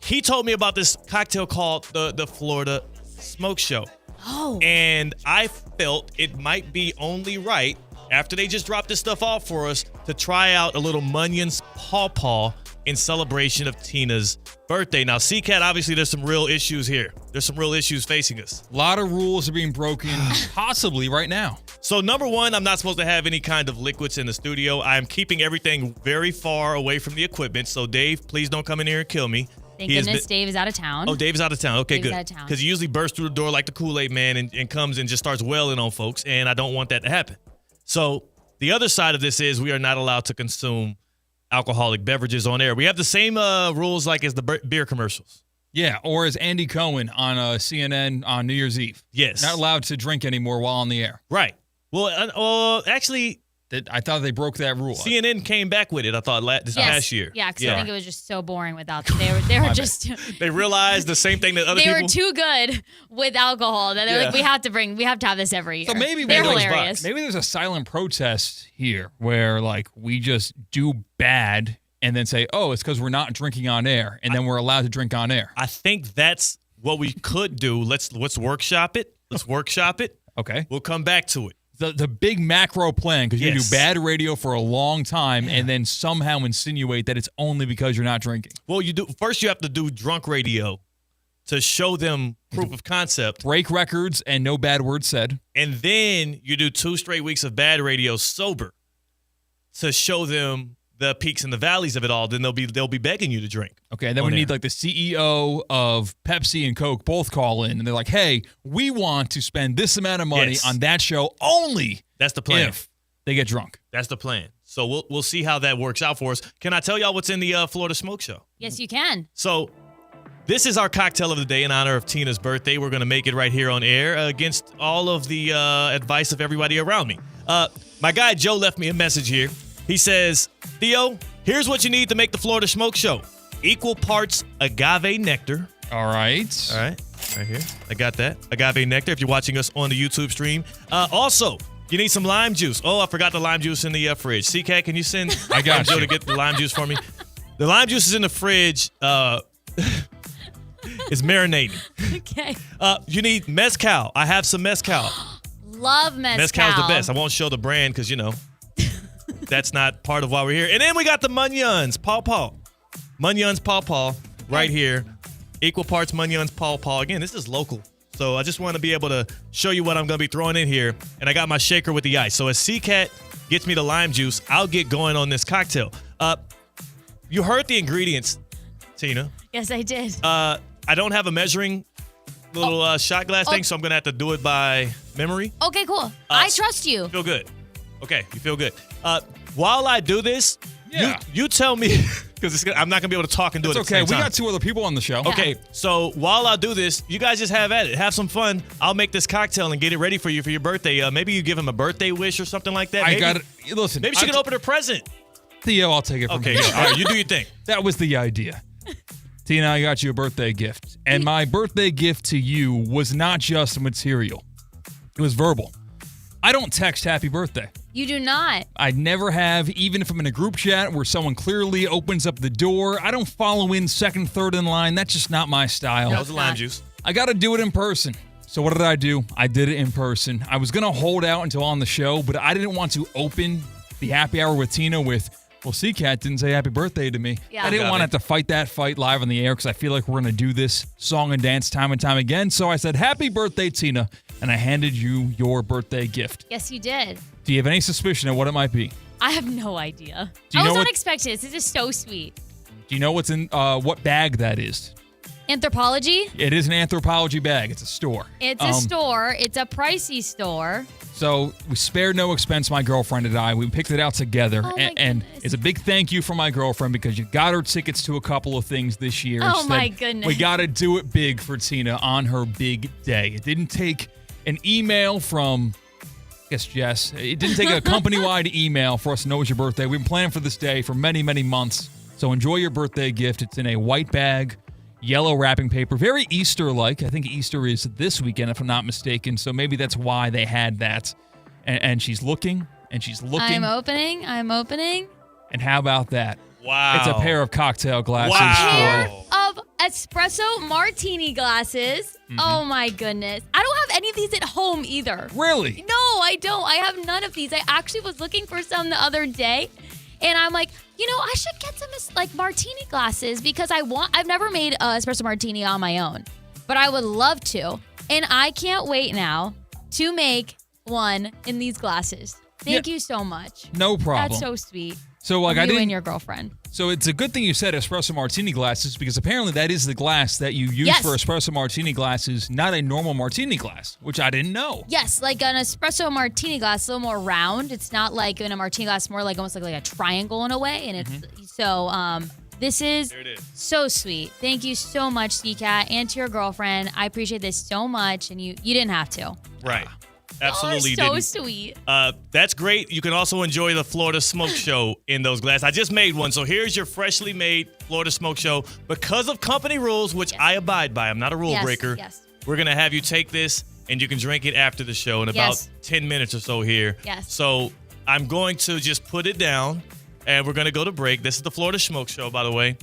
he told me about this cocktail called the Florida Smoke Show. Oh. And I felt it might be only right, after they just dropped this stuff off for us, to try out a little Munyuns Paw Paw in celebration of Tina's birthday. Now, CCAT, obviously, there's some real issues here. There's some real issues facing us. A lot of rules are being broken, possibly right now. So, number one, I'm not supposed to have any kind of liquids in the studio. I'm keeping everything very far away from the equipment. So, Dave, please don't come in here and kill me. Thank goodness Dave is out of town. Oh, Dave is out of town. Okay, Dave's good. out of town. Because he usually bursts through the door like the Kool-Aid man and comes and just starts wailing on folks, and I don't want that to happen. So, the other side of this is we are not allowed to consume alcoholic beverages on air. We have the same rules like as the beer commercials. Yeah, or as Andy Cohen on CNN on New Year's Eve. Yes. Not allowed to drink anymore while on the air. Right. Well, actually, I thought they broke that rule. CNN came back with it, I thought, this past year. Yeah, because I think it was just so boring without them. They were just... They realized the same thing that other people... They were too good with alcohol that they're like, we have to have this every year. So maybe they're hilarious. Maybe there's a silent protest here where, like, we just do bad and then say, oh, it's because we're not drinking on air, and then we're allowed to drink on air. I think that's what we could do. Let's workshop it. Let's workshop it. Okay. We'll come back to it. The big macro plan, because you do bad radio for a long time and then somehow insinuate that it's only because you're not drinking. Well, first you have to do drunk radio to show them proof of concept. Break records and no bad words said. And then you do 2 straight weeks of bad radio sober to show them the peaks and the valleys of it all. Then they'll be begging you to drink. Okay, and then we need like the CEO of Pepsi and Coke both call in, and they're like, hey, we want to spend this amount of money on that show only. That's the plan. If they get drunk. That's the plan. So we'll see how that works out for us. Can I tell y'all what's in the Florida Smoke Show? Yes, you can. So this is our cocktail of the day in honor of Tina's birthday. We're going to make it right here on air against all of the advice of everybody around me. My guy Joe left me a message here. He says, Theo, here's what you need to make the Florida Smoke Show. Equal parts agave nectar. All right. Right here. I got that. Agave nectar if you're watching us on the YouTube stream. Also, you need some lime juice. Oh, I forgot the lime juice in the fridge. CCAT, can you send I got Joe you. to get the lime juice for me? The lime juice is in the fridge. It's marinating. Okay. You need mezcal. I have some mezcal. Love mezcal. Mezcal's the best. I won't show the brand because, that's not part of why we're here. And then we got the Munyuns Paw Paw. Munyuns Paw Paw right here. Equal parts Munyuns Paw Paw. Again, this is local. So I just want to be able to show you what I'm going to be throwing in here. And I got my shaker with the ice. So as CCAT gets me the lime juice, I'll get going on this cocktail. You heard the ingredients, Tina. Yes, I did. I don't have a measuring little shot glass thing, so I'm going to have to do it by memory. Okay, cool. I trust you. Feel good. Okay, you feel good. While I do this, Yeah. you tell me, because I'm not going to be able to talk and do it at the okay. same time. We got 2 other people on the show. Okay, so while I do this, you guys just have at it. Have some fun. I'll make this cocktail and get it ready for you for your birthday. Maybe you give him a birthday wish or something like that. I got it. Listen. Maybe she can open a present. Theo, I'll take it from Okay, here. all right, you do your thing. That was the idea. Tina, I got you a birthday gift. And my birthday gift to you was not just material. It was verbal. I don't text happy birthday. You do not. I never have, even if I'm in a group chat where someone clearly opens up the door. I don't follow in second, third in line. That's just not my style. That was the lime juice. I got to do it in person. So what did I do? I did it in person. I was going to hold out until on the show, but I didn't want to open the happy hour with Tina with, well, CCAT didn't say happy birthday to me. Yeah. I didn't want to have to fight that fight live on the air because I feel like we're going to do this song and dance time and time again. So I said, happy birthday, Tina, and I handed you your birthday gift. Yes, you did. Do you have any suspicion of what it might be? I have no idea. Do you I know was what- unexpected. This is so sweet. Do you know what's in what bag that is? Anthropology? It is an Anthropology bag. It's a store. It's a store. It's a pricey store. So we spared no expense, my girlfriend and I. We picked it out together. Oh, my and it's a big thank you from my girlfriend because you got her tickets to a couple of things this year. Oh, She my said, goodness. We got to do it big for Tina on her big day. It didn't take an email from, I guess, Jess. It didn't take a company-wide email for us to know it's your birthday. We've been planning for this day for many, many months. So enjoy your birthday gift. It's in a white bag, yellow wrapping paper, very Easter-like. I think Easter is this weekend, if I'm not mistaken. So maybe that's why they had that. And she's looking, and she's looking. I'm opening. And how about that? Wow. It's a pair of cocktail glasses. Pair of espresso martini glasses. Oh my goodness. I don't have any of these at home either. Really? No, I don't. I have none of these. I actually was looking for some the other day, and I'm like, I should get some like martini glasses because I've never made an espresso martini on my own, but I would love to. And I can't wait now to make one in these glasses. Thank you so much. No problem. That's so sweet. So like you and your girlfriend. So it's a good thing you said espresso martini glasses because apparently that is the glass that you use for espresso martini glasses, not a normal martini glass, which I didn't know. Yes, like an espresso martini glass, a little more round. It's not like in a martini glass, more like almost like a triangle in a way. And it's this is so sweet. Thank you so much, CCAT, and to your girlfriend. I appreciate this so much, and you didn't have to. Right. Absolutely so didn't. Sweet. That's great. You can also enjoy the Florida Smoke Show in those glasses. I just made one. So here's your freshly made Florida Smoke Show. Because of company rules, which I abide by, I'm not a rule breaker. Yes. We're going to have you take this, and you can drink it after the show in about 10 minutes or so here. Yes. So I'm going to just put it down, and we're going to go to break. This is the Florida Smoke Show, by the way.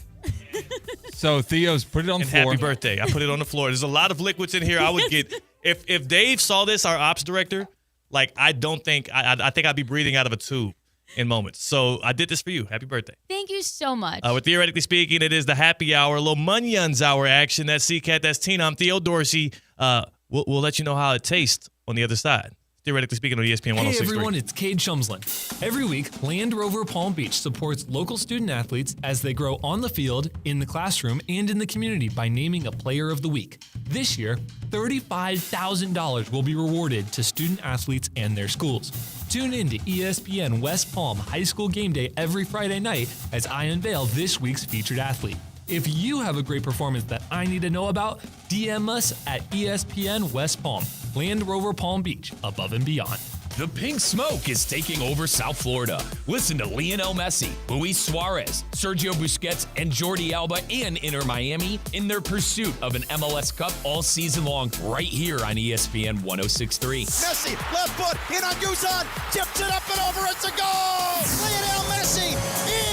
So Theo's put it on the floor. Happy birthday. I put it on the floor. There's a lot of liquids in here. I would get... If Dave saw this, our ops director, like I think I'd be breathing out of a tube in moments. So I did this for you. Happy birthday. Thank you so much. With Theoretically Speaking, it is the happy hour, a little Munion's hour action. That's CCAT, that's Tina. I'm Theo Dorsey. We'll let you know how it tastes on the other side. Theoretically Speaking on ESPN 106.3. Hey everyone, it's Cade Chumsland. Every week, Land Rover Palm Beach supports local student athletes as they grow on the field, in the classroom, and in the community by naming a Player of the Week. This year, $35,000 will be rewarded to student athletes and their schools. Tune in to ESPN West Palm High School Game Day every Friday night as I unveil this week's featured athlete. If you have a great performance that I need to know about, DM us at ESPN West Palm, Land Rover Palm Beach, above and beyond. The pink smoke is taking over South Florida. Listen to Lionel Messi, Luis Suarez, Sergio Busquets, and Jordi Alba and Inter Miami in their pursuit of an MLS Cup all season long right here on ESPN 106.3. Messi, left foot, in on Guzan, tips it up and over, it's a goal! Lionel Messi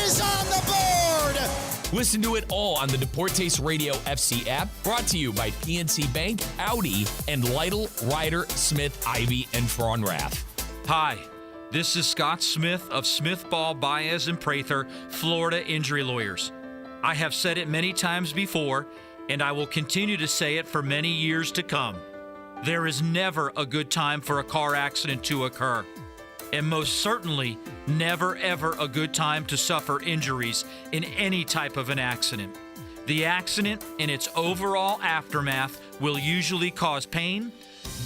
is on the board! Listen to it all on the Deportes Radio FC app, brought to you by PNC Bank, Audi, and Lytle, Ryder, Smith, Ivy, and Frauenrath. Hi, this is Scott Smith of Smith, Ball, Baez, and Prather, Florida Injury Lawyers. I have said it many times before, and I will continue to say it for many years to come. There is never a good time for a car accident to occur. And most certainly, never ever a good time to suffer injuries in any type of an accident. The accident and its overall aftermath will usually cause pain,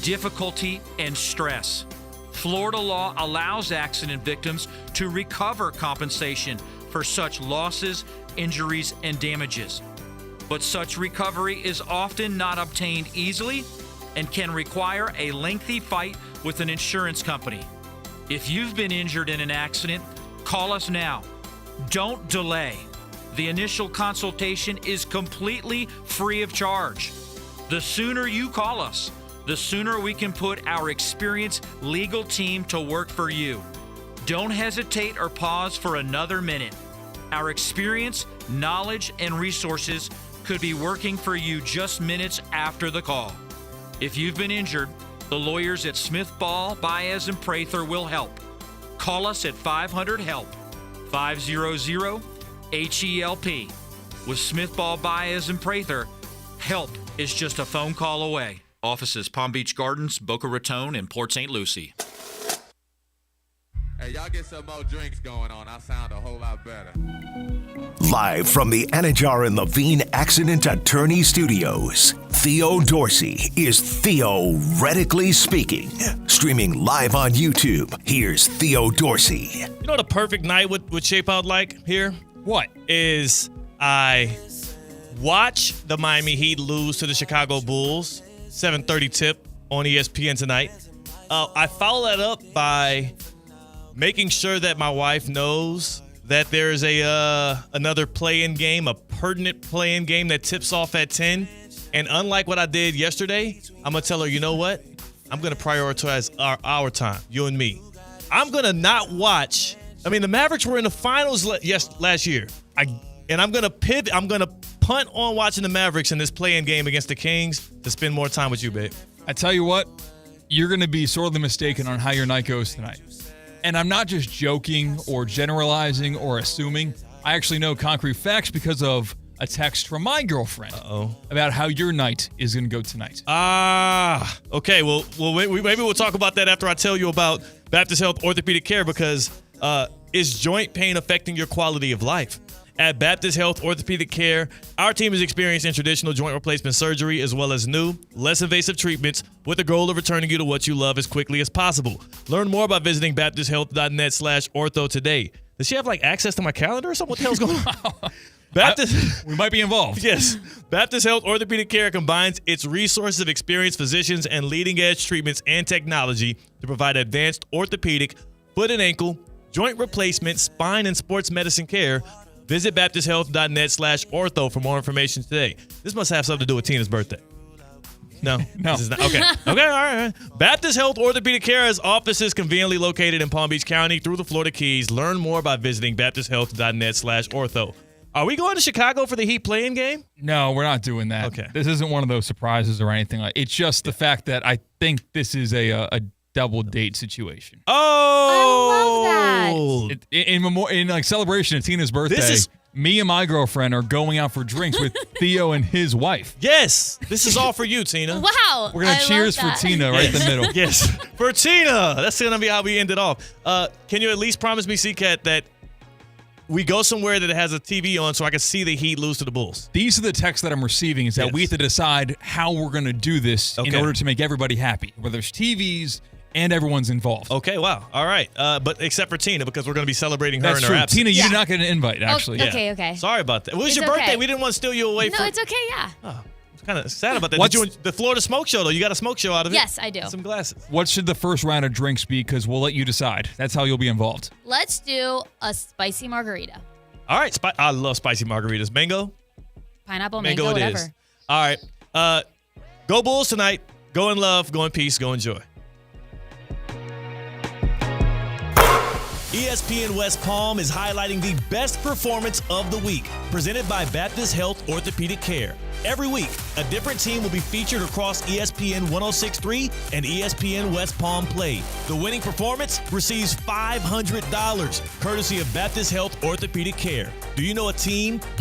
difficulty, and stress. Florida law allows accident victims to recover compensation for such losses, injuries, and damages. But such recovery is often not obtained easily and can require a lengthy fight with an insurance company. If you've been injured in an accident, call us now. Don't delay. The initial consultation is completely free of charge. The sooner you call us, the sooner we can put our experienced legal team to work for you. Don't hesitate or pause for another minute. Our experience, knowledge, and resources could be working for you just minutes after the call. If you've been injured, the lawyers at Smith, Ball, Baez, and Prather will help. Call us at 500-HELP, 500-HELP. With Smith, Ball, Baez, and Prather, help is just a phone call away. Offices Palm Beach Gardens, Boca Raton, and Port St. Lucie. Hey, y'all get some more drinks going on. I sound a whole lot better. Live from the Anajar and Levine Accident Attorney Studios, Theo Dorsey is Theoretically Speaking. Streaming live on YouTube, here's Theo Dorsey. You know what a perfect night would shape out like here? What? Is I watch the Miami Heat lose to the Chicago Bulls, 7:30 tip on ESPN tonight. I follow that up by making sure that my wife knows that there's another play-in game, a pertinent play-in game that tips off at 10. And unlike what I did yesterday, I'm going to tell her, you know what? I'm going to prioritize our time, you and me. I'm going to not watch. I mean, the Mavericks were in the finals last year. And I'm going to pivot. I'm going to punt on watching the Mavericks in this play-in game against the Kings to spend more time with you, babe. I tell you what, you're going to be sorely mistaken on how your night goes tonight. And I'm not just joking or generalizing or assuming. I actually know concrete facts because of a text from my girlfriend about how your night is going to go tonight. Okay. Well, maybe we'll talk about that after I tell you about Baptist Health Orthopedic Care, because is joint pain affecting your quality of life? At Baptist Health Orthopedic Care, our team is experienced in traditional joint replacement surgery as well as new, less invasive treatments with the goal of returning you to what you love as quickly as possible. Learn more by visiting baptisthealth.net/ortho today. Does she have access to my calendar or something? What the hell's going on? We might be involved. Yes. Baptist Health Orthopedic Care combines its resources of experienced physicians and leading-edge treatments and technology to provide advanced orthopedic, foot and ankle, joint replacement, spine, and sports medicine care. Visit baptisthealth.net/ortho for more information today. This must have something to do with Tina's birthday. No. No. This is not. Okay. Okay. All right. Baptist Health Orthopedic Care has offices conveniently located in Palm Beach County through the Florida Keys. Learn more by visiting baptisthealth.net/ortho. Are we going to Chicago for the Heat play-in game? No, we're not doing that. Okay. This isn't one of those surprises or anything like. It's just the fact that I think this is a double date situation. Oh, I love that. In celebration of Tina's birthday, me and my girlfriend are going out for drinks with Theo and his wife. Yes, this is all for you, Tina. Wow. We're gonna cheers for Tina right in the middle. Yes, for Tina. That's gonna be how we end it off. Can you at least promise me, C-Cat, that we go somewhere that has a TV on so I can see the Heat lose to the Bulls? These are the texts that I'm receiving, is that we have to decide how we're going to do this in order to make everybody happy, where there's TVs and everyone's involved. Okay, wow. All right. But except for Tina, because we're going to be celebrating her That's in true. her absence. Tina, you did not get an invite, actually. Okay. Sorry about that. It was It's your birthday. okay. We didn't want to steal you away from... No, it's okay, yeah. Oh, I'm kind of sad about that. Did you the Florida Smoke Show, though? You got a smoke show out of it? Yes, I do. Some glasses. What should the first round of drinks be? Because we'll let you decide. That's how you'll be involved. Let's do a spicy margarita. All right. I love spicy margaritas. Mango? Pineapple, mango, it whatever. is. All right. Go Bulls tonight. Go in love. Go in peace. Go in joy. ESPN West Palm is highlighting the best performance of the week, presented by Baptist Health Orthopedic Care. Every week, a different team will be featured across ESPN 106.3 and ESPN West Palm Play. The winning performance receives $500, courtesy of Baptist Health Orthopedic Care. Do you know a team